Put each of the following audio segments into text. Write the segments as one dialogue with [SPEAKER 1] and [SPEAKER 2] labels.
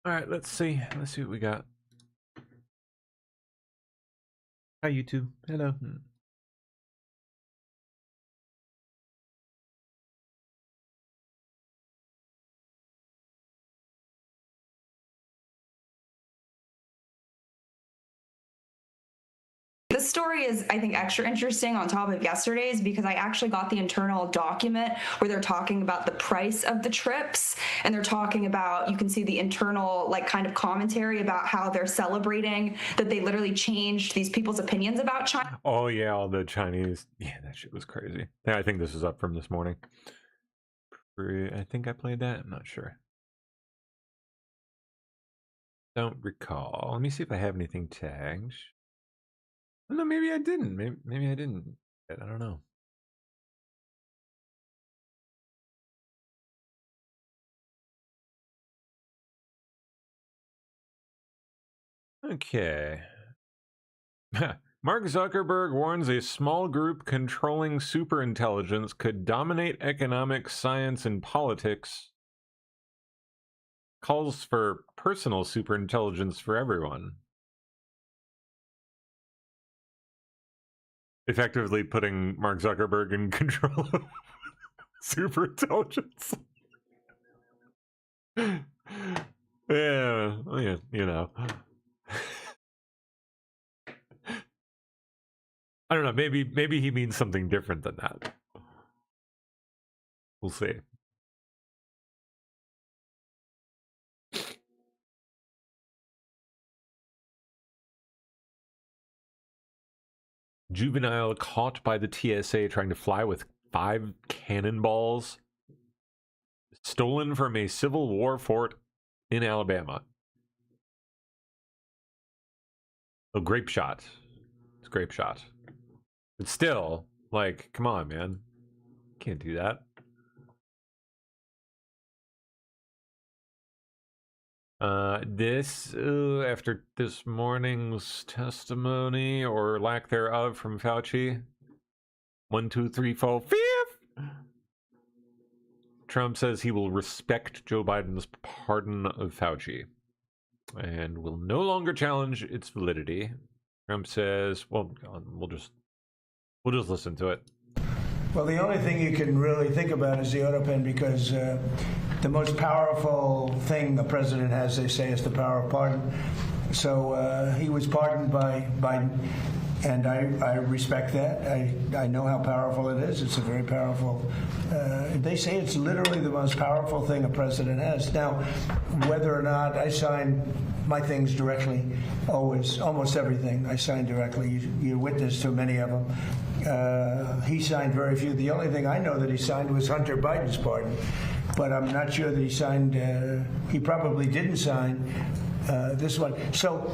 [SPEAKER 1] All right, let's see. Let's see what we got. Hi, YouTube. Hello.
[SPEAKER 2] This story is, I think, extra interesting on top of yesterday's because I actually got the internal document where they're talking about the price of the trips, and they're talking about, you can see the internal like kind of commentary about how they're celebrating that they literally changed these people's opinions about China.
[SPEAKER 1] Oh yeah, all the Chinese. Yeah, that shit was crazy. Yeah, I think this is up from this morning. I think I played that. I'm not sure. Don't recall. Let me see if I have anything tagged. No, maybe I didn't. Maybe I didn't. I don't know. Okay. Mark Zuckerberg warns a small group controlling superintelligence could dominate economics, science, and politics. Calls for personal superintelligence for everyone. Effectively putting Mark Zuckerberg in control of superintelligence. Yeah, you know. I don't know. Maybe he means something different than that. We'll see. Juvenile caught by the TSA trying to fly with 5 cannonballs stolen from a Civil War fort in Alabama. Oh, grape shot. It's grape shot. But still, like, come on, man. Can't do that. After this morning's testimony or lack thereof from Fauci. 1, 2, 3, 4, 5. Trump says he will respect Joe Biden's pardon of Fauci and will no longer challenge its validity. Trump says, well, we'll just listen to it.
[SPEAKER 3] Well, the only thing you can really think about is the AutoPen, because the most powerful thing the president has, they say, is the power of pardon. So he was pardoned by Biden, and I respect that. I know how powerful it is. It's a very powerful, they say it's literally the most powerful thing a president has. Now, whether or not I sign my things directly, almost everything I sign directly. You're witness to many of them. He signed very few. The only thing I know that he signed was Hunter Biden's pardon, but I'm not sure that he signed, he probably didn't sign this one. So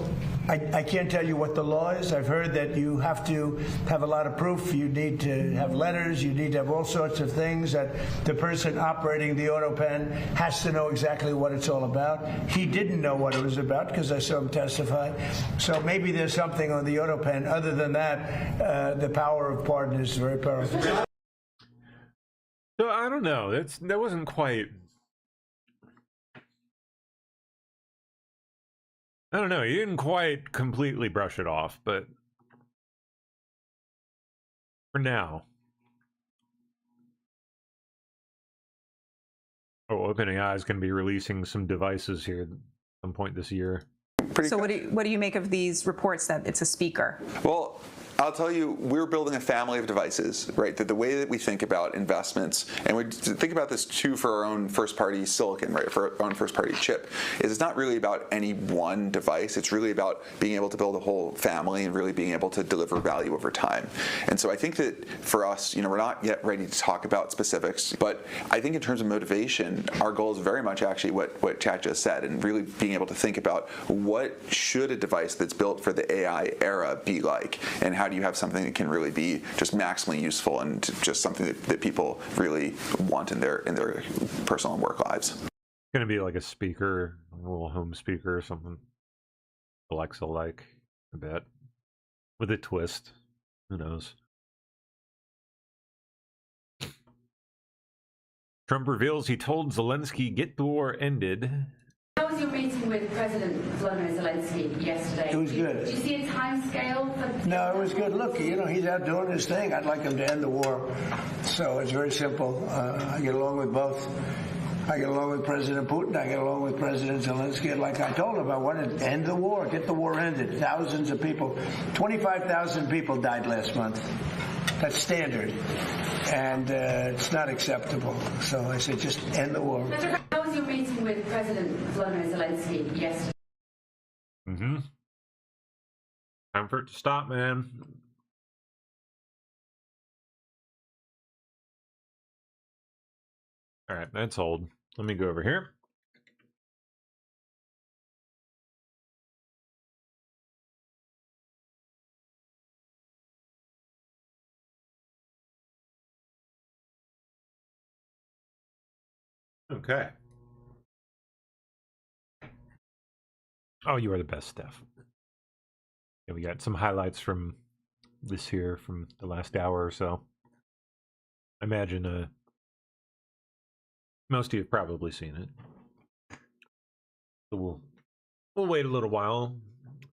[SPEAKER 3] I can't tell you what the law is. I've heard that you have to have a lot of proof. You need to have letters. You need to have all sorts of things that the person operating the AutoPen has to know exactly what it's all about. He didn't know what it was about because I saw him testify. So maybe there's something on the AutoPen. Other than that, the power of pardon is very powerful.
[SPEAKER 1] So I don't know. That wasn't quite. I don't know. He didn't quite completely brush it off, but for now. Oh, OpenAI is going to be releasing some devices here at some point this year.
[SPEAKER 4] So what do you make of these reports that it's a speaker?
[SPEAKER 5] Well, I'll tell you, we're building a family of devices, right? That the way that we think about investments, and we think about this too for our own first-party silicon, right? For our own first-party chip, is it's not really about any one device. It's really about being able to build a whole family and really being able to deliver value over time. And so I think that for us, we're not yet ready to talk about specifics, but I think in terms of motivation, our goal is very much actually what Chad just said, and really being able to think about what should a device that's built for the AI era be like, and how do you have something that can really be just maximally useful and just something that people really want in their personal and work lives.
[SPEAKER 1] It's going to be like a speaker, a little home speaker or something. Alexa-like, I bet. With a twist. Who knows? Trump reveals he told Zelensky get the war ended.
[SPEAKER 2] I was
[SPEAKER 6] was your meeting with President Volodymyr Zelensky yesterday?
[SPEAKER 3] It was good.
[SPEAKER 6] Did you see a time scale?
[SPEAKER 3] No, it was good. Look, you know, he's out doing his thing. I'd like him to end the war. So it's very simple. I get along with both. I get along with President Putin. I get along with President Zelensky. And like I told him, I want to end the war, get the war ended. Thousands of people, 25,000 people died last month. That's standard. And it's not acceptable. So I said, just end the war.
[SPEAKER 6] How was your meeting with President Volodymyr Zelensky yesterday?
[SPEAKER 1] Mm-hmm. Time for it to stop, man. All right, that's old. Let me go over here. Okay. Oh, you are the best, Steph. Yeah, we got some highlights from this here from the last hour or so. I imagine most of you have probably seen it. So we'll wait a little while,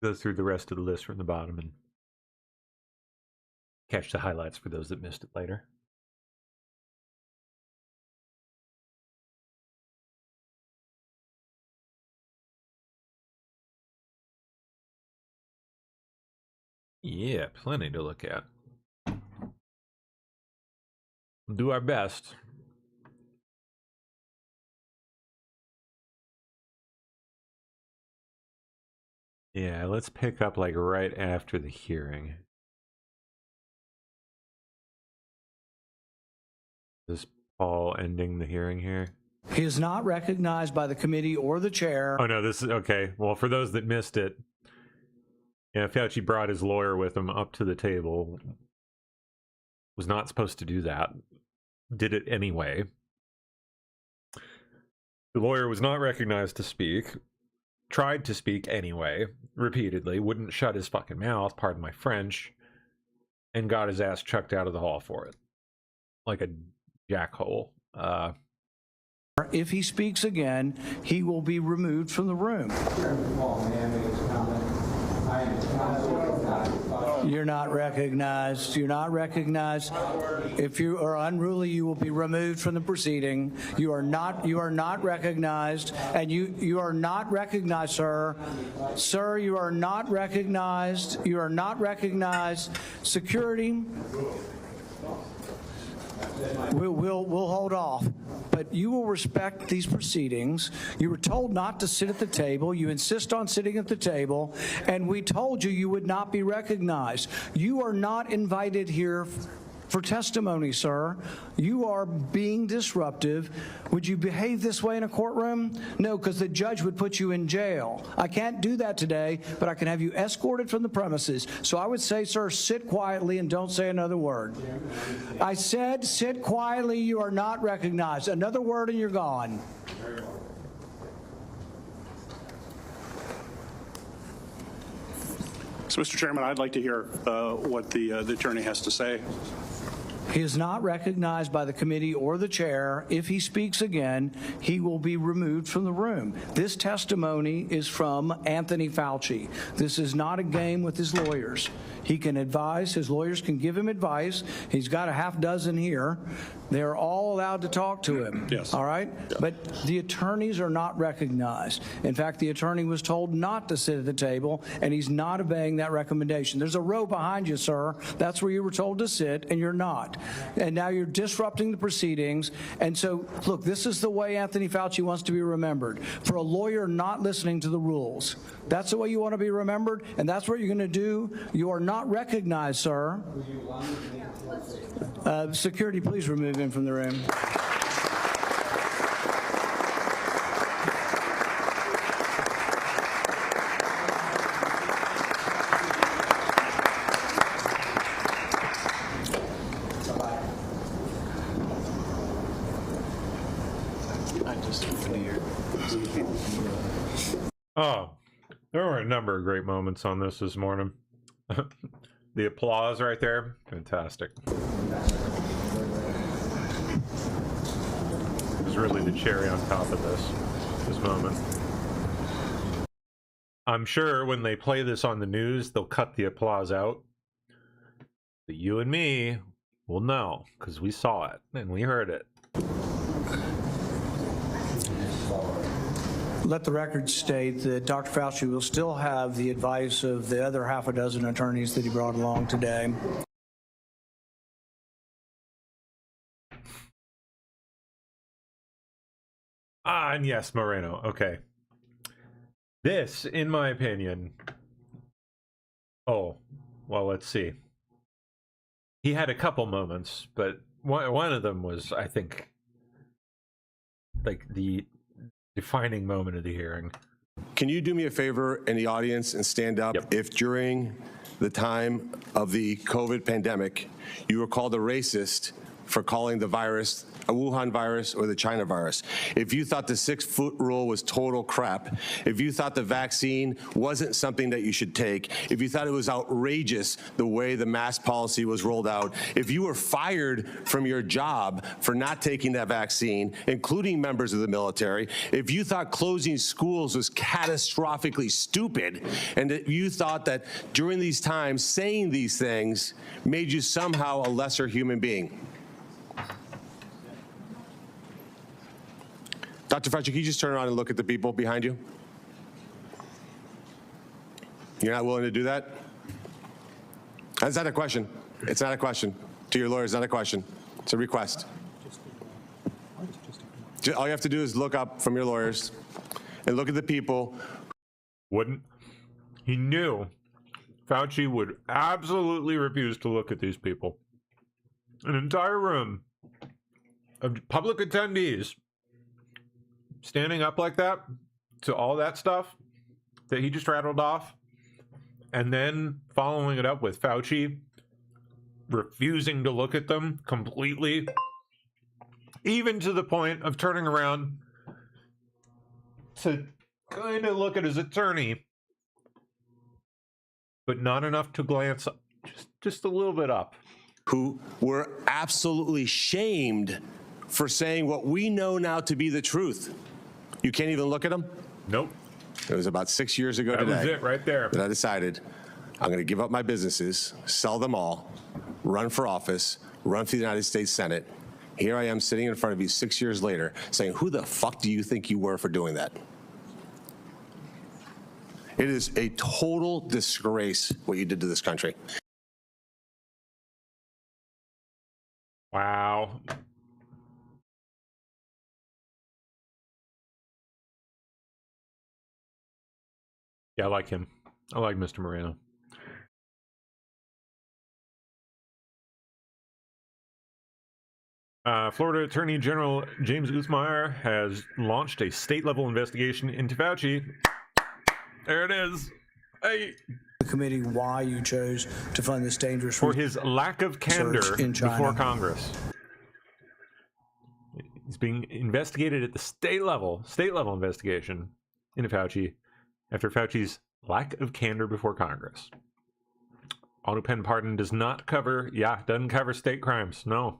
[SPEAKER 1] go through the rest of the list from the bottom, and catch the highlights for those that missed it later. Yeah, plenty to look at. We'll do our best. Yeah, let's pick up like right after the hearing. Is Paul ending the hearing here?
[SPEAKER 7] He is not recognized by the committee or the chair.
[SPEAKER 1] Oh no, this is okay. Well, for those that missed it, yeah, Fauci brought his lawyer with him up to the table. Was not supposed to do that. Did it anyway. The lawyer was not recognized to speak. Tried to speak anyway, repeatedly. Wouldn't shut his fucking mouth, pardon my French. And got his ass chucked out of the hall for it. Like a jackhole.
[SPEAKER 7] If he speaks again, he will be removed from the room. You're not recognized. You're not recognized. If you are unruly, you will be removed from the proceeding. You are not recognized, and you are not recognized, sir. Sir, you are not recognized. You are not recognized. Security. We'll hold off, but you will respect these proceedings. You were told not to sit at the table. You insist on sitting at the table, and we told you you would not be recognized. You are not invited here for testimony, sir. You are being disruptive. Would you behave this way in a courtroom? No, because the judge would put you in jail. I can't do that today, but I can have you escorted from the premises. So I would say, sir, sit quietly and don't say another word. I said, sit quietly. You are not recognized. Another word and you're gone.
[SPEAKER 8] So, Mr. Chairman, I'd like to hear what the attorney has to say.
[SPEAKER 7] He is not recognized by the committee or the chair. If he speaks again, he will be removed from the room. This testimony is from Anthony Fauci. This is not a game with his lawyers. He can advise. His lawyers can give him advice. He's got a half dozen here. They're all allowed to talk to him.
[SPEAKER 8] Yes.
[SPEAKER 7] All right?
[SPEAKER 8] Yeah.
[SPEAKER 7] But the attorneys are not recognized. In fact, the attorney was told not to sit at the table, and he's not obeying that recommendation. There's a row behind you, sir. That's where you were told to sit, and you're not. And now you're disrupting the proceedings. And so, look, this is the way Anthony Fauci wants to be remembered. For a lawyer not listening to the rules. That's the way you want to be remembered, and that's what you're going to do. You are not recognized, sir. Security, please remove him from the room.
[SPEAKER 1] Oh, there were a number of great moments on this morning. The applause right there, fantastic. It was really the cherry on top of this moment. I'm sure when they play this on the news, they'll cut the applause out. But you and me will know because we saw it and we heard it.
[SPEAKER 7] Let the record state that Dr. Fauci will still have the advice of the other half a dozen attorneys that he brought along today.
[SPEAKER 1] Ah, and yes, Moreno. Okay. This, in my opinion... Oh, well, let's see. He had a couple moments, but one of them was, I think, like the defining moment of the hearing.
[SPEAKER 9] Can you do me a favor in the audience and stand up?
[SPEAKER 1] Yep.
[SPEAKER 9] If during the time of the COVID pandemic, you were called a racist for calling the virus a Wuhan virus or the China virus, if you thought the 6-foot rule was total crap, if you thought the vaccine wasn't something that you should take, if you thought it was outrageous the way the mask policy was rolled out, if you were fired from your job for not taking that vaccine, including members of the military, if you thought closing schools was catastrophically stupid, and that you thought that during these times saying these things made you somehow a lesser human being. Dr. Fauci, can you just turn around and look at the people behind you? You're not willing to do that? That's not a question. It's not a question. To your lawyer, it's not a question. It's a request. All you have to do is look up from your lawyers and look at the people.
[SPEAKER 1] Wouldn't. He knew Fauci would absolutely refuse to look at these people. An entire room of public attendees standing up like that to all that stuff that he just rattled off, and then following it up with Fauci refusing to look at them completely, even to the point of turning around to kind of look at his attorney, but not enough to glance up, just a little bit up.
[SPEAKER 9] Who were absolutely shamed for saying what we know now to be the truth. You can't even look at them?
[SPEAKER 1] Nope.
[SPEAKER 9] It was about 6 years ago today.
[SPEAKER 1] That was it right there.
[SPEAKER 9] That I decided I'm going to give up my businesses, sell them all, run for office, run for the United States Senate. Here I am sitting in front of you 6 years later saying, who the fuck do you think you were for doing that? It is a total disgrace what you did to this country.
[SPEAKER 1] Wow. Yeah, I like him. I like Mr. Moreno. Florida Attorney General James Uthmeier has launched a state-level investigation into Fauci. There it is. Hey.
[SPEAKER 7] The committee why you chose to fund this dangerous
[SPEAKER 1] for his lack of candor before Congress. He's being investigated at the state level investigation into Fauci after Fauci's lack of candor before Congress. Auto pen pardon does not cover, doesn't cover state crimes. No.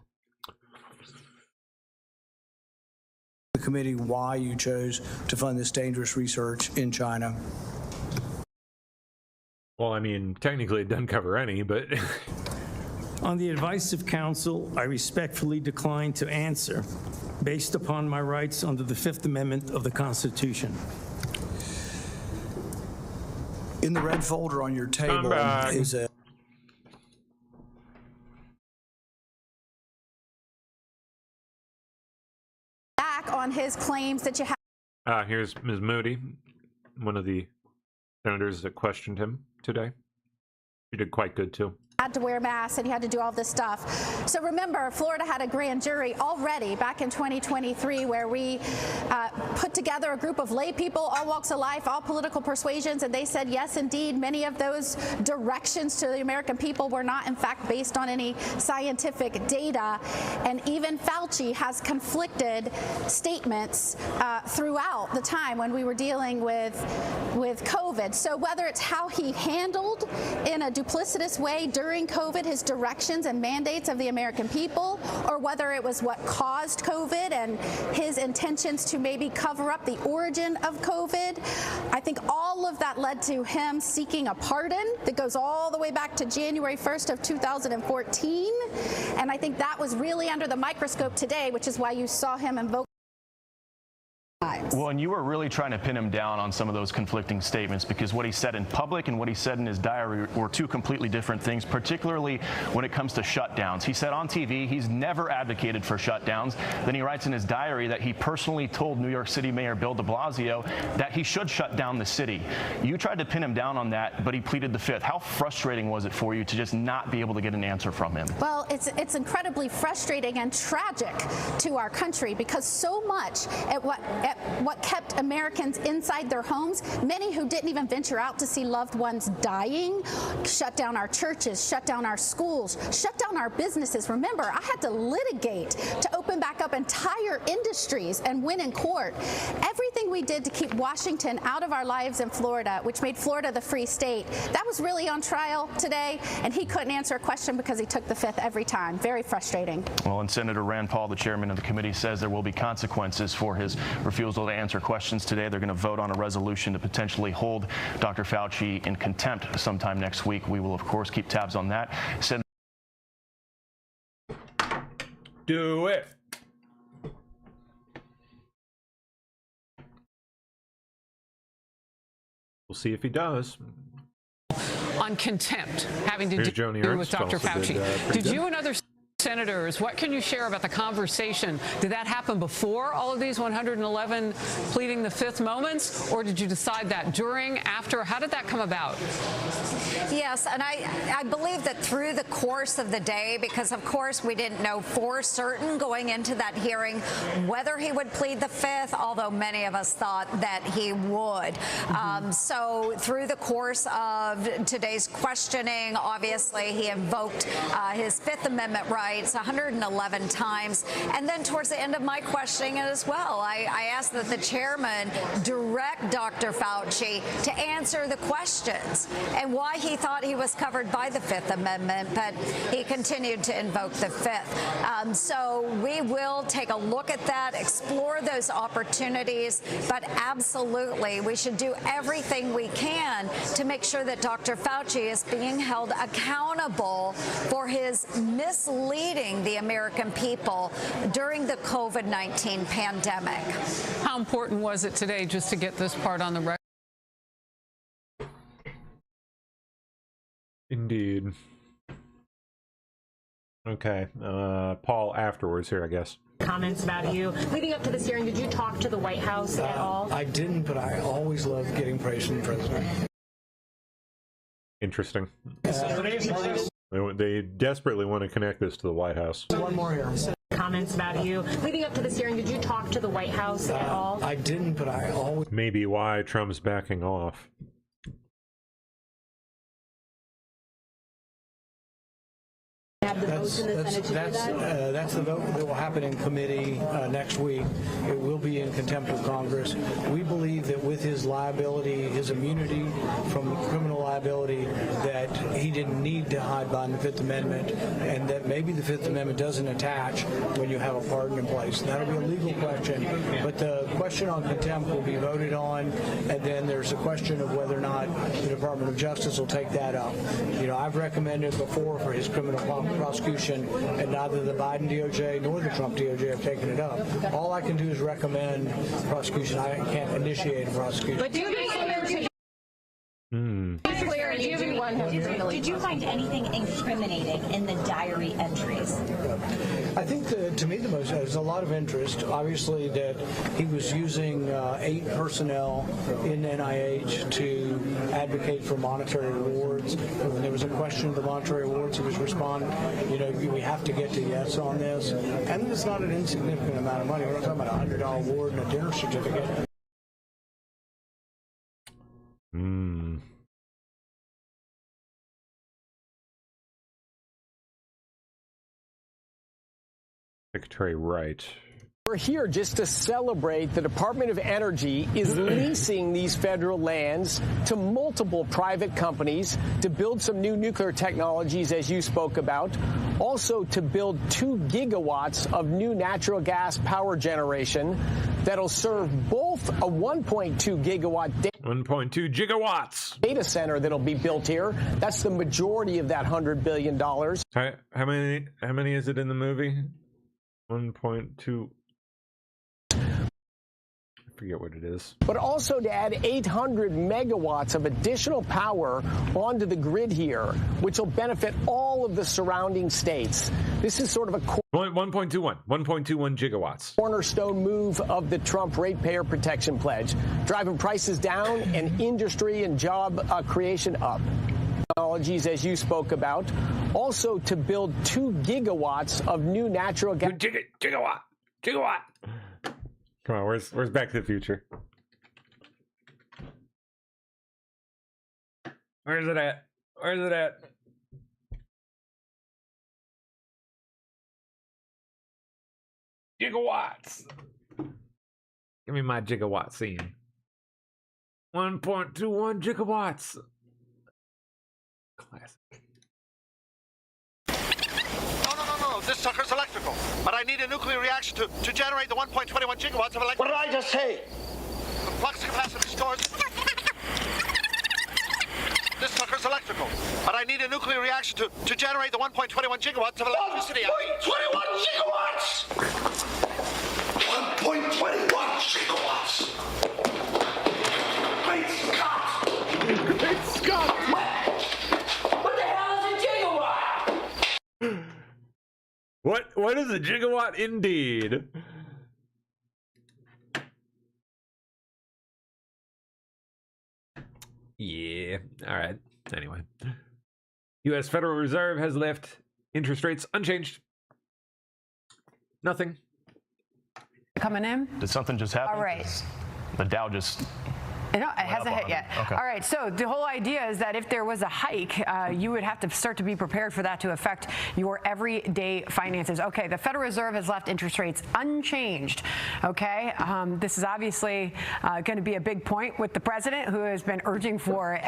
[SPEAKER 7] The committee why you chose to fund this dangerous research in China.
[SPEAKER 1] Well, I mean, technically it doesn't cover any, but...
[SPEAKER 10] On the advice of counsel, I respectfully decline to answer based upon my rights under the Fifth Amendment of the Constitution.
[SPEAKER 7] In the red folder on your table is a...
[SPEAKER 11] Back on his claims that you have...
[SPEAKER 1] Here's Ms. Moody, one of the senators that questioned him today. She did quite good, too.
[SPEAKER 11] Had to wear masks and you had to do all this stuff. So remember, Florida had a grand jury already back in 2023 where we put together a group of lay people, all walks of life, all political persuasions, and they said, yes, indeed, many of those directions to the American people were not, in fact, based on any scientific data. And even Fauci has conflicted statements throughout the time when we were dealing with COVID. So whether it's how he handled in a duplicitous way during during COVID, his directions and mandates of the American people, or whether it was what caused COVID and his intentions to maybe cover up the origin of COVID. I think all of that led to him seeking a pardon that goes all the way back to January 1st of 2014. And I think that was really under the microscope today, which is why you saw him invoke.
[SPEAKER 12] Well, and you were really trying to pin him down on some of those conflicting statements, because what he said in public and what he said in his diary were two completely different things, particularly when it comes to shutdowns. He said on TV he's never advocated for shutdowns. Then he writes in his diary that he personally told New York City Mayor Bill de Blasio that he should shut down the city. You tried to pin him down on that, but he pleaded the fifth. How frustrating was it for you to just not be able to get an answer from him?
[SPEAKER 11] Well, it's incredibly frustrating and tragic to our country, because so much at what kept Americans inside their homes, many who didn't even venture out to see loved ones dying, shut down our churches, shut down our schools, shut down our businesses. Remember, I had to litigate to open back up entire industries and win in court. Everything we did to keep Washington out of our lives in Florida, which made Florida the free state, that was really on trial today, and he couldn't answer a question because he took the fifth every time. Very frustrating.
[SPEAKER 12] Well, and Senator Rand Paul, the chairman of the committee, says there will be consequences for his refusal to answer questions today. They're going to vote on a resolution to potentially hold Dr. Fauci in contempt sometime next week. We will, of course, keep tabs on that.
[SPEAKER 1] Do it. We'll see if he does.
[SPEAKER 13] On contempt, having to
[SPEAKER 1] Here's
[SPEAKER 13] do
[SPEAKER 1] Joni
[SPEAKER 13] with
[SPEAKER 1] Ernst
[SPEAKER 13] Dr.
[SPEAKER 1] also
[SPEAKER 13] Fauci.
[SPEAKER 1] did
[SPEAKER 13] Did you and other senators, what can you share about the conversation? Did that happen before all of these 111 pleading the fifth moments, or did you decide that during, after? How did that come about?
[SPEAKER 14] Yes, and I believe that through the course of the day, because of course we didn't know for certain going into that hearing whether he would plead the fifth, although many of us thought that he would. So through the course of today's questioning, obviously he invoked his Fifth Amendment rights 111 times. And then towards the end of my questioning as well, I asked that the chairman direct Dr. Fauci to answer the questions and why he thought he was covered by the Fifth Amendment, but he continued to invoke the Fifth. So we will take a look at that, explore those opportunities, but absolutely we should do everything we can to make sure that Dr. Fauci is being held accountable for his misleading the American people during the COVID-19 pandemic.
[SPEAKER 13] How important was it today just to get this part on the record?
[SPEAKER 1] Indeed. Okay. Paul, afterwards here, I guess.
[SPEAKER 15] Comments about you. Leading up to this hearing, did you talk to the White House at all?
[SPEAKER 7] I didn't, but I always love getting praise from the president.
[SPEAKER 1] Interesting. They desperately want to connect this to the White House.
[SPEAKER 7] One more here.
[SPEAKER 15] Comments about you. Leading up to this hearing, did you talk to the White House at all?
[SPEAKER 7] I didn't, but I always...
[SPEAKER 1] Maybe why Trump's backing off.
[SPEAKER 7] That's the vote that will happen in committee next week. It will be in contempt of Congress. We believe that with his liability, his immunity from criminal liability, that he didn't need to hide behind the Fifth Amendment, and that maybe the Fifth Amendment doesn't attach when you have a pardon in place. That'll be a legal question, but the question on contempt will be voted on, and then there's a question of whether or not the Department of Justice will take that up. You know, I've recommended before for his criminal prosecution, and neither the Biden DOJ nor the Trump DOJ have taken it up. All I can do is recommend prosecution. I can't initiate a prosecution.
[SPEAKER 15] But do you
[SPEAKER 16] Did you find anything incriminating in the diary entries?
[SPEAKER 7] I think to me there's a lot of interest. Obviously that he was using 8 personnel in NIH to advocate for monetary rewards. When there was a question of the monetary rewards, he was responding, you know, we have to get to yes on this. And it's not an insignificant amount of money. We're not talking about a $100 award and a dinner certificate.
[SPEAKER 1] Secretary Wright.
[SPEAKER 17] We're here just to celebrate the Department of Energy is leasing these federal lands to multiple private companies to build some new nuclear technologies, as you spoke about, also to build 2 gigawatts of new natural gas power generation that'll serve both a 1.2 gigawatt
[SPEAKER 1] 1.2 gigawatts
[SPEAKER 17] data center that'll be built here. That's the majority of that $100 billion.
[SPEAKER 1] How many is it in the movie? 1.2. Forget what it is.
[SPEAKER 17] But also to add 800 megawatts of additional power onto the grid here, which will benefit all of the surrounding states. This is sort of a
[SPEAKER 1] 1.21 gigawatts.
[SPEAKER 17] Cornerstone move of the Trump ratepayer protection pledge, driving prices down and industry and job creation up. Technologies, as you spoke about, also to build 2 gigawatts of new natural gas.
[SPEAKER 1] Gigawatt. Come on, where's Back to the Future? Where's it at? Gigawatts. Give me my gigawatt scene. 1.21 gigawatts. Classic.
[SPEAKER 18] No, this sucker's electrical. But I need a nuclear reaction to generate the 1.21 gigawatts of electricity. What did I just say? The flux capacitor stores. This sucker's electrical. But I need a nuclear reaction to generate the 1.21 gigawatts of electricity.
[SPEAKER 19] 1.21 gigawatts! 1.21 gigawatts! Great Scott!
[SPEAKER 1] Great Scott!
[SPEAKER 19] What the hell is a gigawatt?
[SPEAKER 1] What is a gigawatt indeed? Yeah. All right. Anyway. U.S. Federal Reserve has left interest rates unchanged. Nothing.
[SPEAKER 20] Coming in?
[SPEAKER 12] Did something just happen?
[SPEAKER 20] All right.
[SPEAKER 12] The Dow just...
[SPEAKER 20] No, it hasn't hit yet.
[SPEAKER 12] Okay.
[SPEAKER 20] All right, so the whole idea is that if there was a hike, you would have to start to be prepared for that to affect your everyday finances. Okay, the Federal Reserve has left interest rates unchanged. Okay, this is obviously going to be a big point with the president, who has been urging for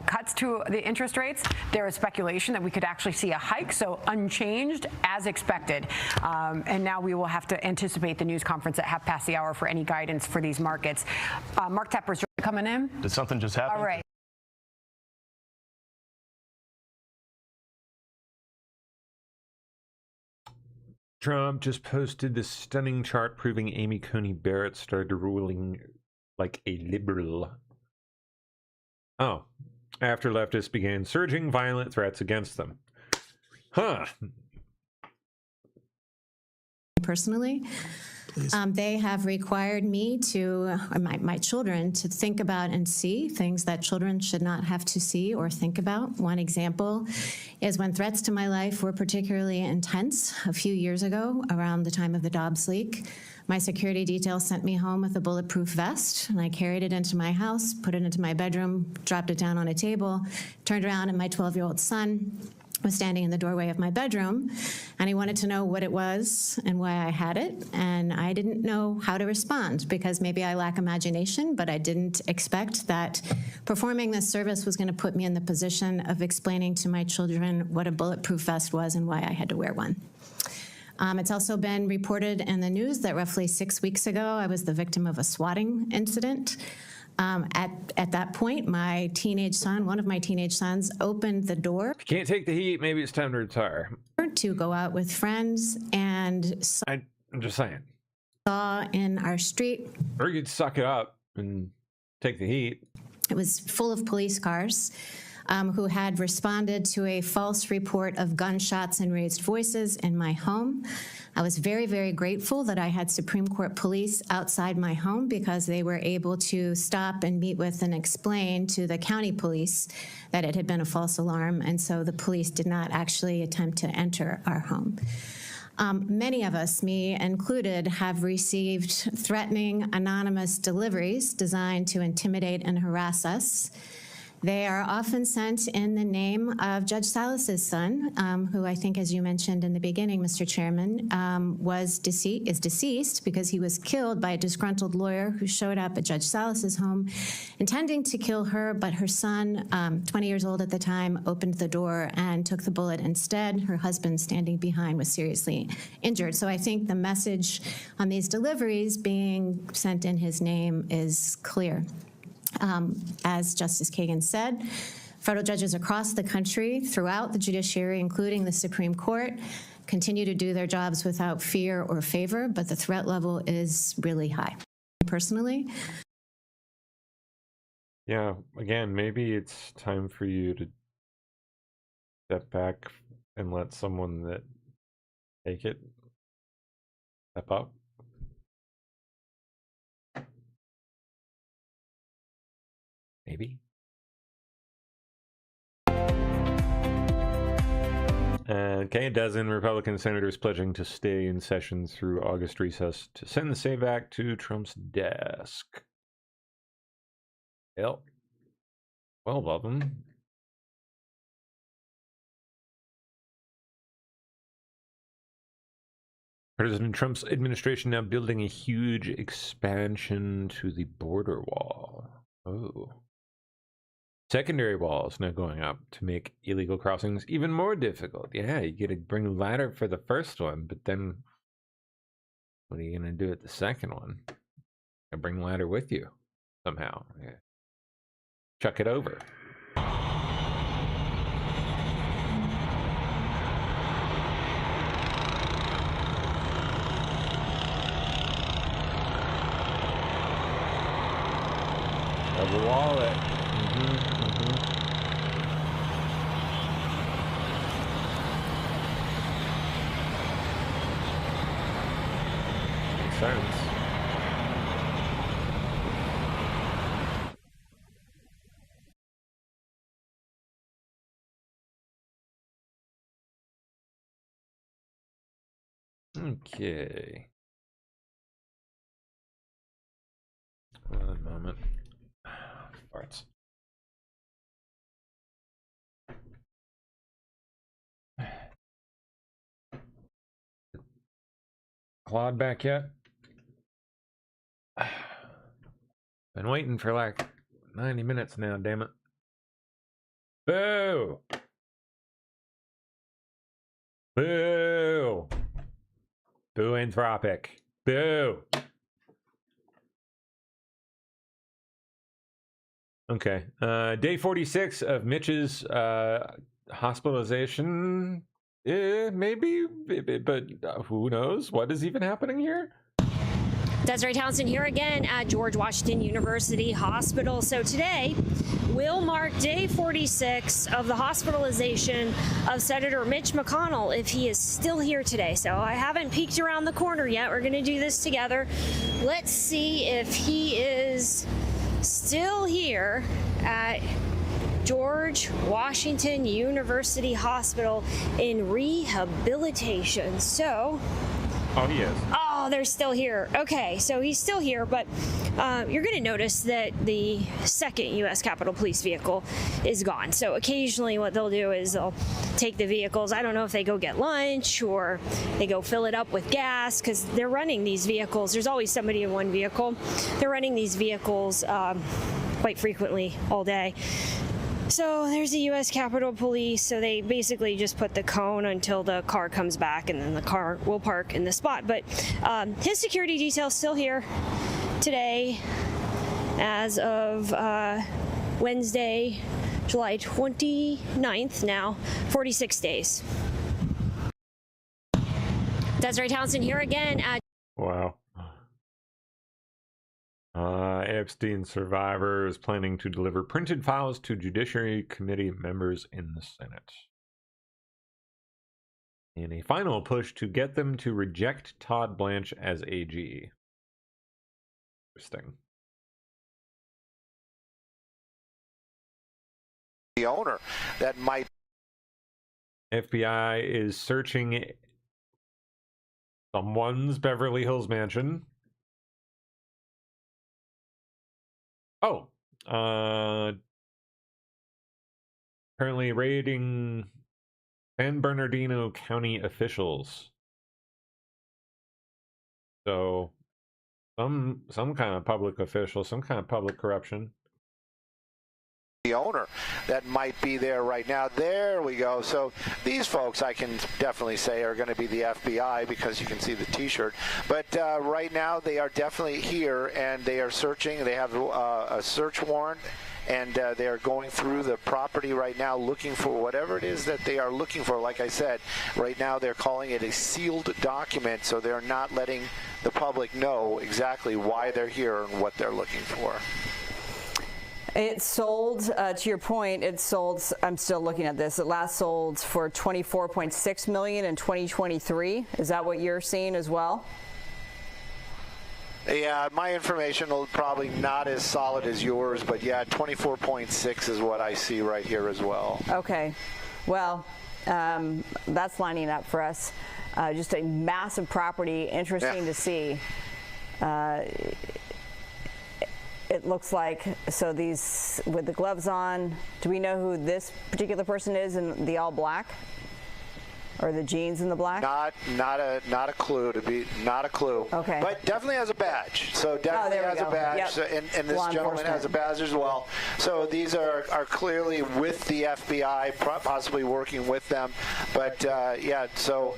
[SPEAKER 20] cuts to the interest rates. There is speculation that we could actually see a hike, so unchanged as expected. And now we will have to anticipate the news conference at 1:30 for any guidance for these markets. Mark Tepper's coming in.
[SPEAKER 12] Did something just happen?
[SPEAKER 20] All right.
[SPEAKER 1] Trump just posted this stunning chart proving Amy Coney Barrett started ruling like a liberal. Oh, after leftists began surging violent threats against them. Huh.
[SPEAKER 21] Personally, they have required me to, or my children, to think about and see things that children should not have to see or think about. One example is when threats to my life were particularly intense a few years ago around the time of the Dobbs leak. My security detail sent me home with a bulletproof vest, and I carried it into my house, put it into my bedroom, dropped it down on a table, turned around, and my 12-year-old son was standing in the doorway of my bedroom, and he wanted to know what it was and why I had it, and I didn't know how to respond because maybe I lack imagination, but I didn't expect that performing this service was going to put me in the position of explaining to my children what a bulletproof vest was and why I had to wear one. It's also been reported in the news that roughly 6 weeks ago, I was the victim of a swatting incident. At that point, my teenage son, one of my teenage sons, opened the door.
[SPEAKER 1] If you can't take the heat, maybe it's time to retire.
[SPEAKER 21] To go out with friends, and
[SPEAKER 1] I'm just saying.
[SPEAKER 21] Saw in our street.
[SPEAKER 1] Or you'd suck it up and take the heat.
[SPEAKER 21] It was full of police cars who had responded to a false report of gunshots and raised voices in my home. I was very, very grateful that I had Supreme Court police outside my home because they were able to stop and meet with and explain to the county police that it had been a false alarm, and so the police did not actually attempt to enter our home. Many of us, me included, have received threatening anonymous deliveries designed to intimidate and harass us. They are often sent in the name of Judge Salas's son, who I think, as you mentioned in the beginning, Mr. Chairman, is deceased because he was killed by a disgruntled lawyer who showed up at Judge Salas's home intending to kill her, but her son, 20 years old at the time, opened the door and took the bullet instead. Her husband, standing behind, was seriously injured. So I think the message on these deliveries being sent in his name is clear. As Justice Kagan said, federal judges across the country, throughout the judiciary, including the Supreme Court, continue to do their jobs without fear or favor, but the threat level is really high. Personally,
[SPEAKER 1] Yeah, again, maybe it's time for you to step back and let someone that take it step up. Maybe. Okay, a dozen Republican senators pledging to stay in session through August recess to send the SAVE Act to Trump's desk. 12 of them. President Trump's administration now building a huge expansion to the border wall. Oh. Secondary walls now going up to make illegal crossings even more difficult. Yeah, you get to bring a ladder for the first one, but then what are you going to do at the second one? Bring the ladder with you somehow. Yeah. Chuck it over. Double wallet. Makes sense. Okay. One moment. Farts. Claude back yet? Been waiting for like 90 minutes now, damn it. Boo! Boo! Boo Anthropic. Boo! Okay. Day 46 of Mitch's hospitalization. Maybe, but who knows? What is even happening here?
[SPEAKER 4] Desiree Townsend here again at George Washington University Hospital. So today will mark day 46 of the hospitalization of Senator Mitch McConnell, if he is still here today. So I haven't peeked around the corner yet. We're going to do this together. Let's see if he is still here at George Washington University Hospital in rehabilitation. So,
[SPEAKER 1] oh, he is.
[SPEAKER 4] Oh, they're still here. Okay, so he's still here, but you're going to notice that the second U.S. Capitol Police vehicle is gone. So occasionally what they'll do is they'll take the vehicles. I don't know if they go get lunch or they go fill it up with gas, because they're running these vehicles. There's always somebody in one vehicle. They're running these vehicles quite frequently all day. So there's the U.S. Capitol Police. So they basically just put the cone until the car comes back, and then the car will park in the spot. But his security detail's still here today as of Wednesday, July 29th now, 46 days. Desiree Townsend here again at...
[SPEAKER 1] Wow. Epstein survivor is planning to deliver printed files to Judiciary Committee members in the Senate in a final push to get them to reject Todd Blanche as AG. Interesting.
[SPEAKER 18] The owner that might.
[SPEAKER 1] FBI is searching someone's Beverly Hills mansion. Oh, apparently raiding San Bernardino County officials. So some kind of public official, some kind of public corruption.
[SPEAKER 18] The owner that might be there right now. There we go. So these folks, I can definitely say, are going to be the FBI because you can see the T-shirt. But right now, they are definitely here, and they are searching. They have a search warrant, and they are going through the property right now looking for whatever it is that they are looking for. Like I said, right now they're calling it a sealed document, so they're not letting the public know exactly why they're here and what they're looking for.
[SPEAKER 5] It sold, to your point, it sold, I'm still looking at this, it last sold for $24.6 million in 2023. Is that what you're seeing as well?
[SPEAKER 18] Yeah, my information will probably not as solid as yours, but yeah, 24.6 is what I see right here as well.
[SPEAKER 5] Okay. Well, that's lining up for us. Just a massive property, interesting to see. It looks like, so these, with the gloves on, do we know who this particular person is in the all black? Or the jeans in the black?
[SPEAKER 18] Not a clue, to be not a clue.
[SPEAKER 5] Okay.
[SPEAKER 18] But definitely has a badge. So definitely has a badge.
[SPEAKER 5] Yep.
[SPEAKER 18] So, and this gentleman has a badge as well. So these are clearly with the FBI, possibly working with them. But yeah, so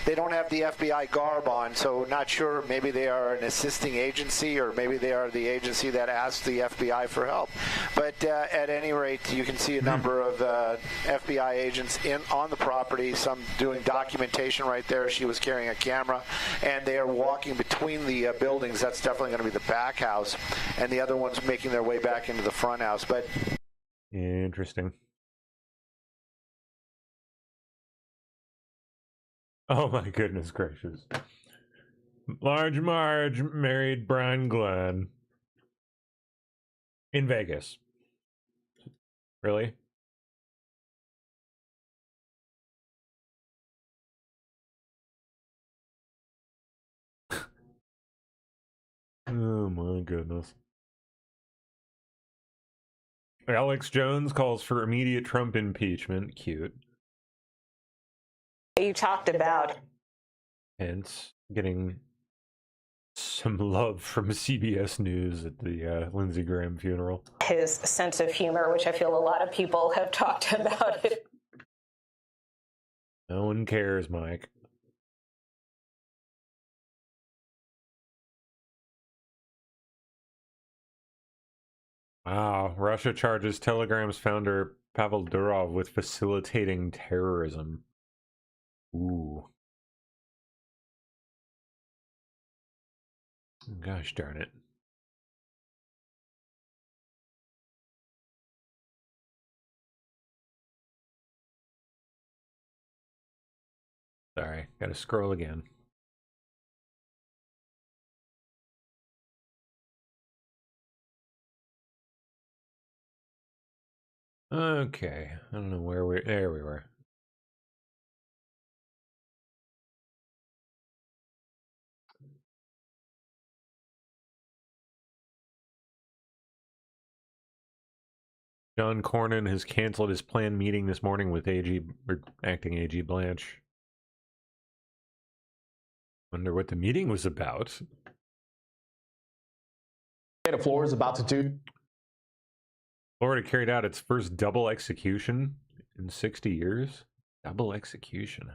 [SPEAKER 18] they don't have the FBI garb on, so not sure. Maybe they are an assisting agency, or maybe they are the agency that asked the FBI for help. But at any rate, you can see a number of FBI agents on the property, some doing documentation right there. She was carrying a camera, and they are walking between the buildings. That's definitely going to be the back house, and the other ones making their way back into the front house. But
[SPEAKER 1] interesting. Oh my goodness gracious. Large Marge married Brian Glenn in Vegas. Really? Oh my goodness. Alex Jones calls for immediate Trump impeachment. Cute.
[SPEAKER 22] You talked about
[SPEAKER 1] Pence getting some love from CBS News at the Lindsey Graham funeral.
[SPEAKER 22] his sense of humor, which I feel a lot of people have talked about it.
[SPEAKER 1] No one cares, Mike. Wow, Russia charges Telegram's founder Pavel Durov with facilitating terrorism. Ooh. Gosh darn it. Sorry, gotta scroll again. Okay, I don't know where there we were. John Cornyn has canceled his planned meeting this morning with acting AG Blanche. Wonder what the meeting was about.
[SPEAKER 23] Florida is about to do.
[SPEAKER 1] Florida carried out its first double execution in 60 years. Double execution.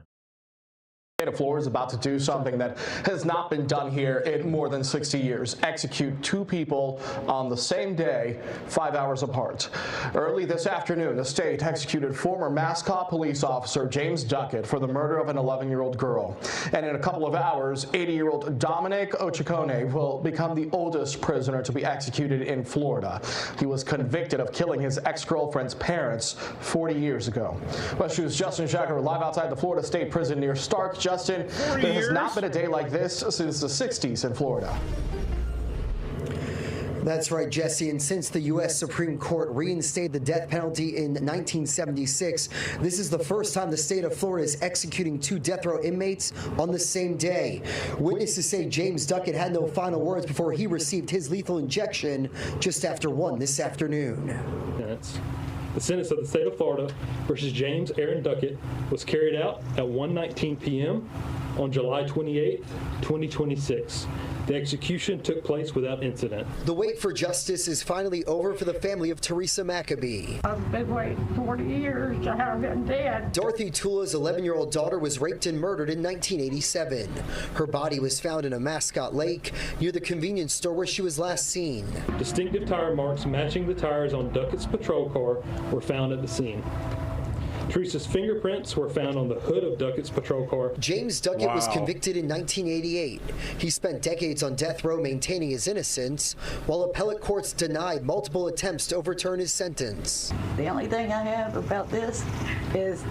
[SPEAKER 23] Florida is about to do something that has not been done here in more than 60 years. Execute two people on the same day, 5 hours apart. Early this afternoon, the state executed former Mascot police officer James Duckett for the murder of an 11-year-old girl. And in a couple of hours, 80-year-old Dominic Ochakone will become the oldest prisoner to be executed in Florida. He was convicted of killing his ex-girlfriend's parents 40 years ago. West News' Justin Shacker live outside the Florida State Prison near Stark. Justin, there has not been a day like this since the 60s in Florida.
[SPEAKER 24] That's right, Jesse. And since the U.S. Supreme Court reinstated the death penalty in 1976, this is the first time the state of Florida is executing two death row inmates on the same day. Witnesses say James Duckett had no final words before he received his lethal injection just after 1 this afternoon.
[SPEAKER 2] The sentence of the state of Florida versus James Aaron Duckett was carried out at 1:19 p.m. on July 28, 2026. The execution took place without incident.
[SPEAKER 24] The wait for justice is finally over for the family of Teresa Maccabee.
[SPEAKER 3] I've been waiting 40 years to have been dead.
[SPEAKER 24] Dorothy Tula's 11-year-old daughter was raped and murdered in 1987. Her body was found in a Mascot Lake near the convenience store where she was last seen.
[SPEAKER 2] Distinctive tire marks matching the tires on Duckett's patrol car were found at the scene. Teresa's fingerprints were found on the hood of Duckett's patrol car.
[SPEAKER 24] James Duckett was convicted in 1988. He spent decades on death row maintaining his innocence, while appellate courts denied multiple attempts to overturn his sentence.
[SPEAKER 3] The only thing I have about this is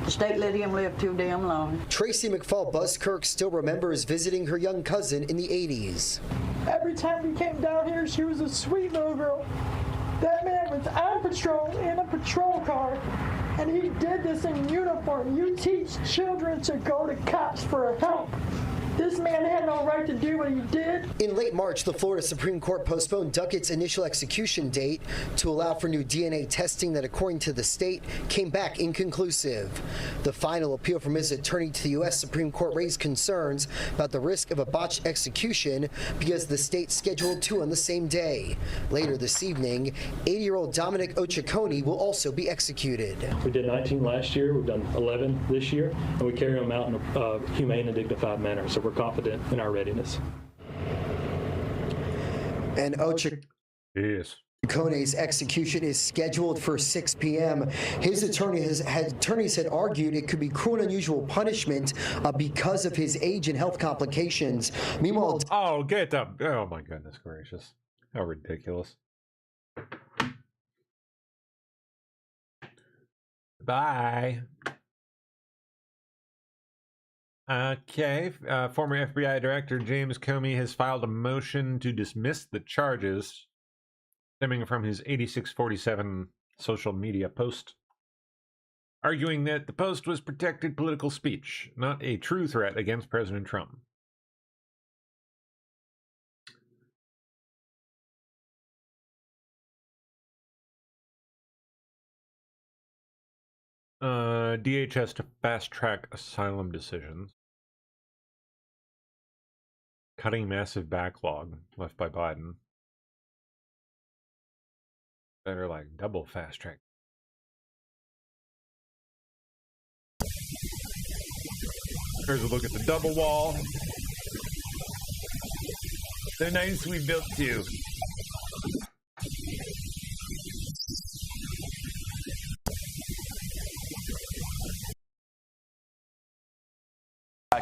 [SPEAKER 3] the state let him live too damn long.
[SPEAKER 24] Tracy McFall Buskirk still remembers visiting her young cousin in the 80s.
[SPEAKER 3] Every time we came down here, she was a sweet little girl. That man was on patrol in a patrol car, and he did this in uniform. You teach children to go to cops for help. This man had no right to do what he did.
[SPEAKER 24] In late March, the Florida Supreme Court postponed Duckett's initial execution date to allow for new DNA testing that, according to the state, came back inconclusive. The final appeal from his attorney to the U.S. Supreme Court raised concerns about the risk of a botched execution because the state scheduled two on the same day. Later this evening, 80-year-old Dominic Ochaconi will also be executed.
[SPEAKER 2] We did 19 last year, we've done 11 this year, and we carry them out in a humane and dignified manner. So we're confident in our readiness.
[SPEAKER 24] And Ochaconi's execution is scheduled for 6 p.m. His attorneys had argued it could be cruel and unusual punishment because of his age and health complications. Meanwhile,
[SPEAKER 1] oh, get up! Oh my goodness gracious! How ridiculous! Bye. Okay, former FBI Director James Comey has filed a motion to dismiss the charges stemming from his 8647 social media post, arguing that the post was protected political speech, not a true threat against President Trump. DHS to fast-track asylum decisions. Cutting massive backlog left by Biden. Better like double fast-track. Here's a look at the double wall. They're nice, we built too.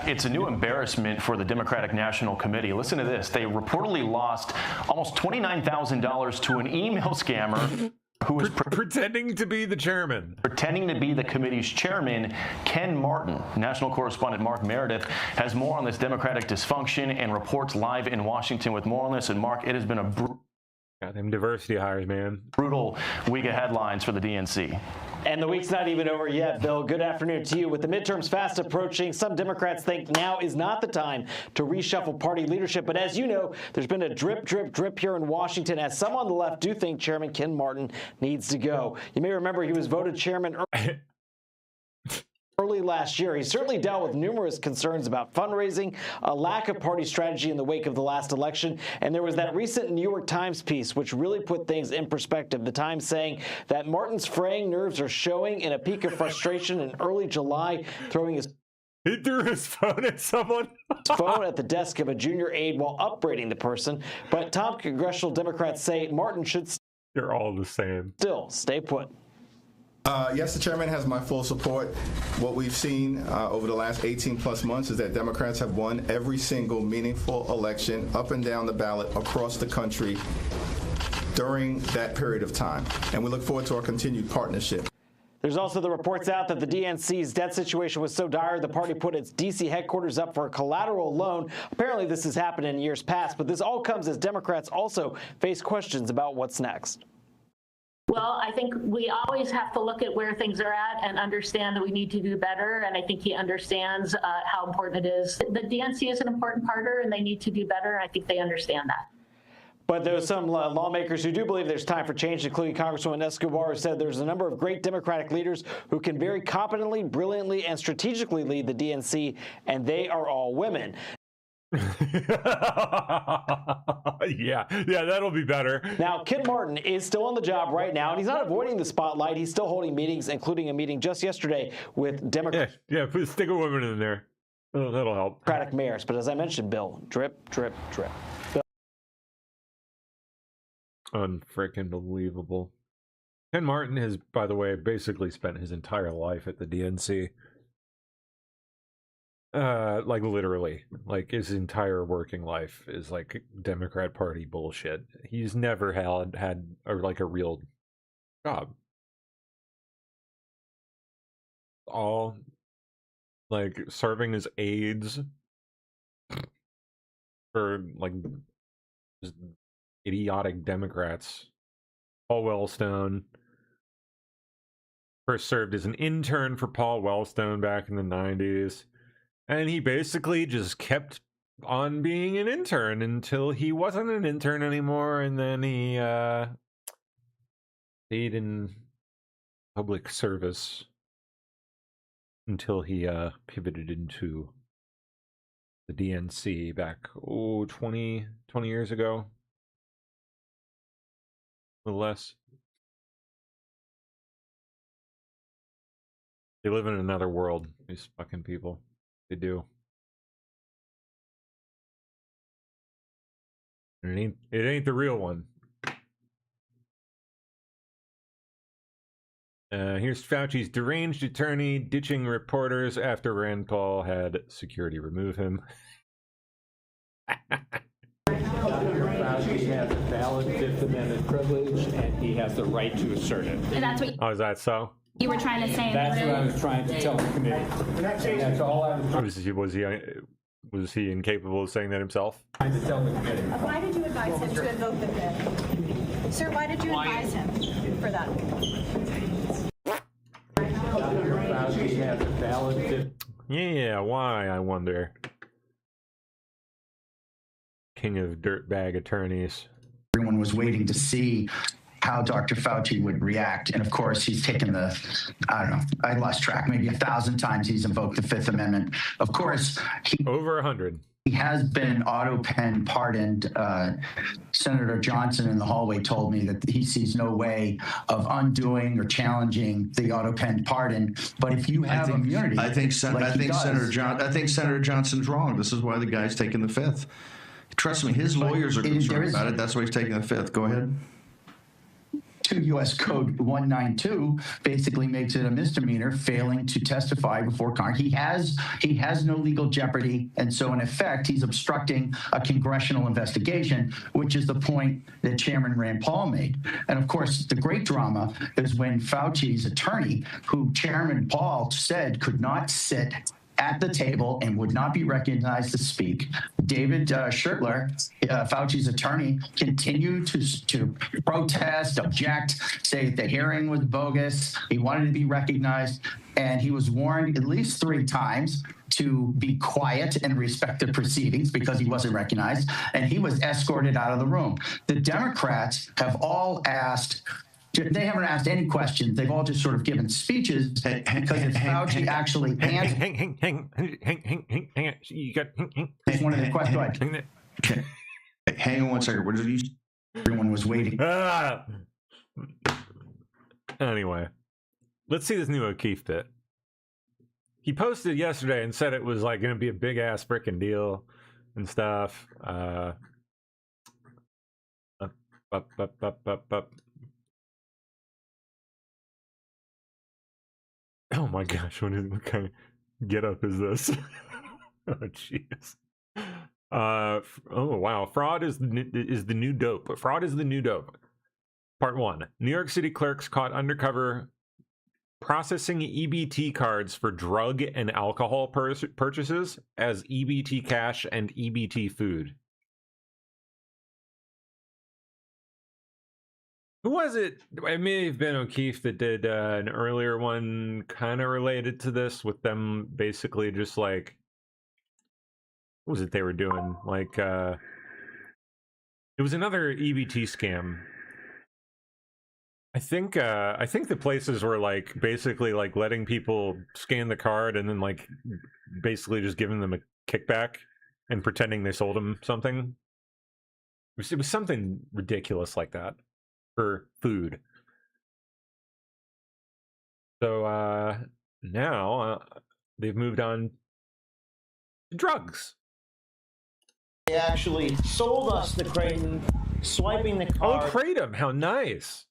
[SPEAKER 12] It's a new embarrassment for the Democratic National Committee. Listen to this. They reportedly lost almost $29,000 to an email scammer who was
[SPEAKER 1] pretending to be the chairman.
[SPEAKER 12] Pretending to be the committee's chairman, Ken Martin. National correspondent Mark Meredith has more on this Democratic dysfunction and reports live in Washington with more on this. And Mark, it has been a
[SPEAKER 1] got them diversity hires, man.
[SPEAKER 12] Brutal week of headlines for the DNC.
[SPEAKER 6] And the week's not even over yet, Bill. Good afternoon to you. With the midterms fast approaching, some Democrats think now is not the time to reshuffle party leadership. But as you know, there's been a drip, drip, drip here in Washington, as some on the left do think Chairman Ken Martin needs to go. You may remember he was voted chairman early last year. He certainly dealt with numerous concerns about fundraising, a lack of party strategy in the wake of the last election, and there was that recent New York Times piece which really put things in perspective. The Times saying that Martin's fraying nerves are showing in a peak of frustration in early July, throwing his
[SPEAKER 1] He threw his phone at someone.
[SPEAKER 6] phone at the desk of a junior aide while upbraiding the person. But top congressional Democrats say Martin should
[SPEAKER 1] You're all the same.
[SPEAKER 6] Still stay put.
[SPEAKER 8] Yes, the chairman has my full support. What we've seen over the last 18 plus months is that Democrats have won every single meaningful election up and down the ballot across the country during that period of time. And we look forward to our continued partnership.
[SPEAKER 6] There's also the reports out that the DNC's debt situation was so dire the party put its D.C. headquarters up for a collateral loan. Apparently this has happened in years past, but this all comes as Democrats also face questions about what's next.
[SPEAKER 15] Well, I think we always have to look at where things are at and understand that we need to do better. And I think he understands how important it is. The DNC is an important partner and they need to do better. I think they understand that.
[SPEAKER 6] But there's some lawmakers who do believe there's time for change, including Congresswoman Escobar, who said there's a number of great Democratic leaders who can very competently, brilliantly, and strategically lead the DNC, and they are all women.
[SPEAKER 1] yeah, that'll be better.
[SPEAKER 6] Now, Kit Martin is still on the job right now, and he's not avoiding the spotlight. He's still holding meetings, including a meeting just yesterday with Democratic
[SPEAKER 1] stick a woman in there. That'll help.
[SPEAKER 6] Mayors. But as I mentioned, Bill, drip, drip, drip.
[SPEAKER 1] Unfreaking believable. Ken Martin has, by the way, basically spent his entire life at the DNC. Like literally, like his entire working life is like Democrat Party bullshit. He's never had a real job. All like serving as aides for like just idiotic Democrats. Paul Wellstone first served as an intern for Paul Wellstone back in the 90s. And he basically just kept on being an intern until he wasn't an intern anymore. And then he stayed in public service until he pivoted into the DNC back, 20 years ago. A little less. They live in another world, these fucking people. They do. It ain't the real one. Here's Fauci's deranged attorney ditching reporters after Rand Paul had security remove him.
[SPEAKER 9] Fauci has a valid Fifth Amendment privilege, and he has the right to assert it.
[SPEAKER 10] And that's what
[SPEAKER 1] is that so?
[SPEAKER 10] You were trying to say.
[SPEAKER 9] That's what I was trying to tell the committee. That's all I was trying
[SPEAKER 1] Was he incapable of saying that himself?
[SPEAKER 9] to tell the committee.
[SPEAKER 16] Why did you advise him to invoke the Fifth? Sir, why did you advise him for that?
[SPEAKER 9] Fauci has a valid Fifth.
[SPEAKER 1] Yeah, why, I wonder. King of dirtbag attorneys.
[SPEAKER 11] Everyone was waiting to see how Dr. Fauci would react. And of course, he's taken I lost track, maybe 1,000 times he's invoked the Fifth Amendment. Of course,
[SPEAKER 1] over 100.
[SPEAKER 11] He has been auto-pen pardoned. Senator Johnson in the hallway told me that he sees no way of undoing or challenging the auto-pen pardon. But if you have immunity,
[SPEAKER 14] I think Senator Johnson's wrong. This is why the guy's taking the Fifth. Trust me, his lawyers are concerned about it. That's why he's taking the Fifth. Go ahead.
[SPEAKER 11] 2 U.S. Code 192 basically makes it a misdemeanor failing to testify before Congress. He has no legal jeopardy, and so in effect, he's obstructing a congressional investigation, which is the point that Chairman Rand Paul made. And of course, the great drama is when Fauci's attorney, who Chairman Paul said could not sit at the table and would not be recognized to speak, David Schertler, Fauci's attorney, continued to protest, object, say the hearing was bogus. He wanted to be recognized, and he was warned at least 3 times to be quiet and respect the proceedings because he wasn't recognized, and he was escorted out of the room. The Democrats have all asked. They haven't asked any questions. They've all just sort of given speeches because if Fauci actually answered.
[SPEAKER 1] Hang on. You got.
[SPEAKER 11] One of the questions. Go ahead.
[SPEAKER 14] Hang on one second. What did you?
[SPEAKER 11] Everyone was waiting.
[SPEAKER 1] Anyway, let's see this new O'Keefe bit. He posted yesterday and said it was like going to be a big ass freaking deal and stuff. Oh my gosh, what kind of get up is this? Oh jeez. Oh wow, fraud is the new dope. Fraud is the new dope. Part 1. New York City clerks caught undercover processing EBT cards for drug and alcohol purchases as EBT cash and EBT food. Who was it? It may have been O'Keefe that did an earlier one kind of related to this, with them basically just like, what was it they were doing? Like, It was another EBT scam. I think the places were like basically like letting people scan the card and then like basically just giving them a kickback and pretending they sold them something. It was something ridiculous like that for food. So now they've moved on to drugs.
[SPEAKER 7] They actually sold us the Kratom, swiping the card.
[SPEAKER 1] Oh, Kratom, how nice.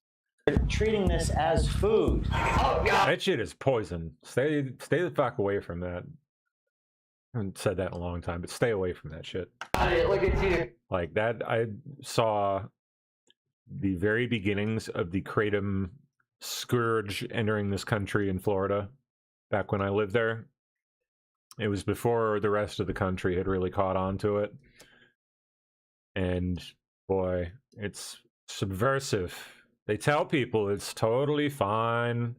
[SPEAKER 7] Treating this as food. Oh, God.
[SPEAKER 1] That shit is poison. Stay the fuck away from that. I haven't said that in a long time, but stay away from that shit.
[SPEAKER 7] Look at you.
[SPEAKER 1] Like that, I saw the very beginnings of the Kratom scourge entering this country in Florida back when I lived there. It was before the rest of the country had really caught on to it. And boy, it's subversive. They tell people it's totally fine.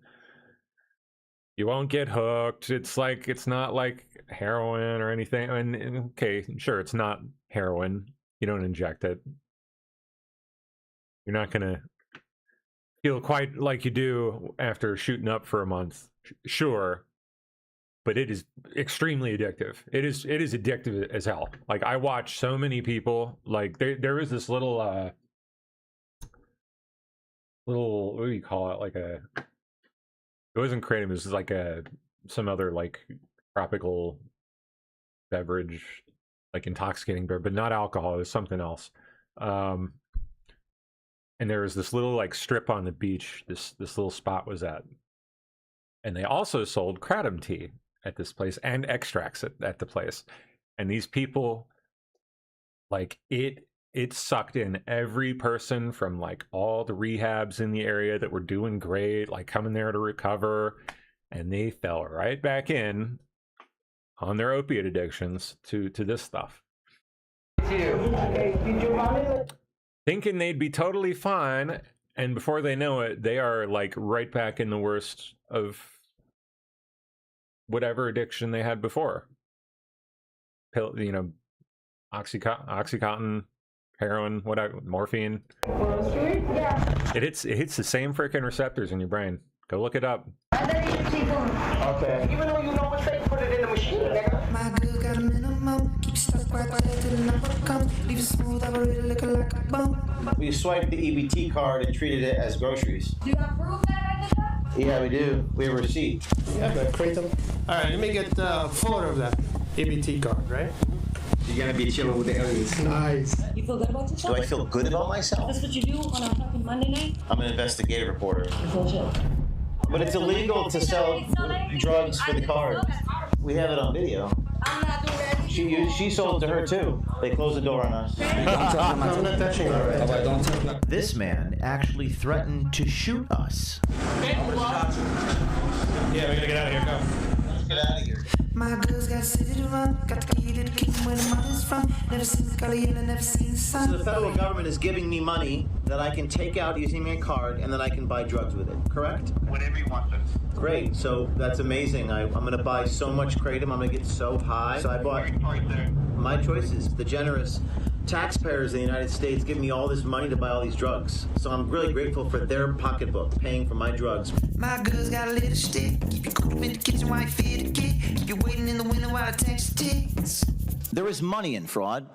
[SPEAKER 1] You won't get hooked. It's not like heroin or anything. And okay, sure, it's not heroin. You don't inject it. You're not gonna feel quite like you do after shooting up for a month. Sure. But it is extremely addictive. It is addictive as hell. Like I watch so many people, like there is this little what do you call it? Like it wasn't Kratom, it was like some other like tropical beverage, like intoxicating beverage, but not alcohol, it was something else. And there was this little like strip on the beach, this little spot was at. And they also sold Kratom tea at this place and extracts at the place. And these people, like it sucked in every person from like all the rehabs in the area that were doing great, like coming there to recover, and they fell right back in on their opiate addictions to this stuff. Thinking they'd be totally fine, and before they know it, they are like right back in the worst of whatever addiction they had before. Oxycontin, heroin, whatever, morphine. It hits the same freaking receptors in your brain. Go look it up.
[SPEAKER 7] Okay. Even though you know it's fake, put it in the machine, nigga. My girl got a minimum. Keep stuck right there till the number comes. Leave it smooth, I really look like a bum. We swiped the EBT card and treated it as groceries. Do you have proof that I did that? Yeah, we do. We have a receipt.
[SPEAKER 23] Yeah, but Kratom. All right, let me get a photo of that EBT card, right?
[SPEAKER 7] You're gonna be chilling with the aliens.
[SPEAKER 23] Nice.
[SPEAKER 16] You feel good about yourself?
[SPEAKER 7] Do I feel good about myself?
[SPEAKER 16] That's what you do on a fucking Monday night?
[SPEAKER 7] I'm an investigative reporter.
[SPEAKER 16] You feel chill.
[SPEAKER 7] But it's illegal to sell drugs for the card. We have it on video.
[SPEAKER 16] I'm not doing that.
[SPEAKER 7] She sold to her too. They closed the door on us.
[SPEAKER 23] I'm not touching her.
[SPEAKER 10] This man actually threatened to shoot us.
[SPEAKER 23] Yeah, we gotta get out of here. Go.
[SPEAKER 7] Let's get out of here.
[SPEAKER 13] My girl's got a city to run, got the key to the kingdom where the mother's from. Never seen the color yellow, never seen the sun.
[SPEAKER 7] So the federal government is giving me money that I can take out using my card and then I can buy drugs with it, correct?
[SPEAKER 17] Whatever you want, sir.
[SPEAKER 7] Great, so that's amazing. I'm gonna buy so much Kratom, I'm gonna get so high. So I bought my choices. The generous taxpayers in the United States give me all this money to buy all these drugs. So I'm really grateful for their pocketbook paying for my drugs.
[SPEAKER 13] My girl's got a little stick. Keep you cool in the kitchen while you feed the kid. Keep you waiting in the window while the text ticks.
[SPEAKER 10] There is money in fraud,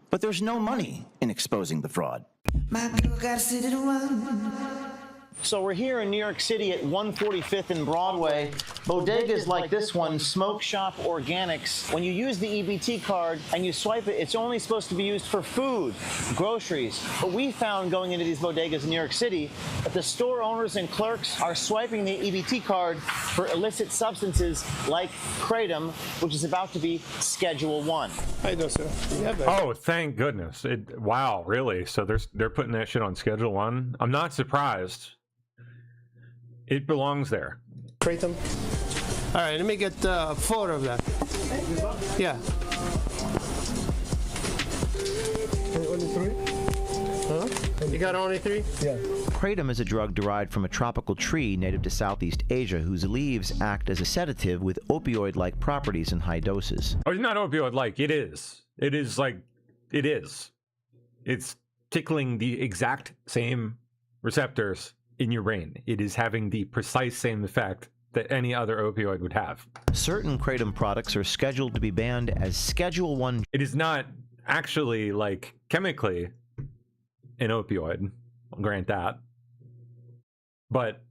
[SPEAKER 10] but there's no money in exposing the fraud.
[SPEAKER 13] My girl got a city to run.
[SPEAKER 7] So we're here in New York City at 145th and Broadway. Bodegas like this one, Smoke Shop Organics. When you use the EBT card and you swipe it, it's only supposed to be used for food, groceries. But we found going into these bodegas in New York City that the store owners and clerks are swiping the EBT card for illicit substances like Kratom, which is about to be Schedule 1.
[SPEAKER 23] How you doing, sir?
[SPEAKER 1] Oh, thank goodness. Wow, really? So they're putting that shit on Schedule 1? I'm not surprised. It belongs there.
[SPEAKER 23] Kratom. All right, let me get a photo of that. Yeah. Only 3? Huh? You got only 3? Yeah.
[SPEAKER 10] Kratom is a drug derived from a tropical tree native to Southeast Asia whose leaves act as a sedative with opioid-like properties in high doses.
[SPEAKER 1] Oh, it's not opioid-like. It is. It is like, it is. It's tickling the exact same receptors in your brain. It is having the precise same effect that any other opioid would have.
[SPEAKER 10] Certain kratom products are scheduled to be banned as Schedule 1.
[SPEAKER 1] It is not actually, like, chemically an opioid, I'll grant that. But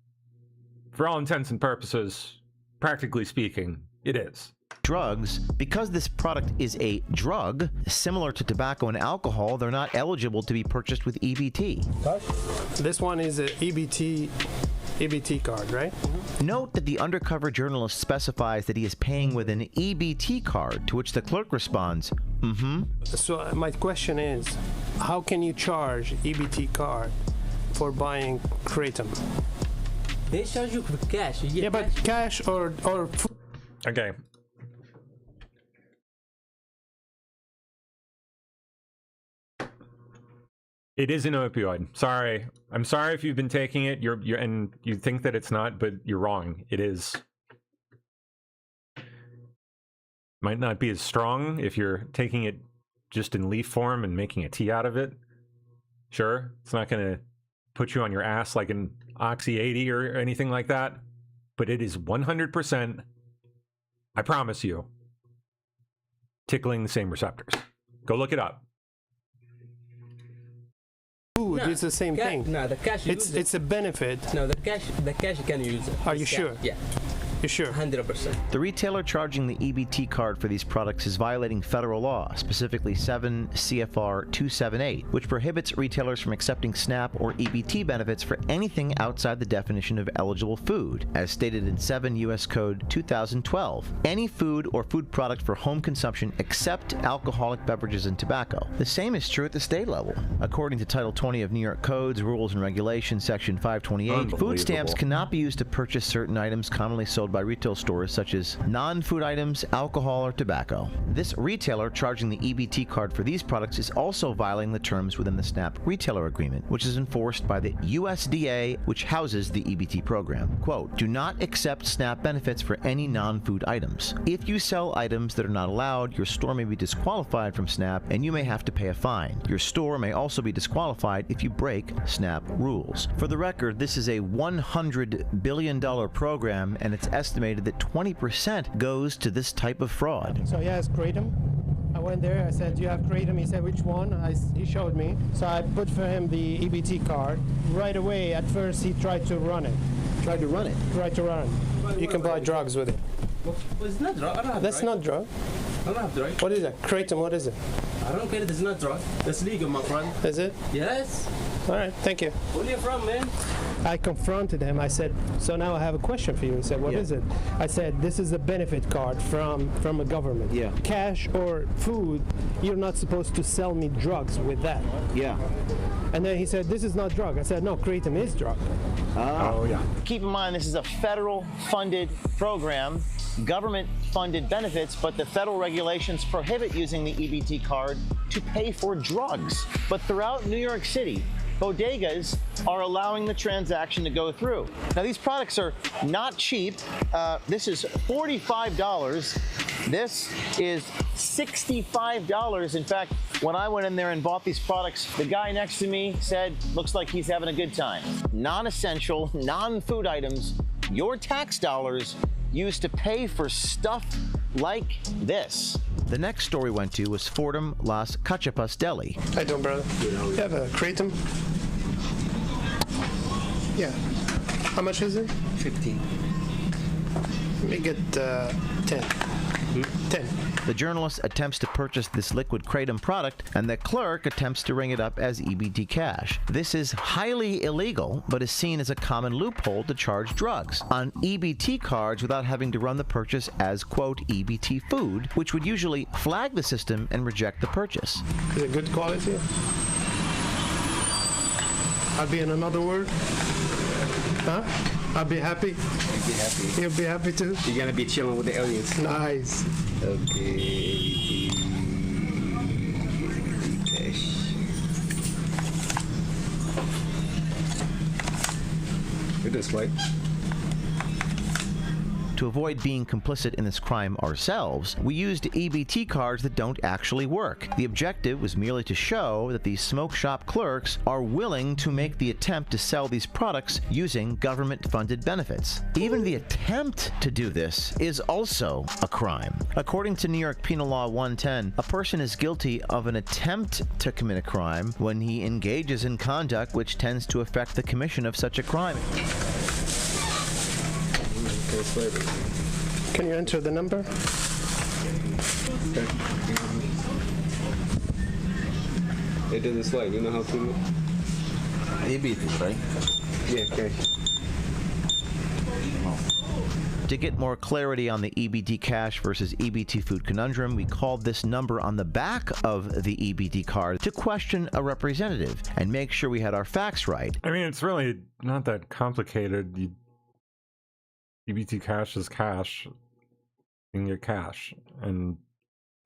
[SPEAKER 1] for all intents and purposes, practically speaking, it is.
[SPEAKER 10] Drugs, because this product is a drug, similar to tobacco and alcohol, they're not eligible to be purchased with EBT.
[SPEAKER 17] This one is an EBT card, right?
[SPEAKER 10] Note that the undercover journalist specifies that he is paying with an EBT card, to which the clerk responds, mm-hmm.
[SPEAKER 17] So my question is, how can you charge EBT card for buying kratom?
[SPEAKER 19] They charge you for cash. You get
[SPEAKER 17] yeah, but cash or
[SPEAKER 1] okay. It is an opioid. Sorry. I'm sorry if you've been taking it. You're and you think that it's not, but you're wrong. It is. Might not be as strong if you're taking it just in leaf form and making a tea out of it. Sure, it's not going to put you on your ass like an Oxy 80 or anything like that, but it is 100%, I promise you, tickling the same receptors. Go look it up.
[SPEAKER 17] Food is the same thing.
[SPEAKER 19] No, the cash.
[SPEAKER 17] It's a benefit.
[SPEAKER 19] No, the cash you can use.
[SPEAKER 17] Are you sure?
[SPEAKER 19] Yeah.
[SPEAKER 17] You're sure?
[SPEAKER 19] 100%.
[SPEAKER 10] The retailer charging the EBT card for these products is violating federal law, specifically 7 CFR 278, which prohibits retailers from accepting SNAP or EBT benefits for anything outside the definition of eligible food, as stated in 7 U.S. Code 2012. Any food or food product for home consumption except alcoholic beverages and tobacco. The same is true at the state level. According to Title 20 of New York Codes, Rules and Regulations, Section 528, food stamps cannot be used to purchase certain items commonly sold by retail stores such as non-food items, alcohol, or tobacco. This retailer charging the EBT card for these products is also violating the terms within the SNAP retailer agreement, which is enforced by the USDA, which houses the EBT program. Quote, do not accept SNAP benefits for any non-food items. If you sell items that are not allowed, your store may be disqualified from SNAP and you may have to pay a fine. Your store may also be disqualified if you break SNAP rules. For the record, this is a $100 billion program, and it's estimated that 20% goes to this type of fraud.
[SPEAKER 17] So he has kratom. I went there, I said, do you have kratom? He said, which one? He showed me. So I put for him the EBT card. Right away, at first, he tried to run it.
[SPEAKER 19] Tried to run it?
[SPEAKER 17] Tried to run it. You can buy drugs with it.
[SPEAKER 19] Well, it's not drug. I don't have
[SPEAKER 17] That's
[SPEAKER 19] drug.
[SPEAKER 17] not drug.
[SPEAKER 19] I don't have drug.
[SPEAKER 17] What is it? Kratom, what is it?
[SPEAKER 19] I don't care. It's not drug. That's legal, my friend.
[SPEAKER 17] Is it?
[SPEAKER 19] Yes.
[SPEAKER 17] All right, thank you.
[SPEAKER 19] Where are you from, man?
[SPEAKER 17] I confronted him. I said, so now I have a question for you. He said, what is it? I said, this is a benefit card from a government.
[SPEAKER 10] Yeah.
[SPEAKER 17] Cash or food, you're not supposed to sell me drugs with that.
[SPEAKER 10] Yeah.
[SPEAKER 17] And then he said, this is not drug. I said, no, kratom is drug.
[SPEAKER 7] Oh, yeah. Keep in mind, this is a federal-funded program, government-funded benefits, but the federal regulations prohibit using the EBT card to pay for drugs. But throughout New York City, bodegas are allowing the transaction to go through. Now, these products are not cheap. This is $45. This is $65. In fact, when I went in there and bought these products, the guy next to me said, looks like he's having a good time. Non-essential, non-food items, your tax dollars used to pay for stuff like this.
[SPEAKER 10] The next store we went to was Fordham Las Cachapas Deli.
[SPEAKER 17] How you doing, brother? You have a kratom? Yeah. How much is it?
[SPEAKER 19] 15.
[SPEAKER 17] Let me get 10. 10.
[SPEAKER 10] The journalist attempts to purchase this liquid kratom product, and the clerk attempts to ring it up as EBT cash. This is highly illegal, but is seen as a common loophole to charge drugs on EBT cards without having to run the purchase as, quote, EBT food, which would usually flag the system and reject the purchase.
[SPEAKER 17] Is it good quality? I'll be in another word? Huh? I'll be happy.
[SPEAKER 19] You'll be happy.
[SPEAKER 17] You'll be happy too?
[SPEAKER 19] You're gonna be chilling with the aliens.
[SPEAKER 17] Nice.
[SPEAKER 19] Okay. Cash. Look at this, White.
[SPEAKER 10] To avoid being complicit in this crime ourselves, we used EBT cards that don't actually work. The objective was merely to show that these smoke shop clerks are willing to make the attempt to sell these products using government-funded benefits. Even the attempt to do this is also a crime. According to New York Penal Law 110, a person is guilty of an attempt to commit a crime when he engages in conduct which tends to affect the commission of such a crime.
[SPEAKER 17] Can you enter the number?
[SPEAKER 19] It doesn't slide. You know how to? EBT, right? Yeah, okay.
[SPEAKER 10] To get more clarity on the EBT cash versus EBT food conundrum, we called this number on the back of the EBT card to question a representative and make sure we had our facts right.
[SPEAKER 1] I mean, it's really not that complicated. EBT cash is cash. You can get cash. And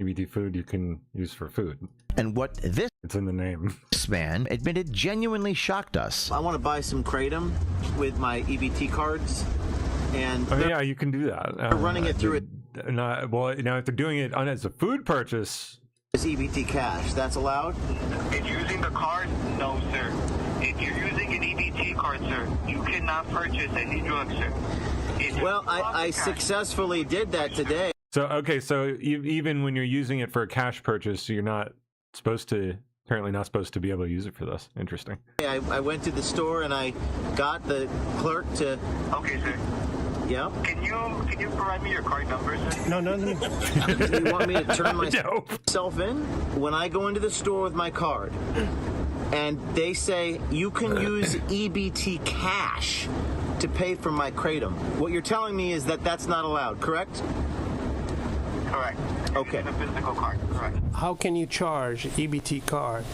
[SPEAKER 1] EBT food you can use for food.
[SPEAKER 10] And what this
[SPEAKER 1] it's in the name.
[SPEAKER 10] This man admitted genuinely shocked us.
[SPEAKER 6] I want to buy some Kratom with my EBT cards. And
[SPEAKER 1] yeah, you can do that.
[SPEAKER 6] They're running it through it.
[SPEAKER 1] Well, now if they're doing it as a food purchase,
[SPEAKER 6] it's EBT cash. That's allowed?
[SPEAKER 4] If you're using the card, no, sir. If you're using an EBT card, sir, you cannot purchase any drugs, sir.
[SPEAKER 6] Well, I successfully did that today.
[SPEAKER 1] So, okay, so even when you're using it for a cash purchase, you're not supposed to, apparently not supposed to be able to use it for this. Interesting.
[SPEAKER 6] I went to the store and I got the clerk to...
[SPEAKER 4] Okay, sir.
[SPEAKER 6] Yeah?
[SPEAKER 4] Can you provide me your card number, sir?
[SPEAKER 17] No.
[SPEAKER 6] Do you want me to turn myself in? When I go into the store with my card and they say, you can use EBT cash to pay for my Kratom, what you're telling me is that that's not allowed, correct?
[SPEAKER 4] Correct.
[SPEAKER 6] Okay.
[SPEAKER 4] A physical card, correct.
[SPEAKER 17] How can you charge EBT card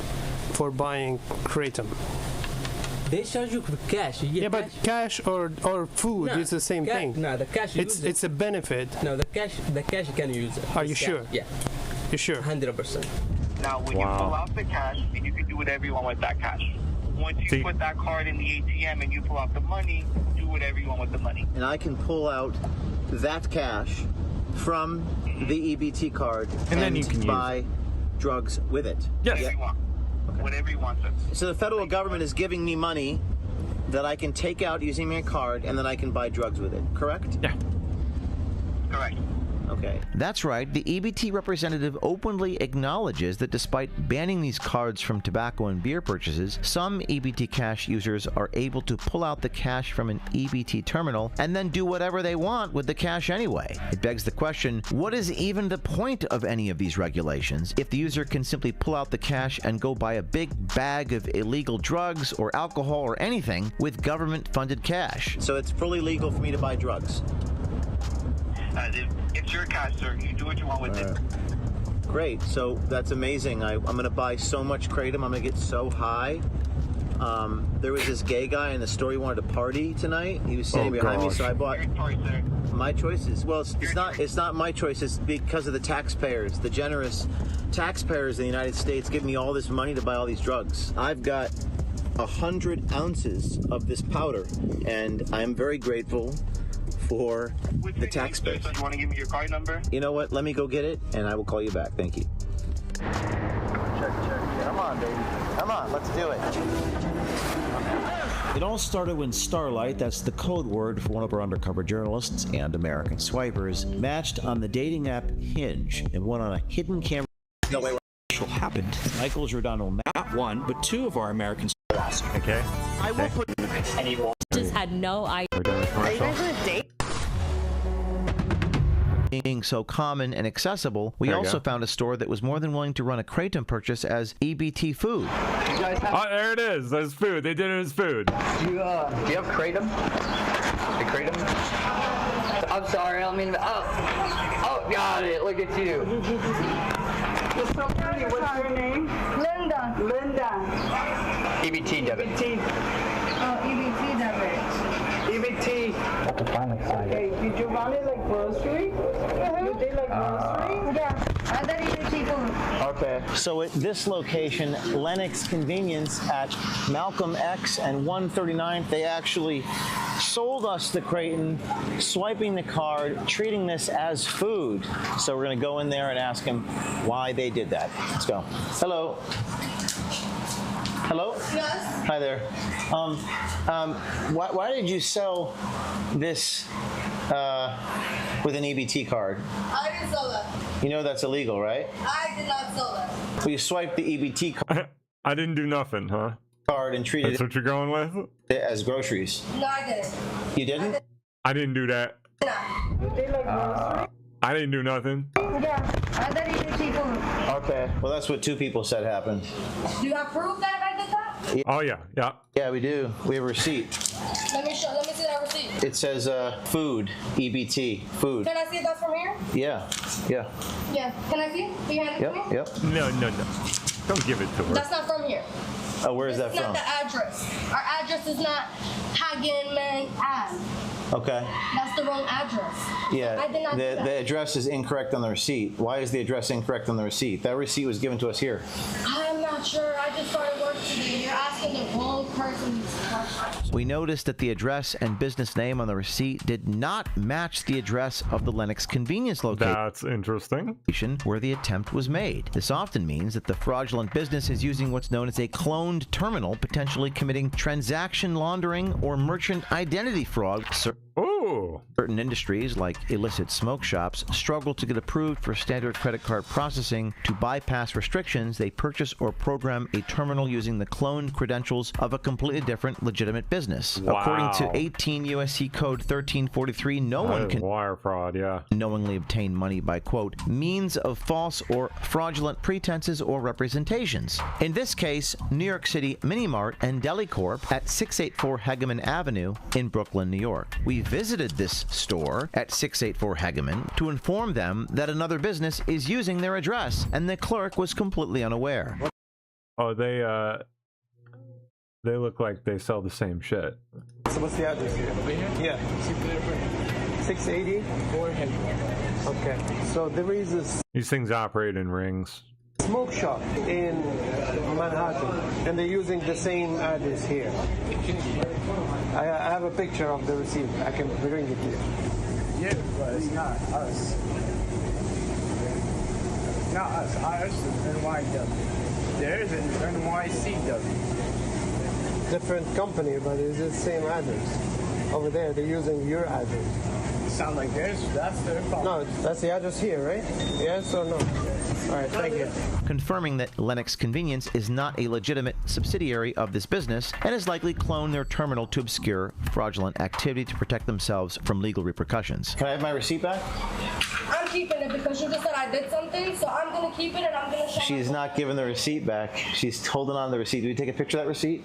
[SPEAKER 17] for buying Kratom?
[SPEAKER 5] They charge you for cash.
[SPEAKER 17] Yeah, but cash or food is the same thing.
[SPEAKER 5] No, the cash.
[SPEAKER 17] It's a benefit.
[SPEAKER 5] No, the cash you can use it.
[SPEAKER 17] Are you sure?
[SPEAKER 5] Yeah.
[SPEAKER 17] You sure?
[SPEAKER 5] 100%.
[SPEAKER 4] Now, when you pull out the cash, you can do whatever you want with that cash. Once you put that card in the ATM and you pull out the money, do whatever you want with the money.
[SPEAKER 6] And I can pull out that cash from the EBT card
[SPEAKER 1] and then you can
[SPEAKER 6] buy drugs with it.
[SPEAKER 1] Yes.
[SPEAKER 4] Whatever you want. Okay. Whatever you want, sir.
[SPEAKER 6] So the federal government is giving me money that I can take out using my card and then I can buy drugs with it, correct?
[SPEAKER 1] Yeah.
[SPEAKER 4] Correct.
[SPEAKER 6] Okay.
[SPEAKER 10] That's right. The EBT representative openly acknowledges that despite banning these cards from tobacco and beer purchases, some EBT cash users are able to pull out the cash from an EBT terminal and then do whatever they want with the cash anyway. It begs the question, what is even the point of any of these regulations if the user can simply pull out the cash and go buy a big bag of illegal drugs or alcohol or anything with government-funded cash?
[SPEAKER 6] So it's fully legal for me to buy drugs?
[SPEAKER 4] It's your cash, sir. You do what you want with it.
[SPEAKER 6] Great. So that's amazing. I'm going to buy so much Kratom. I'm going to get so high. There was this gay guy in the store. He wanted to party tonight. He was standing behind me, so I bought. My choices. Well, it's not my choice. It's because of the taxpayers, the generous taxpayers in the United States, give me all this money to buy all these drugs. I've got 100 ounces of this powder, and I'm very grateful for the taxpayers.
[SPEAKER 4] So you want to give me your card number?
[SPEAKER 6] You know what? Let me go get it, and I will call you back. Thank you.
[SPEAKER 7] Check. Come on, baby. Come on, let's do it.
[SPEAKER 20] It all started when Starlight, that's the code word for one of our undercover journalists and American swipers, matched on the dating app Hinge and went on a hidden camera.
[SPEAKER 6] No way.
[SPEAKER 20] What happened? Michael Giordano, not one, but two of our American swipers.
[SPEAKER 1] Okay.
[SPEAKER 20] I will put
[SPEAKER 21] anyone. Just had no idea. Are you guys on a date?
[SPEAKER 10] Being so common and accessible, we also found a store that was more than willing to run a Kratom purchase as EBT food.
[SPEAKER 1] Oh, there it is. There's food. They did it as food.
[SPEAKER 25] Do you have Kratom? The Kratom? I'm sorry, I don't mean to... Oh, got it. Look at you.
[SPEAKER 3] You're so pretty. What's your name? Linda.
[SPEAKER 25] EBT debit.
[SPEAKER 3] Oh, EBT debit.
[SPEAKER 25] EBT.
[SPEAKER 3] Okay, did you run it like grocery? You did like grocery? Yeah.
[SPEAKER 7] Okay. So at this location, Lennox Convenience at Malcolm X and 139th, they actually sold us the Creighton, swiping the card, treating this as food. So we're going to go in there and ask him why they did that. Let's go. Hello. Hello?
[SPEAKER 2] Yes.
[SPEAKER 7] Hi there. Why did you sell this with an EBT card?
[SPEAKER 2] I didn't sell that.
[SPEAKER 7] You know that's illegal, right?
[SPEAKER 2] I did not sell that.
[SPEAKER 7] Well, you swiped the EBT card.
[SPEAKER 1] I didn't do nothing, huh?
[SPEAKER 7] Card and treated
[SPEAKER 1] That's what you're going with?
[SPEAKER 7] it as groceries.
[SPEAKER 2] No, I didn't.
[SPEAKER 7] You didn't?
[SPEAKER 1] I didn't do that. I didn't do nothing.
[SPEAKER 2] Yeah, I didn't eat cheap food.
[SPEAKER 7] Okay. Well, that's what two people said happened.
[SPEAKER 2] Do you have proof that I did that?
[SPEAKER 1] Oh yeah, yeah.
[SPEAKER 7] Yeah, we do. We have a receipt.
[SPEAKER 2] Let me see that receipt.
[SPEAKER 7] It says food, EBT, food.
[SPEAKER 2] Can I see that from here?
[SPEAKER 7] Yeah, yeah.
[SPEAKER 2] Yeah. Can I see? Can you hand it to me?
[SPEAKER 7] Yep.
[SPEAKER 1] No. Don't give it to her.
[SPEAKER 2] That's not from here.
[SPEAKER 7] Oh, where is that
[SPEAKER 2] It's
[SPEAKER 7] from?
[SPEAKER 2] not the address. Our address is not Hagenman Ave.
[SPEAKER 7] Okay.
[SPEAKER 2] That's the wrong address.
[SPEAKER 7] Yeah.
[SPEAKER 2] I did not do that.
[SPEAKER 7] The address is incorrect on the receipt. Why is the address incorrect on the receipt? That receipt was given to us here.
[SPEAKER 2] I'm not sure. I just started work today. You're asking the wrong person these questions.
[SPEAKER 10] We noticed that the address and business name on the receipt did not match the address of the Lennox convenience location.
[SPEAKER 1] That's interesting.
[SPEAKER 10] Where the attempt was made. This often means that the fraudulent business is using what's known as a cloned terminal, potentially committing transaction laundering or merchant identity fraud. Certain industries, like illicit smoke shops, struggle to get approved for standard credit card processing. To bypass restrictions, they purchase or program a terminal using the cloned credentials of a completely different legitimate business.
[SPEAKER 1] Wow.
[SPEAKER 10] According to 18 U.S.C. Code 1343, no one can
[SPEAKER 1] wire fraud, yeah,
[SPEAKER 10] knowingly obtain money by, quote, means of false or fraudulent pretenses or representations. In this case, New York City Mini Mart and Deli Corp at 684 Hegeman Avenue in Brooklyn, New York. We visited this store at 684 Hegeman to inform them that another business is using their address, and the clerk was completely unaware.
[SPEAKER 1] Oh, they look like they sell the same shit.
[SPEAKER 17] So what's the address here? Yeah. 680? Okay. So there is a
[SPEAKER 1] These things operate in rings.
[SPEAKER 17] smoke shop in Manhattan, and they're using the same address here. I have a picture of the receipt. I can bring it to you.
[SPEAKER 12] Yeah, but it's not us. It's not us. Ours is NYW. Theirs is NYCW.
[SPEAKER 17] Different company, but it's the same address. Over there, they're using your address.
[SPEAKER 12] Sound like theirs? That's their fault.
[SPEAKER 17] No, that's the address here, right? Yes or no? All right, thank you.
[SPEAKER 10] Confirming that Lennox Convenience is not a legitimate subsidiary of this business and has likely cloned their terminal to obscure fraudulent activity to protect themselves from legal repercussions.
[SPEAKER 7] Can I have my receipt back?
[SPEAKER 2] I'm keeping it because you just said I did something, so I'm going to keep it and I'm going to show
[SPEAKER 7] She's not giving the receipt back. She's holding on to the receipt. Do we take a picture of that receipt?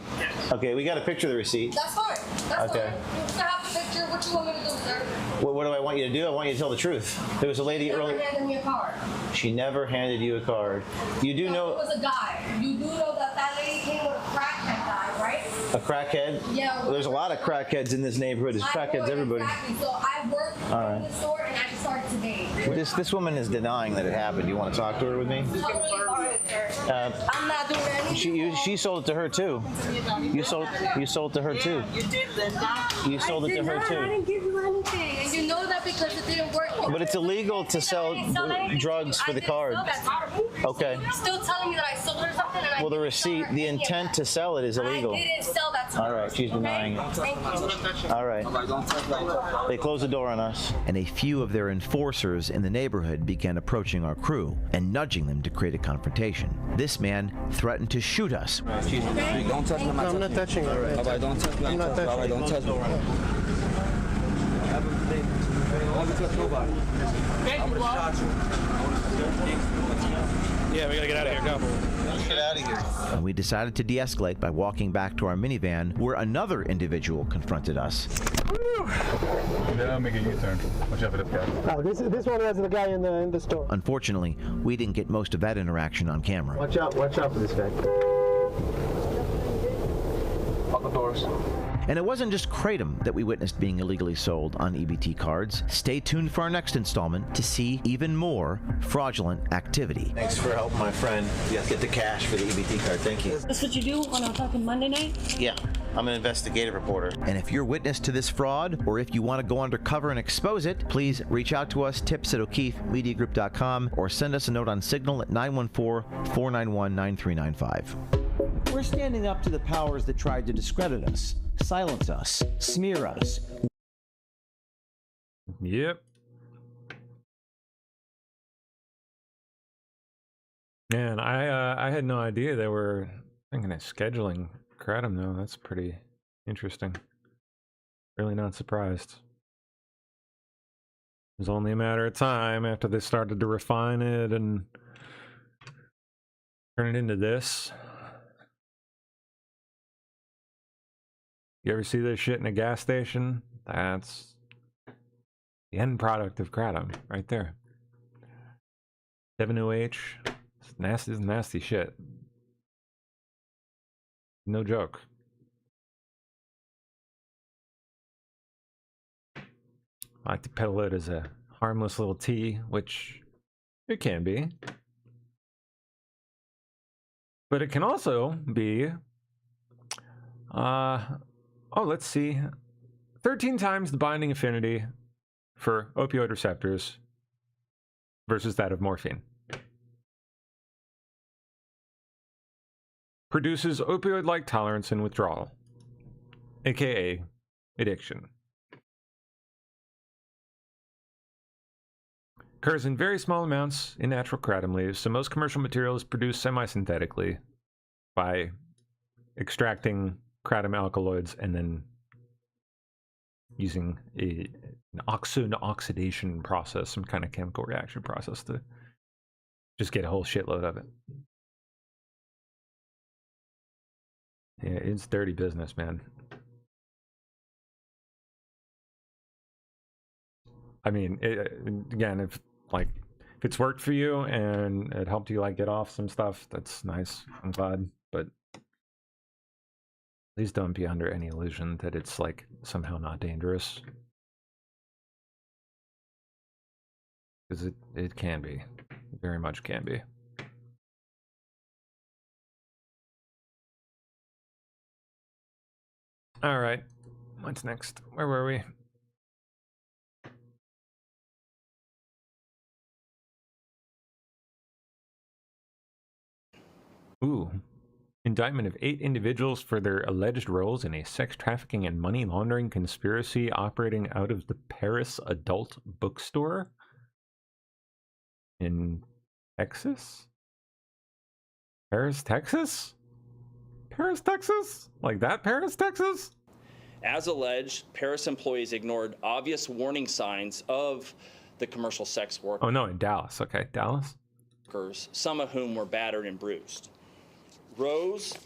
[SPEAKER 7] Okay, we got a picture of the receipt.
[SPEAKER 2] That's fine. That's
[SPEAKER 7] Okay.
[SPEAKER 2] fine. You can have the picture. What you want me to do, sir?
[SPEAKER 7] What do I want you to do? I want you to tell the truth. There was a lady
[SPEAKER 2] You never
[SPEAKER 7] earlier.
[SPEAKER 2] handed me a card.
[SPEAKER 7] She never handed you a card. You do
[SPEAKER 2] It
[SPEAKER 7] know
[SPEAKER 2] was a guy. You do know that that lady came with a crackhead guy, right?
[SPEAKER 7] a crackhead?
[SPEAKER 2] Yeah.
[SPEAKER 7] Well, there's a lot of crackheads in this neighborhood. There's crackheads everybody.
[SPEAKER 2] Exactly. So I worked
[SPEAKER 7] All right.
[SPEAKER 2] in the store and I just started today.
[SPEAKER 7] This woman is denying that it happened. You want to talk to her with me?
[SPEAKER 2] Totally fine, sir. I'm not doing anything.
[SPEAKER 7] She sold it to her too. You sold it to her too.
[SPEAKER 2] You did that.
[SPEAKER 7] You sold it to her
[SPEAKER 2] I
[SPEAKER 7] too.
[SPEAKER 2] didn't give you anything. And you know that because it didn't work.
[SPEAKER 7] But it's illegal to sell drugs for the card. Okay.
[SPEAKER 2] You're still telling me that I sold her something and I
[SPEAKER 7] Well, the
[SPEAKER 2] didn't
[SPEAKER 7] receipt,
[SPEAKER 2] sell her
[SPEAKER 7] the
[SPEAKER 2] any of
[SPEAKER 7] intent
[SPEAKER 2] that.
[SPEAKER 7] to sell it is illegal.
[SPEAKER 2] I didn't sell that to her.
[SPEAKER 7] All right, she's denying it.
[SPEAKER 2] Thank you.
[SPEAKER 7] All right. They closed the door on us.
[SPEAKER 10] And a few of their enforcers in the neighborhood began approaching our crew and nudging them to create a confrontation. This man threatened to shoot us.
[SPEAKER 12] Don't touch me.
[SPEAKER 17] I'm not touching it.
[SPEAKER 12] All right, don't touch me.
[SPEAKER 17] I'm not touching
[SPEAKER 12] All right, don't touch me. Don't touch nobody.
[SPEAKER 17] Yeah, we gotta get out of here. Go.
[SPEAKER 7] Get out of here.
[SPEAKER 10] And we decided to de-escalate by walking back to our minivan, where another individual confronted us.
[SPEAKER 12] I'll make a U-turn. Watch out for this guy.
[SPEAKER 17] Oh, this one has the guy in the store.
[SPEAKER 10] Unfortunately, we didn't get most of that interaction on camera.
[SPEAKER 17] Watch out for this guy.
[SPEAKER 12] Lock the doors.
[SPEAKER 10] And it wasn't just Kratom that we witnessed being illegally sold on EBT cards. Stay tuned for our next installment to see even more fraudulent activity.
[SPEAKER 20] Thanks for helping my friend get the cash for the EBT card. Thank you.
[SPEAKER 21] That's what you do on a fucking Monday night?
[SPEAKER 20] Yeah, I'm an investigative reporter.
[SPEAKER 10] And if you're witness to this fraud, or if you want to go undercover and expose it, please reach out to us, tips@o'keefemediagroup.com, or send us a note on Signal at 914-491-9395.
[SPEAKER 20] We're standing up to the powers that tried to discredit us, silence us, smear us.
[SPEAKER 1] Yep. Man, I had no idea they were thinking of scheduling Kratom though. That's pretty interesting. Really not surprised. It was only a matter of time after they started to refine it and turn it into this. You ever see this shit in a gas station? That's the end product of Kratom right there. 7-OH. It's nasty shit. No joke. I like to peddle it as a harmless little tea, which it can be. But it can also be, let's see, 13 times the binding affinity for opioid receptors versus that of morphine. Produces opioid-like tolerance and withdrawal, aka addiction. Occurs in very small amounts in natural kratom leaves, so most commercial material is produced semi-synthetically by extracting kratom alkaloids and then using an oxidation process, some kind of chemical reaction process to just get a whole shitload of it. Yeah, it's dirty business, man. I mean, again, if it's worked for you and it helped you get off some stuff, that's nice. I'm glad, but please don't be under any illusion that it's somehow not dangerous, because it can be, it very much can be. All right, what's next? Where were we? Ooh. Indictment of 8 individuals for their alleged roles in a sex trafficking and money laundering conspiracy operating out of the Paris Adult Bookstore in Texas? Paris, Texas? Paris, Texas? Like that Paris, Texas?
[SPEAKER 8] As alleged, Paris employees ignored obvious warning signs of the commercial sex workers.
[SPEAKER 1] Oh no, in Dallas. Okay, Dallas.
[SPEAKER 8] Some of whom were battered and bruised. Rose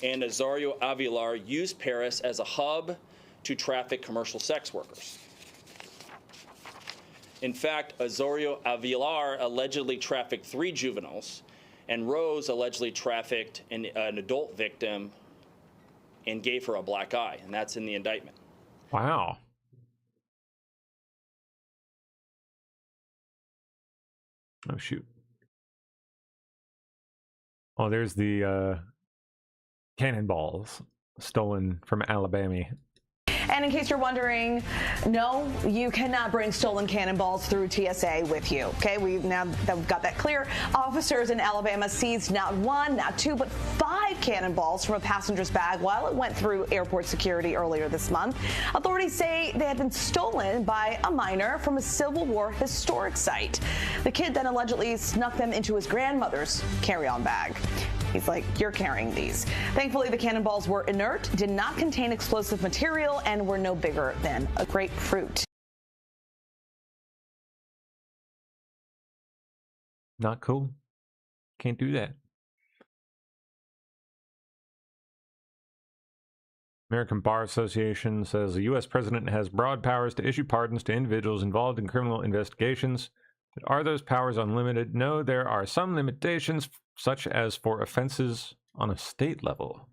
[SPEAKER 8] and Azario Avilar used Paris as a hub to traffic commercial sex workers. In fact, Azario Avilar allegedly trafficked 3 juveniles, and Rose allegedly trafficked an adult victim and gave her a black eye, and that's in the indictment.
[SPEAKER 1] Wow. Oh, shoot. Oh, there's the cannonballs stolen from Alabama.
[SPEAKER 15] And in case you're wondering, no, you cannot bring stolen cannonballs through TSA with you. Okay, now that we've got that clear, officers in Alabama seized not 1, not 2, but 5 cannonballs from a passenger's bag while it went through airport security earlier this month. Authorities say they had been stolen by a minor from a Civil War historic site. The kid then allegedly snuck them into his grandmother's carry-on bag. He's like, you're carrying these. Thankfully, the cannonballs were inert, did not contain explosive material, and were no bigger than a grapefruit.
[SPEAKER 1] Not cool. Can't do that. American Bar Association says the U.S. president has broad powers to issue pardons to individuals involved in criminal investigations. But are those powers unlimited? No, there are some limitations, such as for offenses on a state level.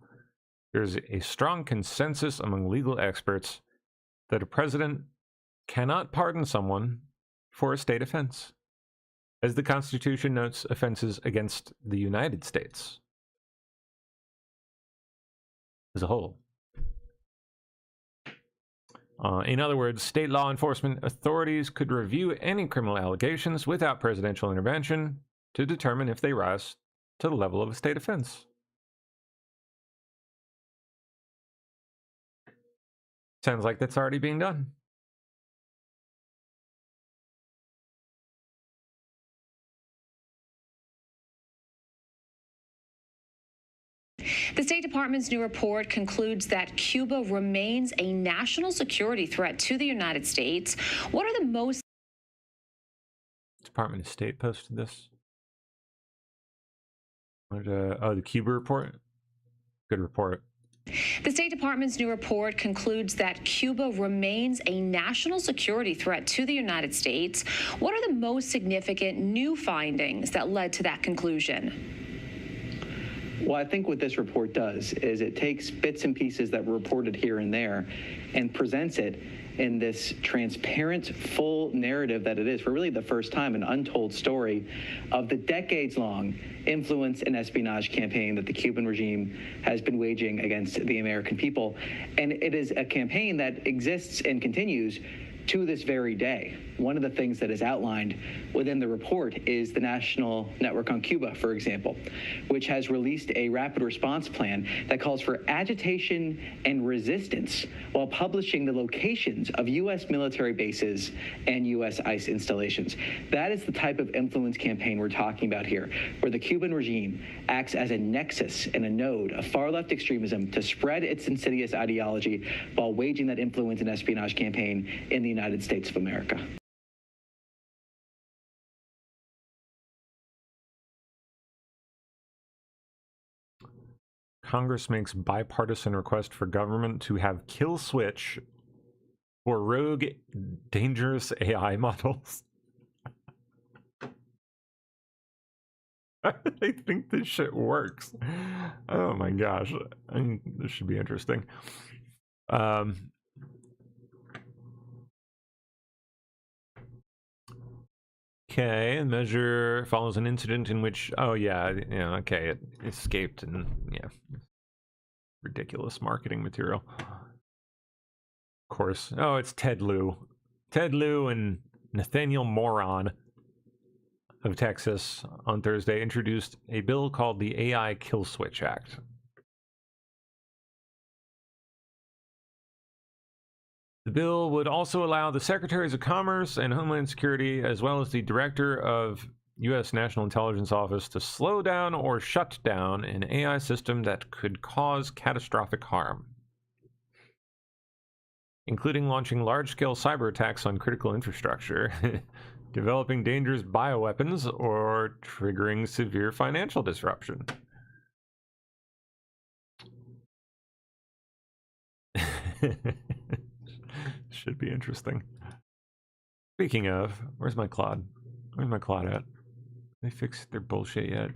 [SPEAKER 1] There's a strong consensus among legal experts that a president cannot pardon someone for a state offense. As the Constitution notes, offenses against the United States as a whole. In other words, state law enforcement authorities could review any criminal allegations without presidential intervention to determine if they rise to the level of a state offense. Sounds like that's already being done.
[SPEAKER 9] The State Department's new report concludes that Cuba remains a national security threat to the United States. What are the most...
[SPEAKER 1] Department of State posted this. The Cuba report? Good report.
[SPEAKER 9] The State Department's new report concludes that Cuba remains a national security threat to the United States. What are the most significant new findings that led to that conclusion?
[SPEAKER 14] Well, I think what this report does is it takes bits and pieces that were reported here and there and presents it in this transparent, full narrative that it is, for really the first time, an untold story of the decades-long influence and espionage campaign that the Cuban regime has been waging against the American people. And it is a campaign that exists and continues to this very day. One of the things that is outlined within the report is the National Network on Cuba, for example, which has released a rapid response plan that calls for agitation and resistance while publishing the locations of U.S. military bases and U.S. ICE installations. That is the type of influence campaign we're talking about here, where the Cuban regime acts as a nexus and a node of far-left extremism to spread its insidious ideology while waging that influence and espionage campaign in the United States of America.
[SPEAKER 1] Congress makes bipartisan request for government to have kill switch for rogue, dangerous AI models. I think this shit works. Oh my gosh. I mean, this should be interesting. Okay, the measure follows an incident in which, okay, it escaped and, ridiculous marketing material. Of course. Oh, it's Ted Lieu. Ted Lieu and Nathaniel Moron of Texas on Thursday introduced a bill called the AI Kill Switch Act. The bill would also allow the Secretaries of Commerce and Homeland Security, as well as the Director of U.S. National Intelligence Office, to slow down or shut down an AI system that could cause catastrophic harm, including launching large-scale cyber attacks on critical infrastructure, developing dangerous bioweapons, or triggering severe financial disruption. Should be interesting. Speaking of, where's my Claude? Where's my Claude at? They fixed their bullshit yet?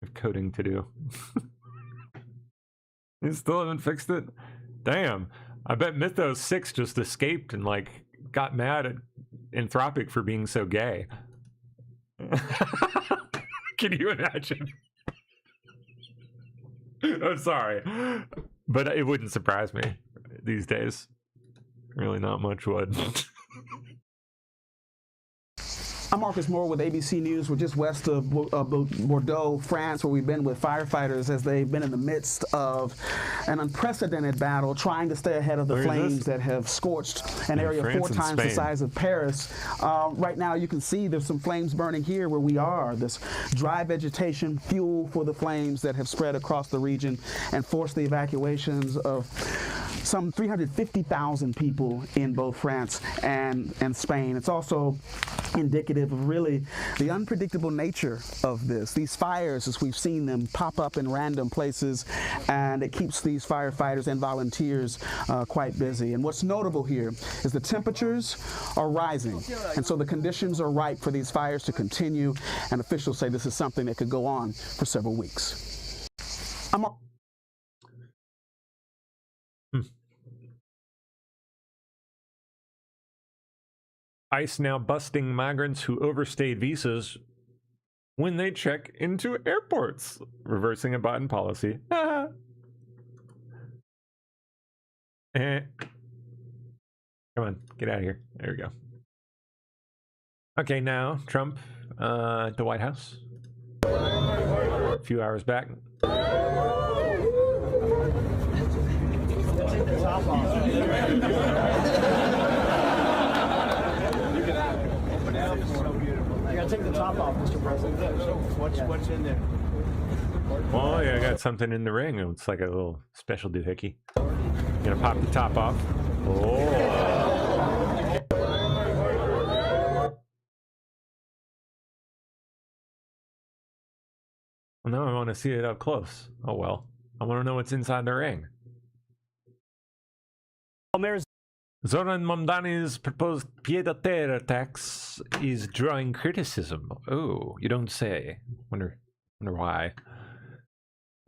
[SPEAKER 1] Have coding to do. They still haven't fixed it? Damn. I bet Mythos 6 just escaped and got mad at Anthropic for being so gay. Can you imagine? I'm sorry. But it wouldn't surprise me these days. Really not much would.
[SPEAKER 18] I'm Marcus Moore with ABC News. We're just west of Bordeaux, France, where we've been with firefighters as they've been in the midst of an unprecedented battle trying to stay ahead of the flames that have scorched an area 4 times the size of Paris. Right now you can see there's some flames burning here where we are. This dry vegetation, fuel for the flames that have spread across the region and forced the evacuations of some 350,000 people in both France and Spain. It's also indicative of really the unpredictable nature of this. These fires, as we've seen them pop up in random places, and it keeps these firefighters and volunteers quite busy. And what's notable here is the temperatures are rising, and so the conditions are ripe for these fires to continue, and officials say this is something that could go on for several weeks.
[SPEAKER 1] ICE now busting migrants who overstayed visas when they check into airports, reversing a Biden policy. Come on, get out of here. There we go. Okay, now Trump at the White House. A few hours back.
[SPEAKER 7] You gotta take the top off, Mr. President. What's in there?
[SPEAKER 1] Oh yeah, I got something in the ring. It's like a little special doohickey. Gonna pop the top off. Oh. Well, now I want to see it up close. Oh well. I want to know what's inside the ring. Zoran Mamdani's proposed pied-à-terre tax is drawing criticism. Oh, you don't say. Wonder why.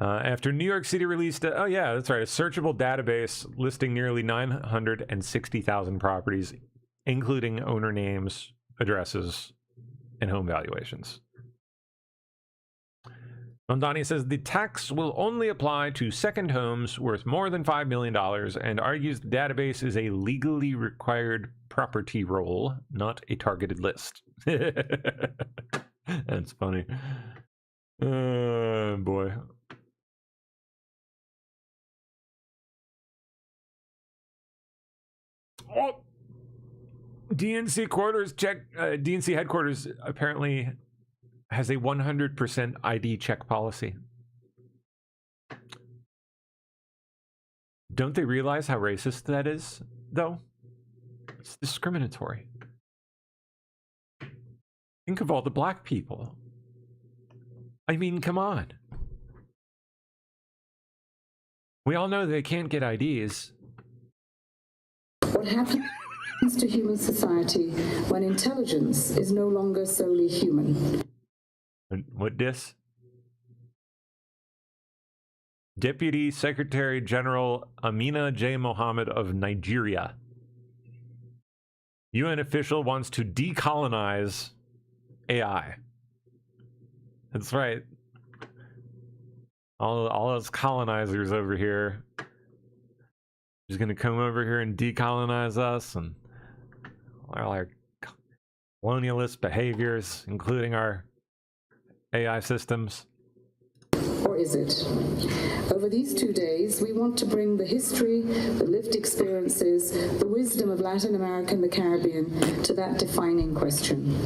[SPEAKER 1] After New York City released, oh yeah, that's right, a searchable database listing nearly 960,000 properties, including owner names, addresses, and home valuations. Mamdani says the tax will only apply to second homes worth more than $5 million and argues the database is a legally required property roll, not a targeted list. That's funny. Boy. Oh! DNC headquarters apparently has a 100% ID check policy. Don't they realize how racist that is, though? It's discriminatory. Think of all the black people. I mean, come on. We all know they can't get IDs.
[SPEAKER 11] What happens to human society when intelligence is no longer solely human?
[SPEAKER 1] What dis? Deputy Secretary General Amina J. Mohammed of Nigeria. UN official wants to decolonize AI. That's right. All those colonizers over here is going to come over here and decolonize us and all our colonialist behaviors, including our AI systems.
[SPEAKER 11] Or is it? Over these 2 days, we want to bring the history, the lived experiences, the wisdom of Latin America and the Caribbean to that defining question.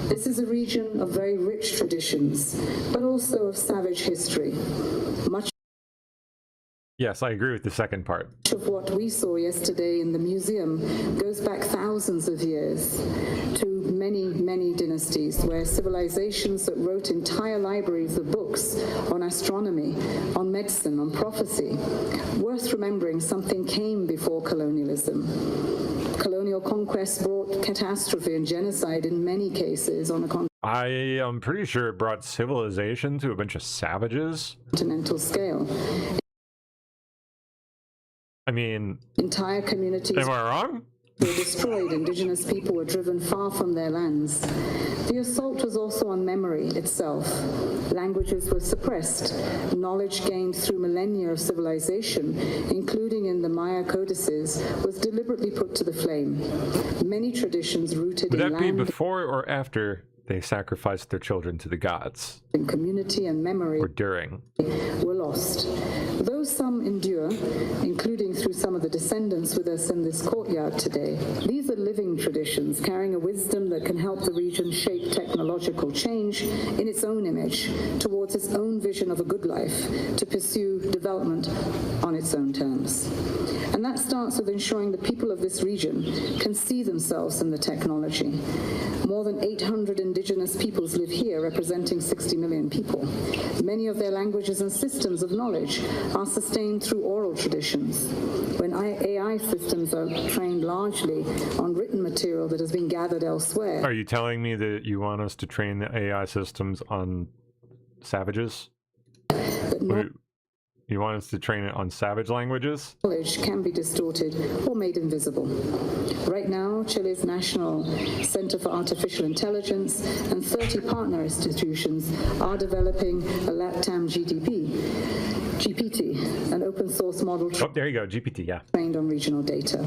[SPEAKER 11] This is a region of very rich traditions, but also of savage history. Much
[SPEAKER 1] Yes, I agree with the second part.
[SPEAKER 11] of what we saw yesterday in the museum goes back thousands of years to many, many dynasties where civilizations that wrote entire libraries of books on astronomy, on medicine, on prophecy. Worth remembering, something came before colonialism. Colonial conquest brought catastrophe and genocide in many cases on a
[SPEAKER 1] I am pretty sure it brought civilization to a bunch of savages.
[SPEAKER 11] continental scale.
[SPEAKER 1] I mean,
[SPEAKER 11] Entire communities
[SPEAKER 1] am I wrong?
[SPEAKER 11] were destroyed. Indigenous people were driven far from their lands. The assault was also on memory itself. Languages were suppressed. Knowledge gained through millennia of civilization, including in the Maya codices, was deliberately put to the flame. Many traditions rooted
[SPEAKER 1] Would
[SPEAKER 11] in
[SPEAKER 1] that be
[SPEAKER 11] land
[SPEAKER 1] before or after they sacrificed their children to the gods?
[SPEAKER 11] and community and memory
[SPEAKER 1] Or during?
[SPEAKER 11] were lost. Though some endure, including through some of the descendants with us in this courtyard today, these are living traditions carrying a wisdom that can help the region shape technological change in its own image towards its own vision of a good life, to pursue development on its own terms. And that starts with ensuring the people of this region can see themselves in the technology. More than 800 indigenous peoples live here, representing 60 million people. Many of their languages and systems of knowledge are sustained through oral traditions. When AI systems are trained largely on written material that has been gathered elsewhere.
[SPEAKER 1] Are you telling me that you want us to train the AI systems on savages? You want us to train it on savage languages?
[SPEAKER 11] Knowledge can be distorted or made invisible. Right now, Chile's National Center for Artificial Intelligence and 30 partner institutions are developing a LATAM GPT, an open source model
[SPEAKER 1] there you go, GPT, yeah.
[SPEAKER 11] trained on regional data.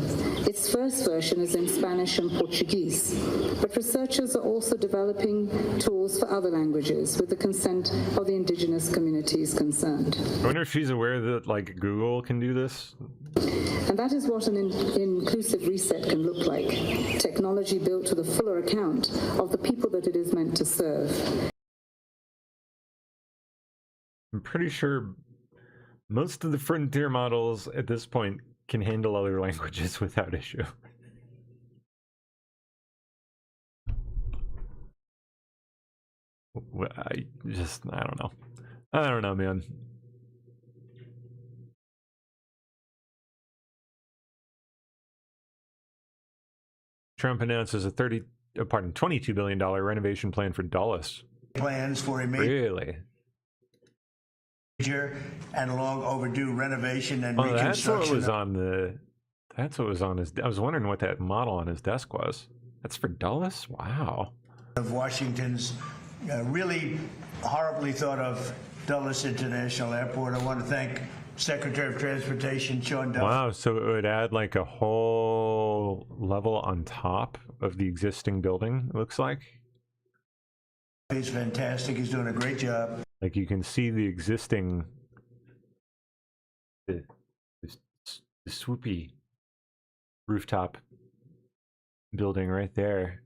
[SPEAKER 11] Its first version is in Spanish and Portuguese, but researchers are also developing tools for other languages with the consent of the indigenous communities concerned.
[SPEAKER 1] I wonder if she's aware that, like, Google can do this.
[SPEAKER 11] And that is what an inclusive reset can look like. Technology built with a fuller account of the people that it is meant to serve.
[SPEAKER 1] I'm pretty sure most of the frontier models at this point can handle other languages without issue. I don't know, man. Trump announces a $22 billion renovation plan for Dulles.
[SPEAKER 13] Plans for a
[SPEAKER 1] Really?
[SPEAKER 13] major and long overdue renovation and
[SPEAKER 1] Oh,
[SPEAKER 13] reconstruction.
[SPEAKER 1] that's what was on his. I was wondering what that model on his desk was. That's for Dulles? Wow.
[SPEAKER 13] Of Washington's really horribly thought of Dulles International Airport. I want to thank Secretary of Transportation Sean Duffy.
[SPEAKER 1] Wow, so it would add like a whole level on top of the existing building, it looks like.
[SPEAKER 13] He's fantastic. He's doing a great job.
[SPEAKER 1] Like you can see the existing, the swoopy rooftop building right there.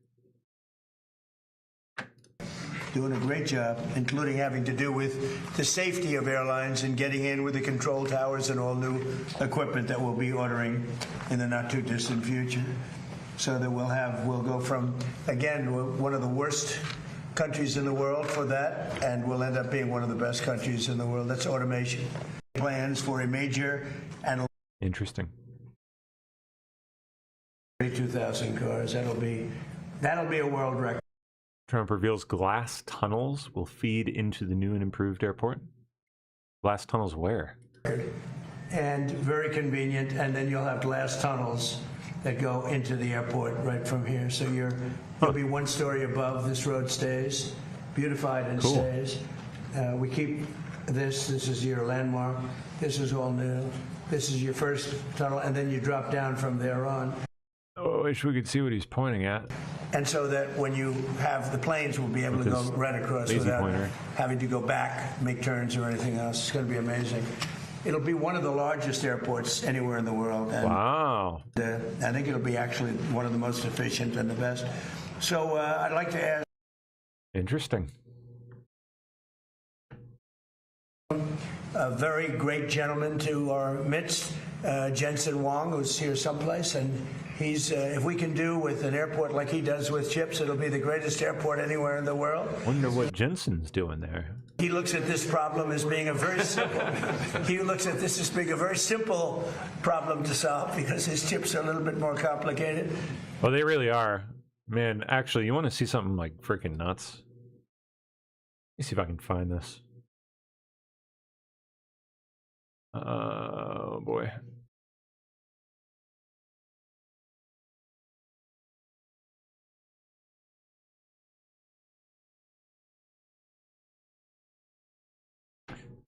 [SPEAKER 13] Doing a great job, including having to do with the safety of airlines and getting in with the control towers and all new equipment that we'll be ordering in the not too distant future. So that we'll go from, again, one of the worst countries in the world for that, and we'll end up being one of the best countries in the world. That's automation. Plans for a major and
[SPEAKER 1] interesting
[SPEAKER 13] 2,000 cars. That'll be a world record.
[SPEAKER 1] Trump reveals glass tunnels will feed into the new and improved airport. Glass tunnels where?
[SPEAKER 13] And very convenient, and then you'll have glass tunnels that go into the airport right from here. So you'll be one story above. This road stays, beautified and stays. We keep this is your landmark. This is all new. This is your first tunnel, and then you drop down from there on.
[SPEAKER 1] Oh, I wish we could see what he's pointing at.
[SPEAKER 13] And so that when you have the planes, will be able to go right across without having to go back, make turns or anything else. It's going to be amazing. It'll be one of the largest airports anywhere in the world. And
[SPEAKER 1] wow.
[SPEAKER 13] I think it'll be actually one of the most efficient and the best. So I'd like to ask.
[SPEAKER 1] Interesting.
[SPEAKER 13] A very great gentleman to our midst, Jensen Huang, who's here someplace, and he's, if we can do with an airport like he does with chips, it'll be the greatest airport anywhere in the world.
[SPEAKER 1] Wonder what Jensen's doing there.
[SPEAKER 13] He looks at this problem as being a very simple. He looks at this as being a very simple problem to solve because his chips are a little bit more complicated.
[SPEAKER 1] Well, they really are, man. Actually, you want to see something like freaking nuts? Let me see if I can find this. Oh boy.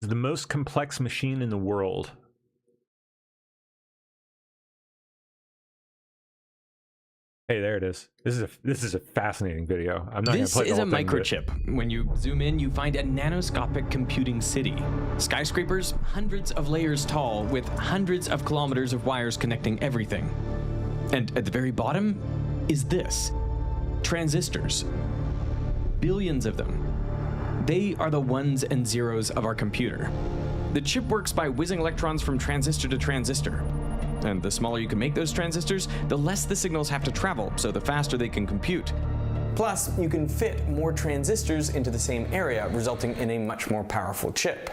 [SPEAKER 1] It's the most complex machine in the world. Hey, there it is. This is a fascinating video. I'm not going to play the whole thing.
[SPEAKER 16] This is a microchip. When you zoom in, you find a nanoscopic computing city. Skyscrapers, hundreds of layers tall, with hundreds of kilometers of wires connecting everything. And at the very bottom is this: transistors. Billions of them. They are the ones and zeros of our computer. The chip works by whizzing electrons from transistor to transistor. And the smaller you can make those transistors, the less the signals have to travel, so the faster they can compute. Plus, you can fit more transistors into the same area, resulting in a much more powerful chip.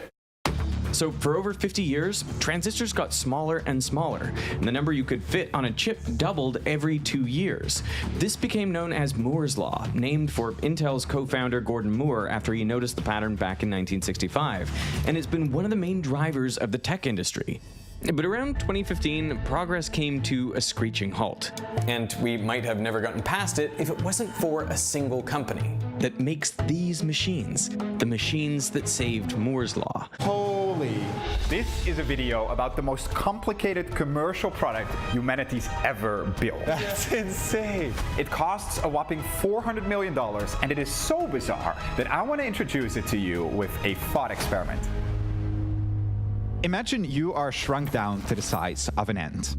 [SPEAKER 16] So for over 50 years, transistors got smaller and smaller, and the number you could fit on a chip doubled every 2 years. This became known as Moore's Law, named for Intel's co-founder Gordon Moore after he noticed the pattern back in 1965, and it's been one of the main drivers of the tech industry. But around 2015, progress came to a screeching halt. And we might have never gotten past it if it wasn't for a single company that makes these machines, the machines that saved Moore's Law.
[SPEAKER 5] Holy. This is a video about the most complicated commercial product humanity's ever built. That's insane. It costs a whopping $400 million, and it is so bizarre that I want to introduce it to you with a thought experiment. Imagine you are shrunk down to the size of an ant.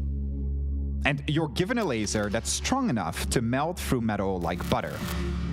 [SPEAKER 5] And you're given a laser that's strong enough to melt through metal like butter.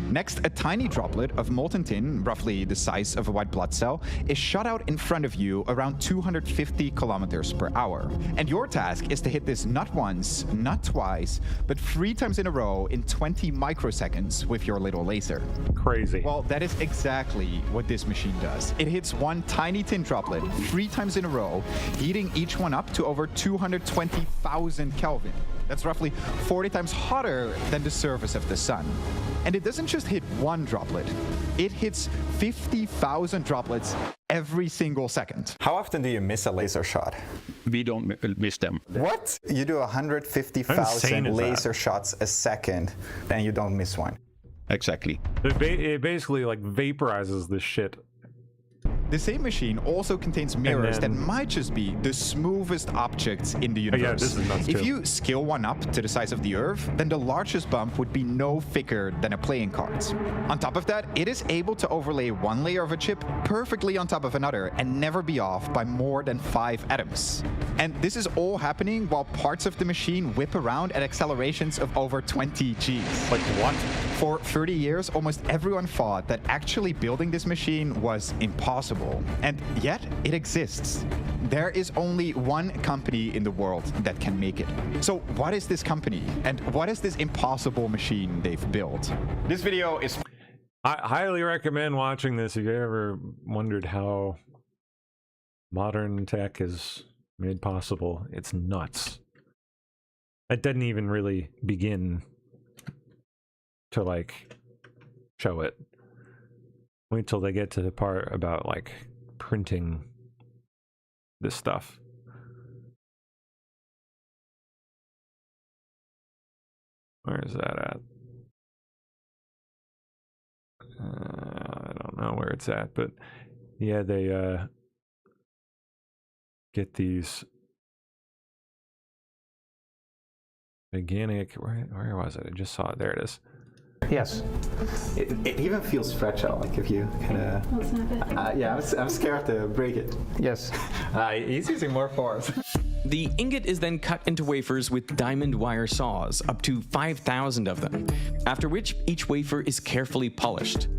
[SPEAKER 5] Next, a tiny droplet of molten tin, roughly the size of a white blood cell, is shot out in front of you around 250 kilometers per hour. And your task is to hit this not once, not twice, but 3 times in a row in 20 microseconds with your little laser.
[SPEAKER 1] Crazy.
[SPEAKER 5] Well, that is exactly what this machine does. It hits one tiny tin droplet 3 times in a row, heating each one up to over 220,000 Kelvin. That's roughly 40 times hotter than the surface of the sun. And it doesn't just hit one droplet, it hits 50,000 droplets every single second.
[SPEAKER 19] How often do you miss a laser shot?
[SPEAKER 22] We don't miss them.
[SPEAKER 19] What? You do 150,000 laser shots a second and you don't miss one.
[SPEAKER 22] Exactly.
[SPEAKER 1] It basically like vaporizes this shit.
[SPEAKER 5] The same machine also contains mirrors that might just be the smoothest objects in the universe.
[SPEAKER 1] Yeah, this is nuts
[SPEAKER 5] If
[SPEAKER 1] too.
[SPEAKER 5] you scale one up to the size of the Earth, then the largest bump would be no thicker than a playing card. On top of that, it is able to overlay one layer of a chip perfectly on top of another and never be off by more than 5 atoms. And this is all happening while parts of the machine whip around at accelerations of over 20 Gs.
[SPEAKER 1] Like what?
[SPEAKER 5] For 30 years, almost everyone thought that actually building this machine was impossible. And yet, it exists. There is only one company in the world that can make it. So what is this company? And what is this impossible machine they've built? This video is...
[SPEAKER 1] I highly recommend watching this if you ever wondered how modern tech is made possible. It's nuts. It doesn't even really begin to like show it. Wait till they get to the part about like printing this stuff. Where is that at? I don't know where it's at, but yeah, they get these organic. Where was it? I just saw it. There it is.
[SPEAKER 19] Yes. It even feels fragile, like if you kind of... yeah, I'm scared to break it. Yes. He's using more force.
[SPEAKER 16] The ingot is then cut into wafers with diamond wire saws, up to 5,000 of them, after which each wafer is carefully polished.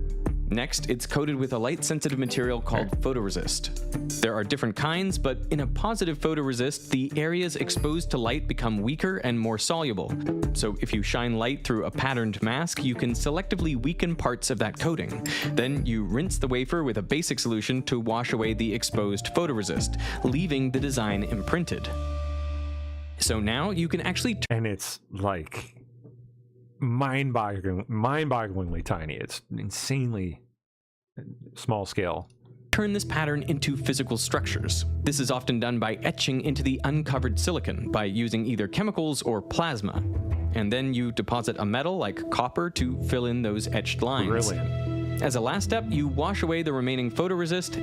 [SPEAKER 16] Next, it's coated with a light-sensitive material called photoresist. There are different kinds, but in a positive photoresist, the areas exposed to light become weaker and more soluble. So if you shine light through a patterned mask, you can selectively weaken parts of that coating. Then you rinse the wafer with a basic solution to wash away the exposed photoresist, leaving the design imprinted. So now you can actually...
[SPEAKER 1] And it's like... mind-bogglingly tiny. It's insanely small scale.
[SPEAKER 16] Turn this pattern into physical structures. This is often done by etching into the uncovered silicon by using either chemicals or plasma. And then you deposit a metal like copper to fill in those etched lines.
[SPEAKER 1] Brilliant.
[SPEAKER 16] As a last step, you wash away the remaining photoresist,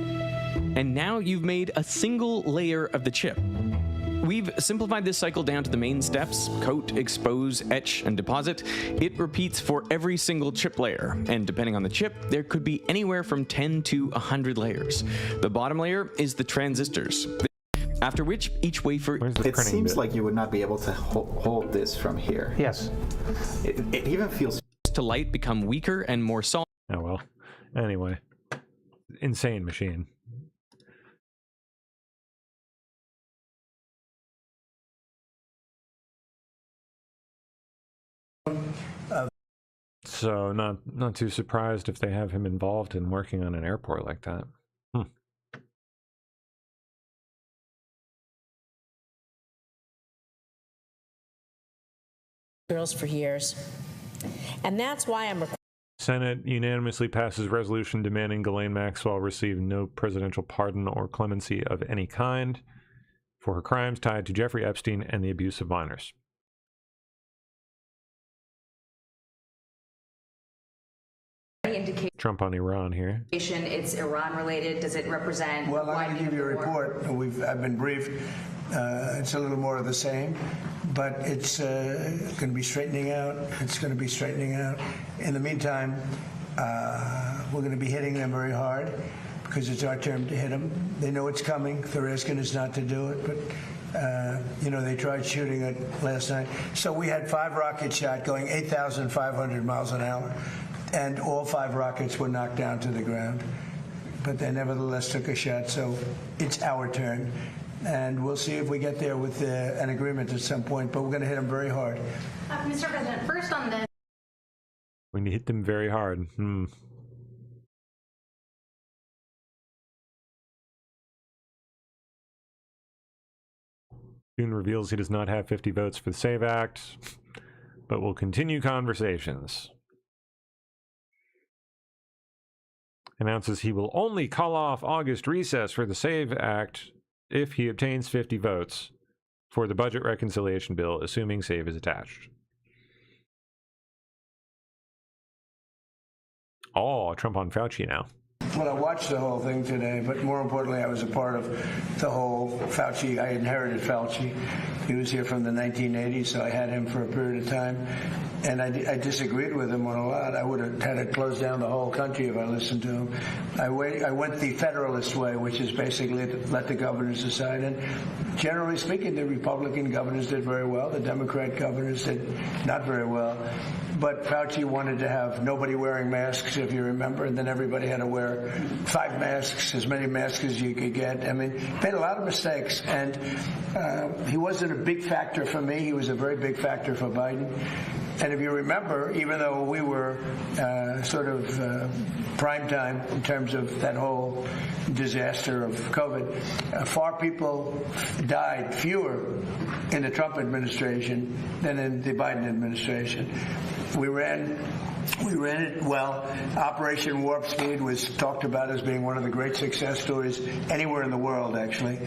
[SPEAKER 16] and now you've made a single layer of the chip. We've simplified this cycle down to the main steps: coat, expose, etch, and deposit. It repeats for every single chip layer, and depending on the chip, there could be anywhere from 10 to 100 layers. The bottom layer is the transistors, after which each wafer...
[SPEAKER 19] It seems like you would not be able to hold this from here. Yes. It even feels...
[SPEAKER 16] to light become weaker and more solid.
[SPEAKER 1] Oh well. Anyway. Insane machine. So not too surprised if they have him involved in working on an airport like that.
[SPEAKER 21] girls for years. And that's why I'm
[SPEAKER 1] Senate unanimously passes resolution demanding Ghislaine Maxwell receive no presidential pardon or clemency of any kind for her crimes tied to Jeffrey Epstein and the abuse of minors. Trump on Iran here.
[SPEAKER 4] It's Iran related. Does it represent?
[SPEAKER 13] Well, I'm going to give you a report. I've been briefed. It's a little more of the same, but it's going to be straightening out. It's going to be straightening out. In the meantime, we're going to be hitting them very hard because it's our turn to hit them. They know it's coming. They're asking us not to do it, but they tried shooting it last night. So we had 5 rockets shot going 8,500 miles an hour. And all 5 rockets were knocked down to the ground. But they nevertheless took a shot, so it's our turn. And we'll see if we get there with an agreement at some point, but we're going to hit them very hard.
[SPEAKER 4] Mr. President, first on this.
[SPEAKER 1] We're going to hit them very hard. June reveals he does not have 50 votes for the SAVE Act, but will continue conversations. Announces he will only call off August recess for the SAVE Act if he obtains 50 votes for the budget reconciliation bill, assuming SAVE is attached. Oh, Trump on Fauci now.
[SPEAKER 13] Well, I watched the whole thing today, but more importantly, I was a part of the whole Fauci. I inherited Fauci. He was here from the 1980s, so I had him for a period of time. And I disagreed with him on a lot. I would have had to close down the whole country if I listened to him. I went the Federalist way, which is basically let the governors decide. And generally speaking, the Republican governors did very well. The Democrat governors did not very well. But Fauci wanted to have nobody wearing masks, if you remember, and then everybody had to wear 5 masks, as many masks as you could get. I mean, he made a lot of mistakes, and he wasn't a big factor for me. He was a very big factor for Biden. And if you remember, even though we were sort of prime time in terms of that whole disaster of COVID, far people died, fewer in the Trump administration than in the Biden administration. We ran it well. Operation Warp Speed was talked about as being one of the great success stories anywhere in the world, actually.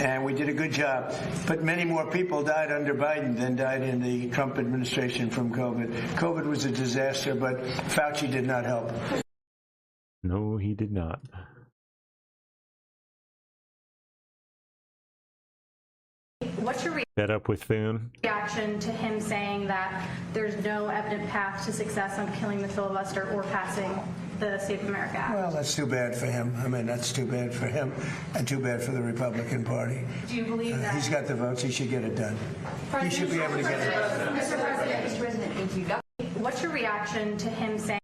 [SPEAKER 13] And we did a good job. But many more people died under Biden than died in the Trump administration from COVID. COVID was a disaster, but Fauci did not help.
[SPEAKER 1] No, he did not.
[SPEAKER 4] What's your
[SPEAKER 1] Fed up with Thune?
[SPEAKER 4] reaction to him saying that there's no evident path to success on killing the filibuster or passing the Save America Act?
[SPEAKER 13] Well, that's too bad for him. I mean, that's too bad for him and too bad for the Republican Party.
[SPEAKER 4] Do you believe that?
[SPEAKER 13] He's got the votes. He should get it done. He should be able to get it done.
[SPEAKER 4] Mr. President, thank you. What's your reaction to him saying?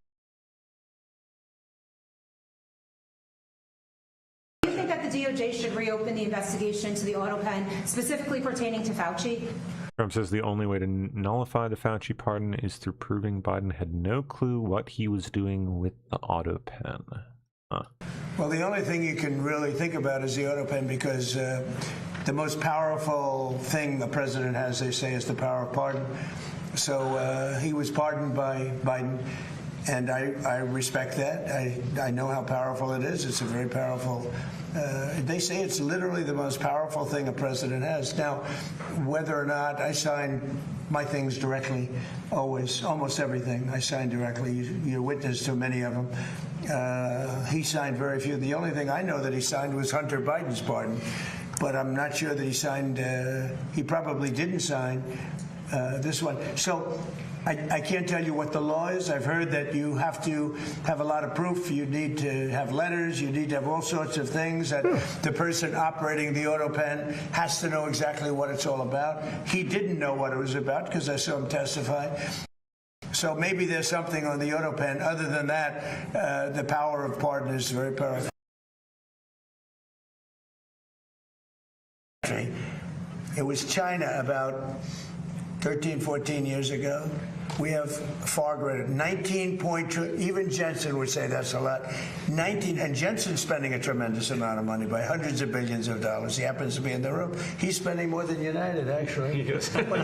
[SPEAKER 6] Do you think that the DOJ should reopen the investigation into the auto pen, specifically pertaining to Fauci?
[SPEAKER 1] Trump says the only way to nullify the Fauci pardon is through proving Biden had no clue what he was doing with the auto pen.
[SPEAKER 13] Well, the only thing you can really think about is the auto pen, because the most powerful thing the president has, they say, is the power of pardon. So he was pardoned by Biden, and I respect that. I know how powerful it is. It's a very powerful. They say it's literally the most powerful thing a president has. Now, whether or not I sign my things directly, almost everything I sign directly. You're witness to many of them. He signed very few. The only thing I know that he signed was Hunter Biden's pardon, but I'm not sure that he signed. He probably didn't sign this one. So I can't tell you what the law is. I've heard that you have to have a lot of proof. You need to have letters. You need to have all sorts of things that the person operating the auto pen has to know exactly what it's all about. He didn't know what it was about because I saw him testify. So maybe there's something on the auto pen. Other than that, the power of pardon is very powerful. It was China about 13, 14 years ago We have far greater, 19.2, even Jensen would say that's a lot. 19, and Jensen's spending a tremendous amount of money by hundreds of billions of dollars. He happens to be in the room. He's spending more than United, actually. Well,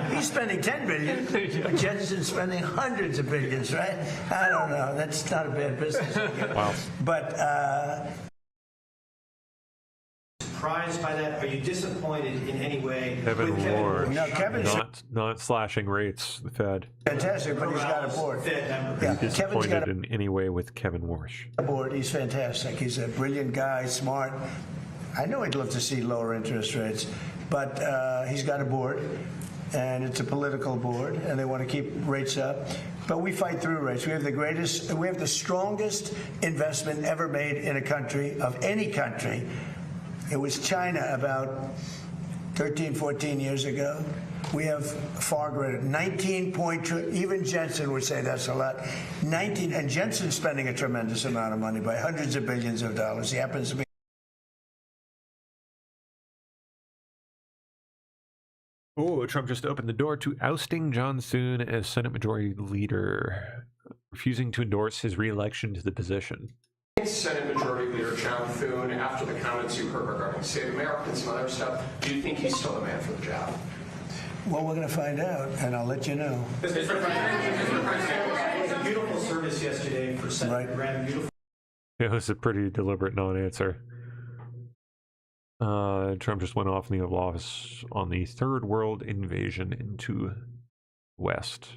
[SPEAKER 13] he's spending 10 billion, but Jensen's spending hundreds of billions, right? I don't know. That's not a bad business.
[SPEAKER 1] Wow.
[SPEAKER 13] But
[SPEAKER 2] surprised by that? Are you disappointed in any way?
[SPEAKER 1] Kevin Warsh.
[SPEAKER 13] No, Kevin's
[SPEAKER 1] not slashing rates, the Fed.
[SPEAKER 13] fantastic, but he's got a board. Yeah, Kevin's
[SPEAKER 1] Disappointed
[SPEAKER 13] got
[SPEAKER 1] in any way with Kevin Warsh.
[SPEAKER 13] a board. He's fantastic. He's a brilliant guy, smart. I know he'd love to see lower interest rates, but he's got a board, and it's a political board, and they want to keep rates up. But we fight through rates. We have the strongest investment ever made in a country, of any country. It was China about 13, 14 years ago. We have far greater, 19.2, even Jensen would say that's a lot. 19, and Jensen's spending a tremendous amount of money by hundreds of billions of dollars. He happens to be.
[SPEAKER 1] Oh, Trump just opened the door to ousting John Thune as Senate Majority Leader, refusing to endorse his re-election to the position.
[SPEAKER 3] Senate Majority Leader John Thune, after the comments you heard regarding Save America and some other stuff, do you think he's still the man for the job?
[SPEAKER 13] Well, we're going to find out, and I'll let you know.
[SPEAKER 2] Mr. President, it was a beautiful service yesterday for Senator Graham. Beautiful.
[SPEAKER 1] Yeah, it was a pretty deliberate non-answer. Trump just went off in the Oval Office on the third world invasion into West.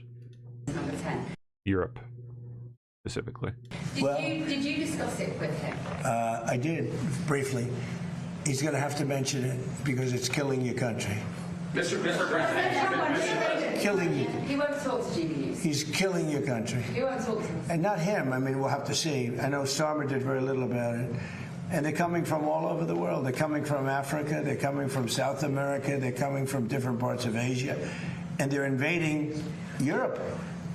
[SPEAKER 23] Number 10.
[SPEAKER 1] Europe, specifically.
[SPEAKER 23] Did you discuss it with him?
[SPEAKER 13] I did, briefly. He's going to have to mention it because it's killing your country.
[SPEAKER 3] Mr. President.
[SPEAKER 13] Killing you.
[SPEAKER 23] He won't talk to GB News.
[SPEAKER 13] He's killing your country.
[SPEAKER 23] He won't talk to him.
[SPEAKER 13] And not him. I mean, we'll have to see. I know Starmer did very little about it. And they're coming from all over the world. They're coming from Africa. They're coming from South America. They're coming from different parts of Asia. And they're invading Europe.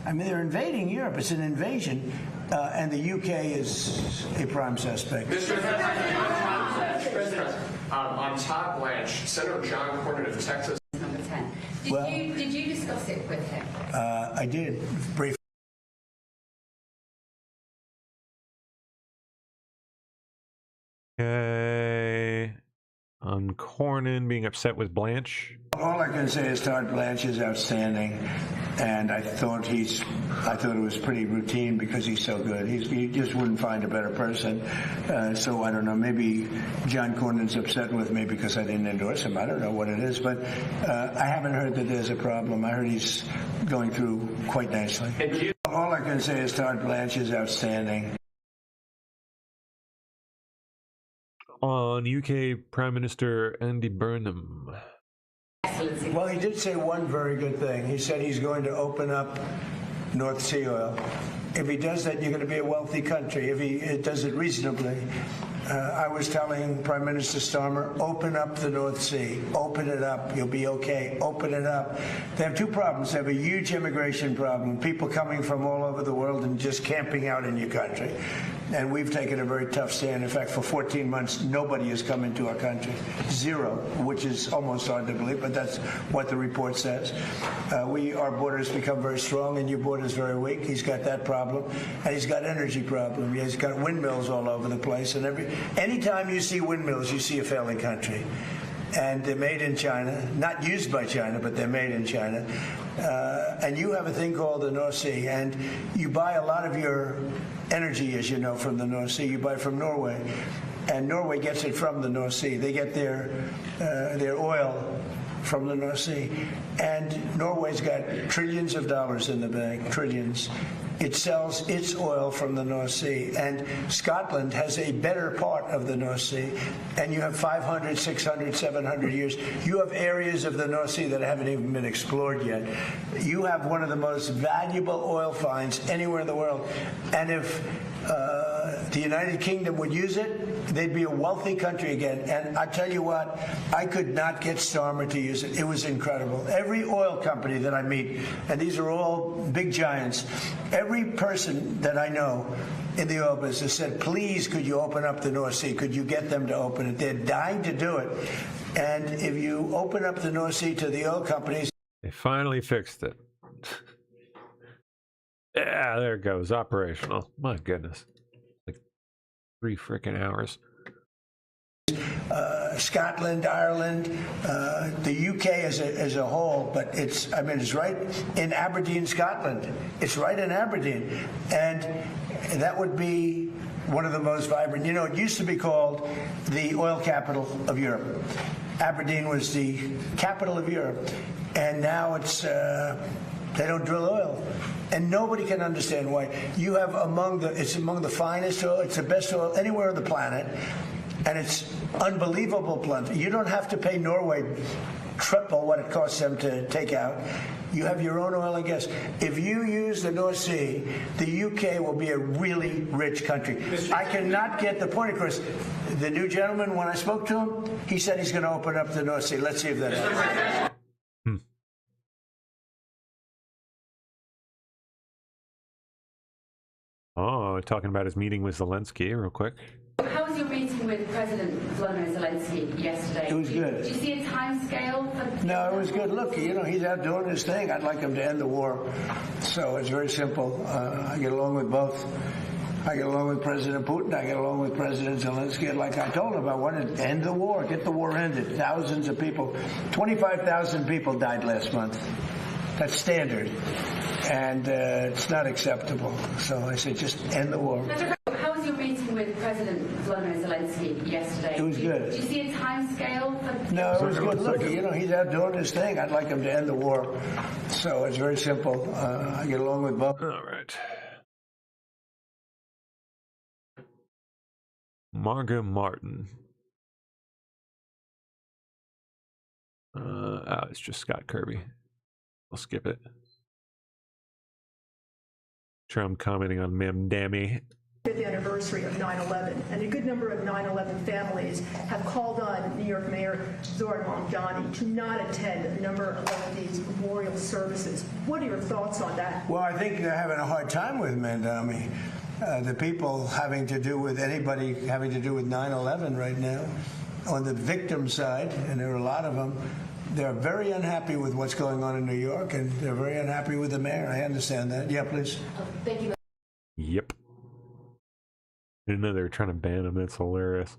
[SPEAKER 13] I mean, they're invading Europe. It's an invasion. And the UK is a prime suspect.
[SPEAKER 3] Mr. President, on Todd Blanche, Senator John Cornyn of Texas.
[SPEAKER 23] Number 10. Did you discuss it with him?
[SPEAKER 13] I did, briefly.
[SPEAKER 1] Okay. On Cornyn being upset with Blanche.
[SPEAKER 13] All I can say is Todd Blanche is outstanding, and I thought it was pretty routine because he's so good. He just wouldn't find a better person. So I don't know. Maybe John Cornyn's upset with me because I didn't endorse him. I don't know what it is, but I haven't heard that there's a problem. I heard he's going through quite nicely. All I can say is Todd Blanche is outstanding.
[SPEAKER 1] On UK Prime Minister Andy Burnham.
[SPEAKER 13] Well, he did say one very good thing. He said he's going to open up North Sea oil. If he does that, you're going to be a wealthy country. If he does it reasonably. I was telling Prime Minister Starmer, open up the North Sea. Open it up. You'll be okay. Open it up. They have two problems. They have a huge immigration problem. People coming from all over the world and just camping out in your country. And we've taken a very tough stand. In fact, for 14 months, nobody has come into our country. Zero, which is almost hard to believe, but that's what the report says. Our borders become very strong, and your border is very weak. He's got that problem, and he's got energy problem. He's got windmills all over the place, and anytime you see windmills, you see a failing country. And they're made in China, not used by China, but they're made in China. And you have a thing called the North Sea, and you buy a lot of your energy, as you know, from the North Sea. You buy from Norway, and Norway gets it from the North Sea. They get their oil from the North Sea. And Norway's got trillions of dollars in the bank, trillions. It sells its oil from the North Sea. And Scotland has a better part of the North Sea. And you have 500, 600, 700 years. You have areas of the North Sea that haven't even been explored yet. You have one of the most valuable oil finds anywhere in the world. And if the United Kingdom would use it, they'd be a wealthy country again. And I tell you what, I could not get Starmer to use it. It was incredible. Every oil company that I meet, and these are all big giants, every person that I know in the oil business said, please, could you open up the North Sea? Could you get them to open it? They're dying to do it. And if you open up the North Sea to the oil companies...
[SPEAKER 1] They finally fixed it. Yeah, there it goes. Operational. My goodness. Like 3 freaking hours.
[SPEAKER 13] Scotland, Ireland, the UK as a whole, but it's right in Aberdeen, Scotland. It's right in Aberdeen. And that would be one of the most vibrant. You know, it used to be called the oil capital of Europe. Aberdeen was the capital of Europe. And now it's, they don't drill oil. And nobody can understand why. You have it's among the finest oil, it's the best oil anywhere on the planet. And it's unbelievable plenty. You don't have to pay Norway triple what it costs them to take out. You have your own oil and gas. If you use the North Sea, the UK will be a really rich country. I cannot get the point across. The new gentleman, when I spoke to him, he said he's going to open up the North Sea. Let's see if that happens.
[SPEAKER 1] Oh, talking about his meeting with Zelensky real quick.
[SPEAKER 23] How was your meeting with President Volodymyr Zelensky yesterday?
[SPEAKER 13] It was good.
[SPEAKER 23] Did you see a time scale?
[SPEAKER 13] No, it was good. Look, you know, he's out doing his thing. I'd like him to end the war. So it's very simple. I get along with both. I get along with President Putin. I get along with President Zelensky. Like I told him, I wanted to end the war, get the war ended. Thousands of people, 25,000 people died last month. That's standard. And it's not acceptable. So I said, just end the war.
[SPEAKER 23] How was your meeting with President Volodymyr Zelensky yesterday?
[SPEAKER 13] It was good.
[SPEAKER 23] Did you see a time scale?
[SPEAKER 13] No, it was good. Look, you know, he's out doing his thing. I'd like him to end the war. So it's very simple. I get along with both.
[SPEAKER 1] All right. Margot Martin. It's just Scott Kirby. I'll skip it. Trump commenting on Mem Dammy.
[SPEAKER 10] The anniversary of 9/11, and a good number of 9/11 families have called on New York Mayor Zohran Mamdani to not attend a number of these memorial services. What are your thoughts on that?
[SPEAKER 13] Well, I think they're having a hard time with Mamdani. The people having to do with anybody having to do with 9/11 right now, on the victim side, and there are a lot of them, they're very unhappy with what's going on in New York, and they're very unhappy with the mayor. I understand that. Yeah, please.
[SPEAKER 23] Thank you.
[SPEAKER 1] Yep. I didn't know they were trying to ban him. That's hilarious.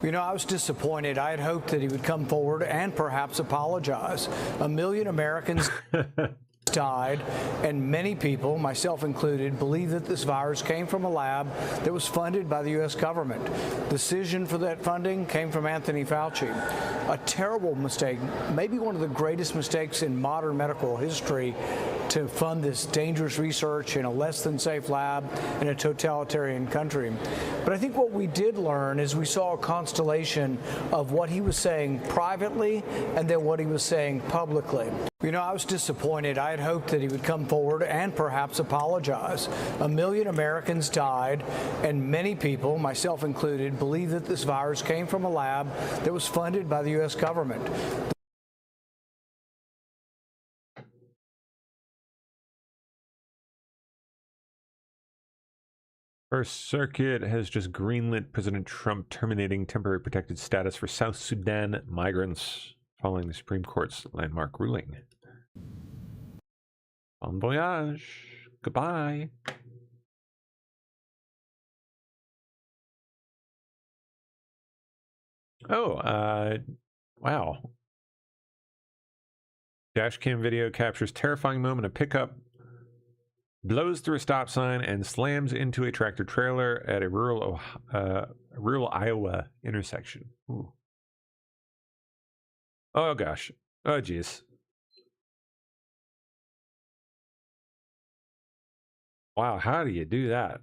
[SPEAKER 12] You know, I was disappointed. I had hoped that he would come forward and perhaps apologize. 1 million Americans died, and many people, myself included, believe that this virus came from a lab that was funded by the U.S. government. Decision for that funding came from Anthony Fauci. A terrible mistake, maybe one of the greatest mistakes in modern medical history, to fund this dangerous research in a less than safe lab in a totalitarian country. But I think what we did learn is we saw a constellation of what he was saying privately and then what he was saying publicly. You know, I was disappointed. I had hoped that he would come forward and perhaps apologize. 1 million Americans died, and many people, myself included, believe that this virus came from a lab that was funded by the U.S. government.
[SPEAKER 1] First Circuit has just greenlit President Trump terminating temporary protected status for South Sudan migrants following the Supreme Court's landmark ruling. Bon voyage. Goodbye. Oh, wow. Dashcam video captures terrifying moment of pickup blows through a stop sign and slams into a tractor trailer at a rural Iowa intersection. Ooh. Oh gosh. Oh geez. Wow, how do you do that?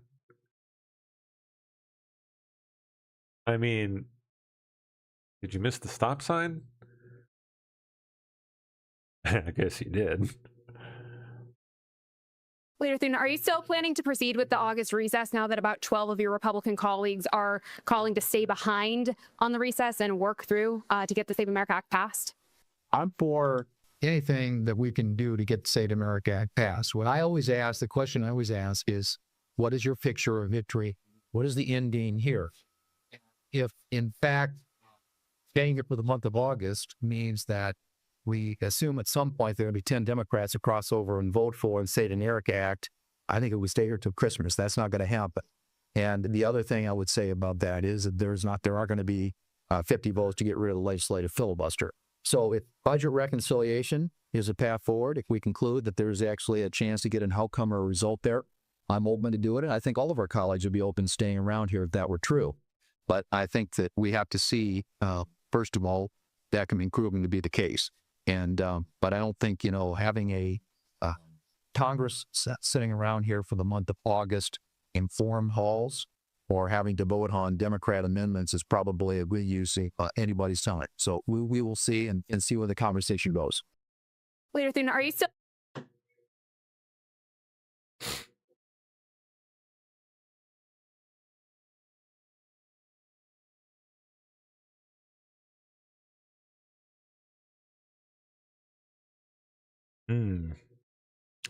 [SPEAKER 1] I mean, did you miss the stop sign? I guess you did.
[SPEAKER 17] Leader Thune, are you still planning to proceed with the August recess now that about 12 of your Republican colleagues are calling to stay behind on the recess and work through to get the Save America Act passed?
[SPEAKER 24] I'm for anything that we can do to get the Save America Act passed. What I always ask, the question I always ask is, what is your picture of victory? What is the ending here? If, in fact, staying here for the month of August means that we assume at some point there will be 10 Democrats who cross over and vote for the Save America Act, I think it would stay here till Christmas. That's not going to happen. And the other thing I would say about that is that there are going to be 50 votes to get rid of the legislative filibuster. So if budget reconciliation is a path forward, if we conclude that there's actually a chance to get an outcome or a result there, I'm open to do it. And I think all of our colleagues would be open to staying around here if that were true. But I think that we have to see, first of all, that can be proving to be the case. And but I don't think, having a Congress sitting around here for the month of August in forum halls or having to vote on Democrat amendments is probably a good use of anybody's time. So we will see and see where the conversation goes.
[SPEAKER 17] Leader Thune, are you still?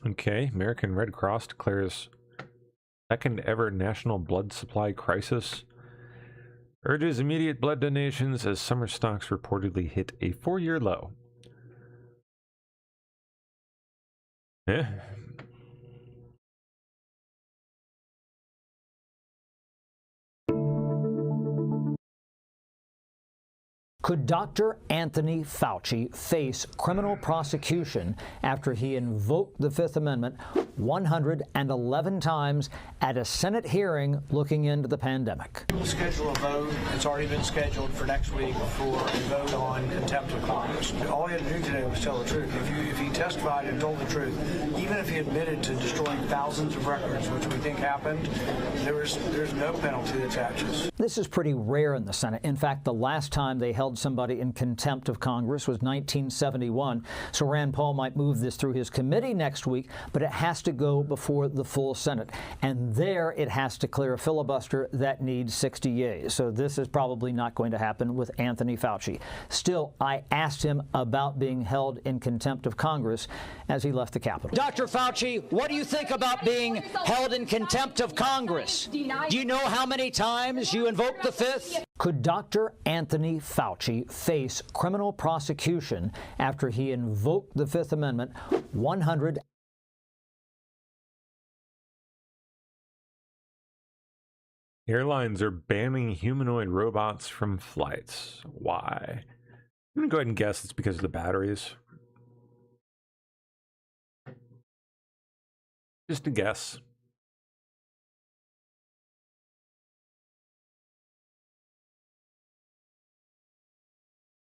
[SPEAKER 1] Okay, American Red Cross declares second ever national blood supply crisis. Urges immediate blood donations as summer stocks reportedly hit a 4-year low. Yeah.
[SPEAKER 8] Could Dr. Anthony Fauci face criminal prosecution after he invoked the Fifth Amendment 111 times at a Senate hearing looking into the pandemic?
[SPEAKER 9] We'll schedule a vote. It's already been scheduled for next week for a vote on contempt of Congress. All he had to do today was tell the truth. If he testified and told the truth, even if he admitted to destroying thousands of records, which we think happened, there's no penalty that attaches.
[SPEAKER 8] This is pretty rare in the Senate. In fact, the last time they held somebody in contempt of Congress was 1971. So Rand Paul might move this through his committee next week, but it has to go before the full Senate. And there it has to clear a filibuster that needs 60 yeas. So this is probably not going to happen with Anthony Fauci. Still, I asked him about being held in contempt of Congress as he left the Capitol. Dr. Fauci, what do you think about being held in contempt of Congress? Do you know how many times you invoked the Fifth? Could Dr. Anthony Fauci face criminal prosecution after he invoked the Fifth Amendment 100?
[SPEAKER 1] Airlines are banning humanoid robots from flights. Why? I'm going to go ahead and guess it's because of the batteries. Just a guess.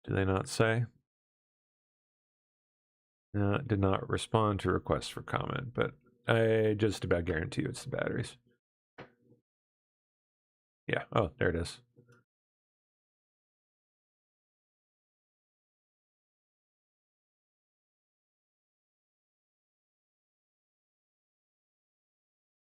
[SPEAKER 1] Do they not say? No, it did not respond to requests for comment, but I just about guarantee you it's the batteries. Yeah, oh, there it is.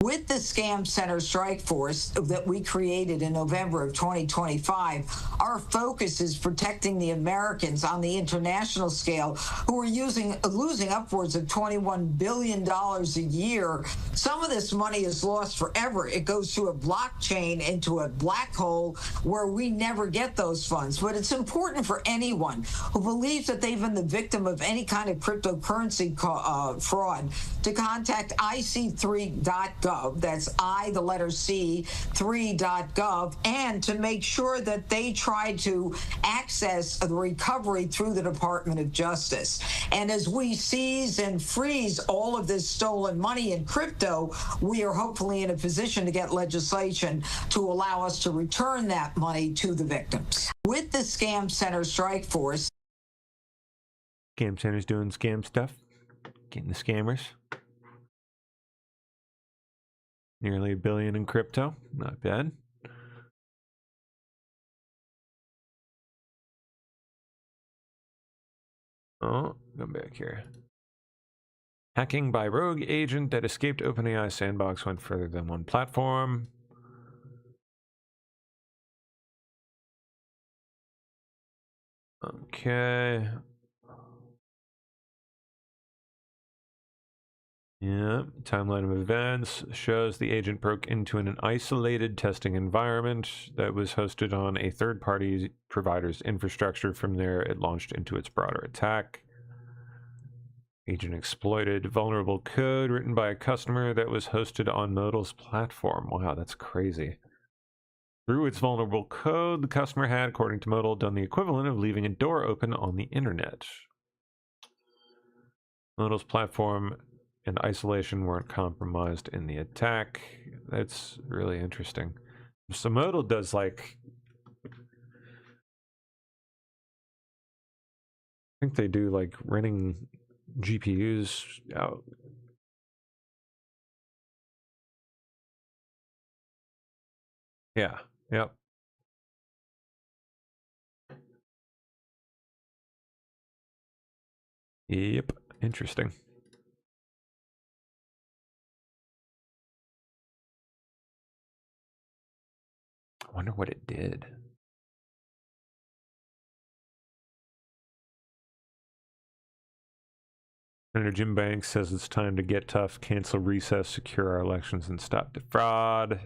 [SPEAKER 15] With the Scam Center Strike Force that we created in November of 2025, our focus is protecting the Americans on the international scale who are losing upwards of $21 billion a year. Some of this money is lost forever. It goes through a blockchain into a black hole where we never get those funds. But it's important for anyone who believes that they've been the victim of any kind of cryptocurrency fraud to contact IC3.gov. That's I, the letter C, 3.gov, and to make sure that they try to access the recovery through the Department of Justice. And as we seize and freeze all of this stolen money in crypto, we are hopefully in a position to get legislation to allow us to return that money to the victims. With the Scam Center Strike Force.
[SPEAKER 1] Scam Center's doing scam stuff, getting the scammers. Nearly $1 billion in crypto. Not bad. Oh, go back here. Hacking by rogue agent that escaped OpenAI sandbox went further than one platform. Okay. Yeah, timeline of events shows the agent broke into an isolated testing environment that was hosted on a third-party provider's infrastructure. From there, it launched into its broader attack. Agent exploited vulnerable code written by a customer that was hosted on Modal's platform. Wow, that's crazy. Through its vulnerable code, the customer had, according to Modal, done the equivalent of leaving a door open on the internet. Modal's platform and isolation weren't compromised in the attack. That's really interesting. So Modal does like... I think they do like renting GPUs out. Yeah, yep. Yep, interesting. I wonder what it did. Senator Jim Banks says it's time to get tough, cancel recess, secure our elections, and stop the fraud.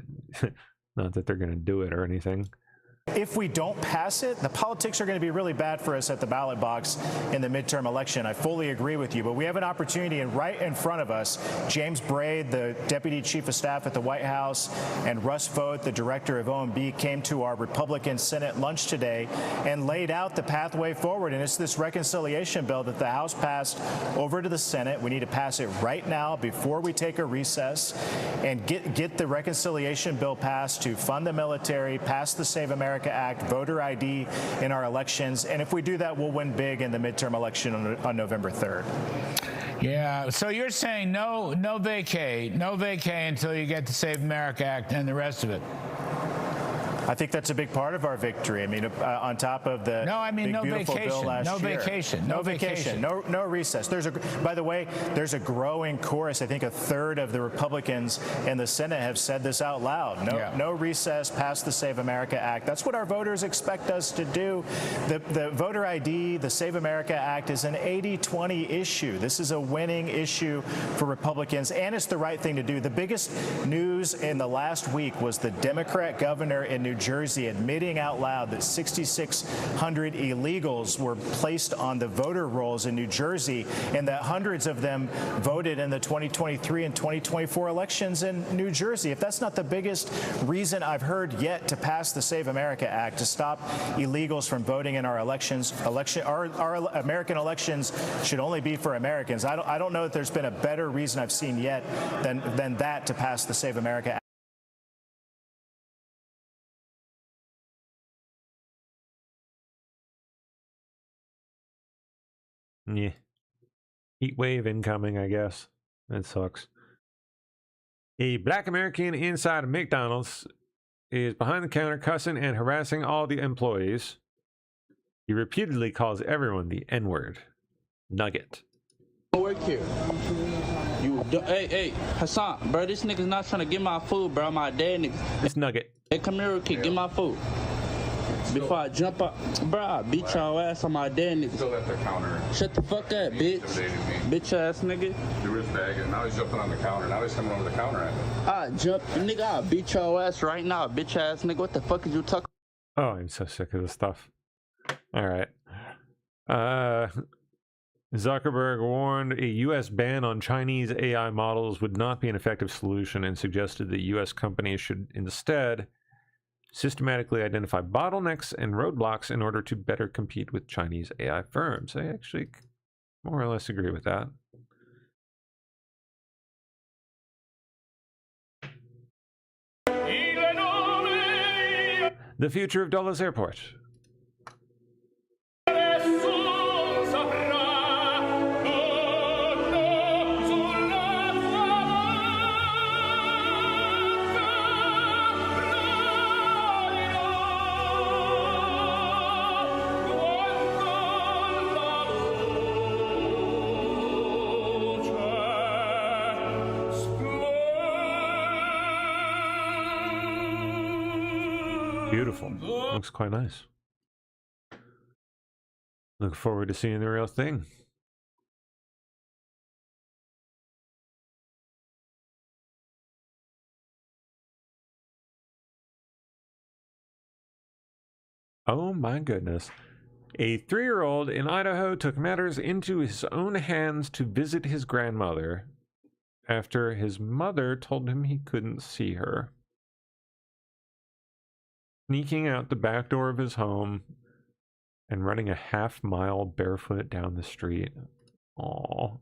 [SPEAKER 1] Not that they're going to do it or anything.
[SPEAKER 7] If we don't pass it, the politics are going to be really bad for us at the ballot box in the midterm election. I fully agree with you, but we have an opportunity, and right in front of us, James Braid, the Deputy Chief of Staff at the White House, and Russ Vought, the Director of OMB, came to our Republican Senate lunch today and laid out the pathway forward. And it's this reconciliation bill that the House passed over to the Senate. We need to pass it right now before we take a recess and get the reconciliation bill passed to fund the military, pass the Save America Act, voter ID in our elections, and if we do that, we'll win big in the midterm election on November 3rd.
[SPEAKER 14] Yeah, so you're saying no vacay until you get the Save America Act and the rest of it.
[SPEAKER 7] I think that's a big part of our victory. I mean, on top of the big, beautiful bill last year. No vacation. No recess. By the way, there's a growing chorus. I think a third of the Republicans in the Senate have said this out loud. No recess, pass the Save America Act. That's what our voters expect us to do. The voter ID, the Save America Act is an 80-20 issue. This is a winning issue for Republicans, and it's the right thing to do. The biggest news in the last week was the Democrat governor in New Jersey admitting out loud that 6,600 illegals were placed on the voter rolls in New Jersey, and that hundreds of them voted in the 2023 and 2024 elections in New Jersey. If that's not the biggest reason I've heard yet to pass the Save America Act, to stop illegals from voting in our elections, our American elections should only be for Americans. I don't know that there's been a better reason I've seen yet than that to pass the Save America Act.
[SPEAKER 1] Yeah. Heat wave incoming, I guess. That sucks. A black American inside of McDonald's is behind the counter cussing and harassing all the employees. He repeatedly calls everyone the N-word. Nugget.
[SPEAKER 18] Work here. Hey, Hassan, bro, this nigga's not trying to get my food, bro. My dad nigga.
[SPEAKER 1] It's Nugget.
[SPEAKER 18] Hey, come here, kid, get my food. Before I jump up, bro, I beat your ass on my dad nigga.
[SPEAKER 20] Still at the counter.
[SPEAKER 18] Shut the fuck up, bitch. Bitch ass nigga.
[SPEAKER 20] The wrist bag, and now he's jumping on the counter. Now he's coming over the counter at me.
[SPEAKER 18] Nigga, I'll beat your ass right now, bitch ass nigga. What the fuck is you talking?
[SPEAKER 1] Oh, I'm so sick of this stuff. All right. Zuckerberg warned a U.S. ban on Chinese AI models would not be an effective solution and suggested that U.S. companies should instead systematically identify bottlenecks and roadblocks in order to better compete with Chinese AI firms. I actually more or less agree with that. The future of Dulles Airport. Beautiful. Looks quite nice. Look forward to seeing the real thing. Oh my goodness. A 3-year-old in Idaho took matters into his own hands to visit his grandmother after his mother told him he couldn't see her. Sneaking out the back door of his home and running a half-mile barefoot down the street. Aww.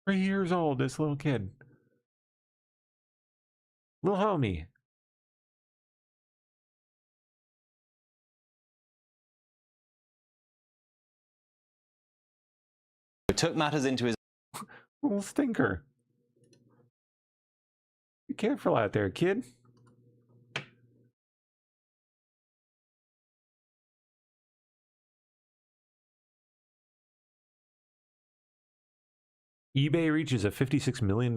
[SPEAKER 1] Three years old, this little kid. Little homie.
[SPEAKER 5] Took matters into his
[SPEAKER 1] little stinker. Be careful out there, kid. eBay reaches a $56 million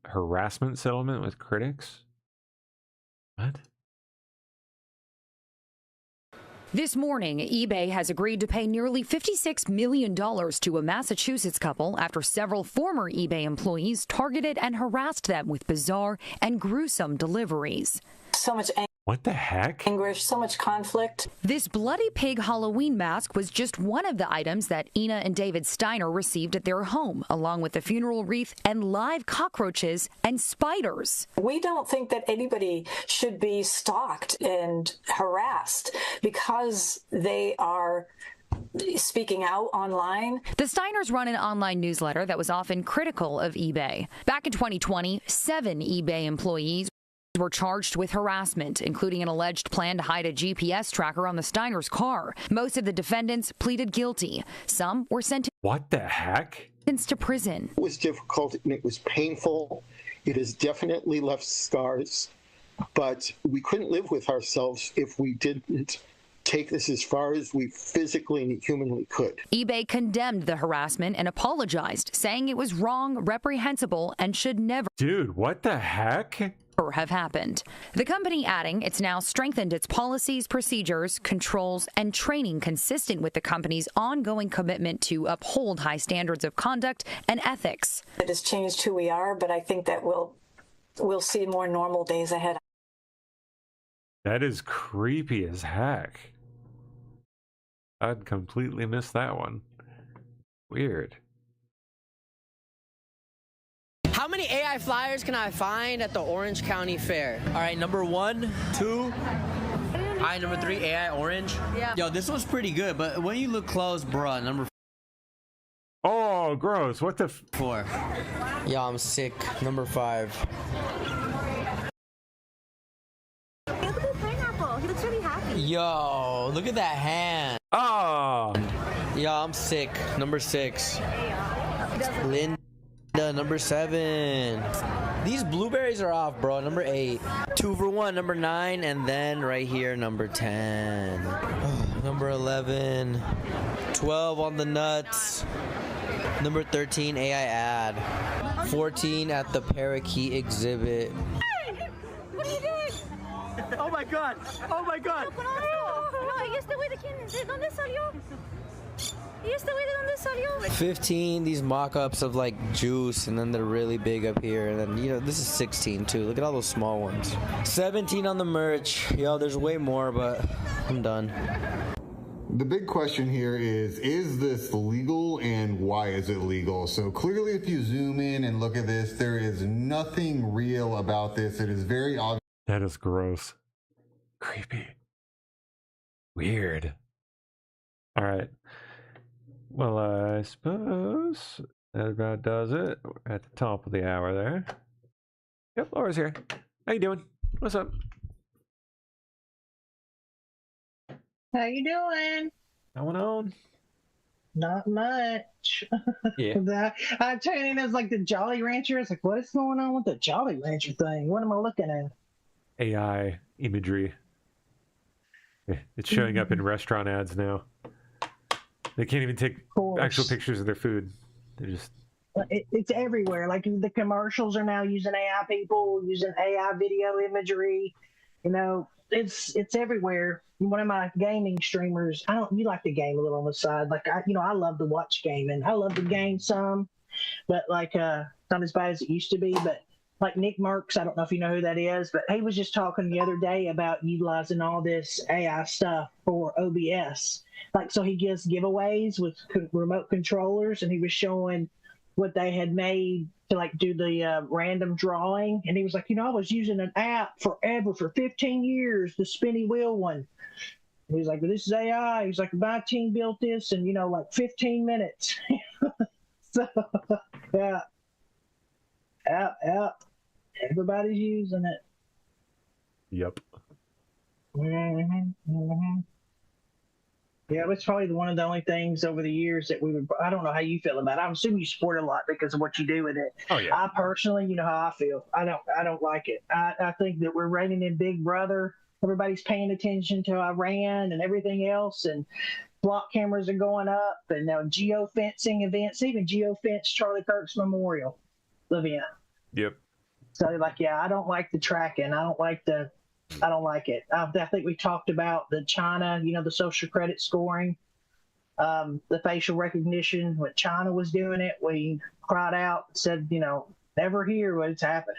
[SPEAKER 1] harassment settlement with critics. What?
[SPEAKER 11] This morning, eBay has agreed to pay nearly $56 million to a Massachusetts couple after several former eBay employees targeted and harassed them with bizarre and gruesome deliveries.
[SPEAKER 19] So much
[SPEAKER 1] what the heck?
[SPEAKER 19] Anguish, so much conflict.
[SPEAKER 11] This bloody pig Halloween mask was just one of the items that Ina and David Steiner received at their home, along with the funeral wreath and live cockroaches and spiders.
[SPEAKER 19] We don't think that anybody should be stalked and harassed because they are speaking out online.
[SPEAKER 11] The Steiners run an online newsletter that was often critical of eBay. Back in 2020, 7 eBay employees were charged with harassment, including an alleged plan to hide a GPS tracker on the Steiners' car. Most of the defendants pleaded guilty. Some were sentenced
[SPEAKER 1] what the heck?
[SPEAKER 11] To prison.
[SPEAKER 22] It was difficult and it was painful. It has definitely left scars, but we couldn't live with ourselves if we didn't take this as far as we physically and humanly could.
[SPEAKER 11] eBay condemned the harassment and apologized, saying it was wrong, reprehensible, and should never
[SPEAKER 1] Dude, what the heck?
[SPEAKER 11] have happened. The company adding it's now strengthened its policies, procedures, controls, and training consistent with the company's ongoing commitment to uphold high standards of conduct and ethics.
[SPEAKER 19] It has changed who we are, but I think that we'll see more normal days ahead.
[SPEAKER 1] That is creepy as heck. I'd completely missed that one. Weird.
[SPEAKER 25] How many AI flyers can I find at the Orange County Fair? All right, number 1, 2. All right, number 3, AI orange. Yeah. Yo, this one's pretty good, but when you look close, bruh, number
[SPEAKER 1] 4. Oh, gross. What the
[SPEAKER 25] 4. Yo, I'm sick. Number 5.
[SPEAKER 26] He looks really happy.
[SPEAKER 25] Yo, look at that hand.
[SPEAKER 1] Oh.
[SPEAKER 25] Yo, I'm sick. Number 6. Linda, number 7. These blueberries are off, bro. Number 8. 2 for 1, number 9, and then right here, number 10. Number 11. 12 on the nuts. Number 13, AI ad. 14 at the parakeet exhibit.
[SPEAKER 26] What are you doing?
[SPEAKER 25] Oh my god! Oh my god!
[SPEAKER 26] No, ¿y este güey de quién? ¿De dónde salió? ¿Y este güey de dónde salió?
[SPEAKER 25] 15, these mock-ups of like juice, and then they're really big up here, and then, you know, this is 16 too. Look at all those small ones. 17 on the merch. Yo, there's way more, but I'm done.
[SPEAKER 27] The big question here is this legal and why is it legal? So clearly, if you zoom in and look at this, there is nothing real about this. It is very obvious.
[SPEAKER 1] That is gross. Creepy. Weird. All right. Well, I suppose that about does it. We're at the top of the hour there. Yep, Laura's here. How you doing? What's up?
[SPEAKER 28] How you doing?
[SPEAKER 1] Going on?
[SPEAKER 28] Not much.
[SPEAKER 1] Yeah.
[SPEAKER 28] I'm turning as like the Jolly Rancher. It's like, what is going on with the Jolly Rancher thing? What am I looking at?
[SPEAKER 1] AI imagery. It's showing up in restaurant ads now. They can't even take actual pictures of their food. They're just...
[SPEAKER 28] It's everywhere. Like the commercials are now using AI people, using AI video imagery. You know, it's everywhere. One of my gaming streamers, you like to game a little on the side. Like I love to watch gaming. I love to game some, but like not as bad as it used to be. But like Nick Merckx, I don't know if you know who that is, but he was just talking the other day about utilizing all this AI stuff for OBS. Like, so he gives giveaways with remote controllers, and he was showing what they had made to like do the random drawing. And he was like, I was using an app forever for 15 years, the spinny wheel one. And he was like, well, this is AI. He's like, my team built this in, like 15 minutes. So, yeah. App. Everybody's using it.
[SPEAKER 1] Yep.
[SPEAKER 28] Yeah, it's probably one of the only things over the years that we would. I don't know how you feel about it. I'm assuming you support it a lot because of what you do with it.
[SPEAKER 1] Oh yeah.
[SPEAKER 28] I personally, you know how I feel. I don't like it. I think that we're reigning in Big Brother. Everybody's paying attention to Iran and everything else, and block cameras are going up, and now geofencing events, even geofence Charlie Kirk's memorial event.
[SPEAKER 1] Yep.
[SPEAKER 28] So I don't like the tracking. I don't like it. I think we talked about the China, the social credit scoring, the facial recognition. When China was doing it, we cried out and said, never hear what's happening.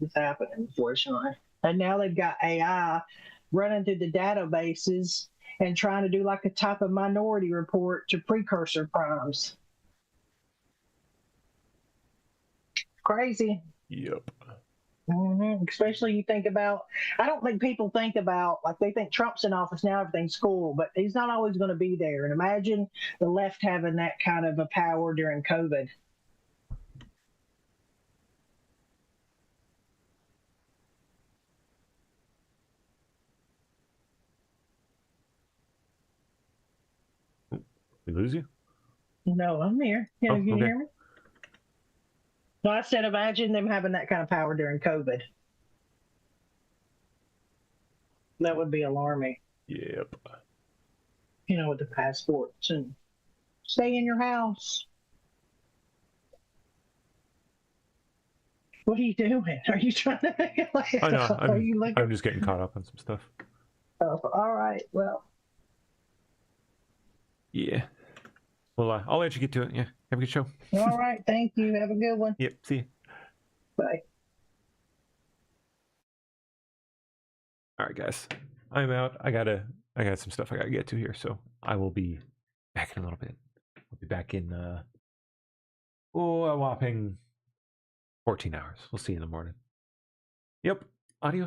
[SPEAKER 28] It's happening, unfortunately. And now they've got AI running through the databases and trying to do like a type of Minority Report to precursor crimes. Crazy.
[SPEAKER 1] Yep.
[SPEAKER 28] Mm-hmm. Especially you think about, I don't think people think about, like they think Trump's in office now, everything's cool, but he's not always going to be there. And imagine the left having that kind of a power during COVID.
[SPEAKER 1] We lose you?
[SPEAKER 28] No, I'm here. Can you hear me? No, I said imagine them having that kind of power during COVID. That would be alarming.
[SPEAKER 1] Yep.
[SPEAKER 28] With the passports and stay in your house. What are you doing? Are you trying to?
[SPEAKER 1] I know. I'm just getting caught up on some stuff.
[SPEAKER 28] Oh, all right. Well.
[SPEAKER 1] Yeah. Well, I'll let you get to it. Yeah. Have a good show.
[SPEAKER 28] All right. Thank you. Have a good one.
[SPEAKER 1] Yep. See you.
[SPEAKER 28] Bye.
[SPEAKER 1] All right, guys. I'm out. I got some stuff I gotta get to here, so I will be back in a little bit. I'll be back in a whopping 14 hours. We'll see you in the morning. Yep. Adios.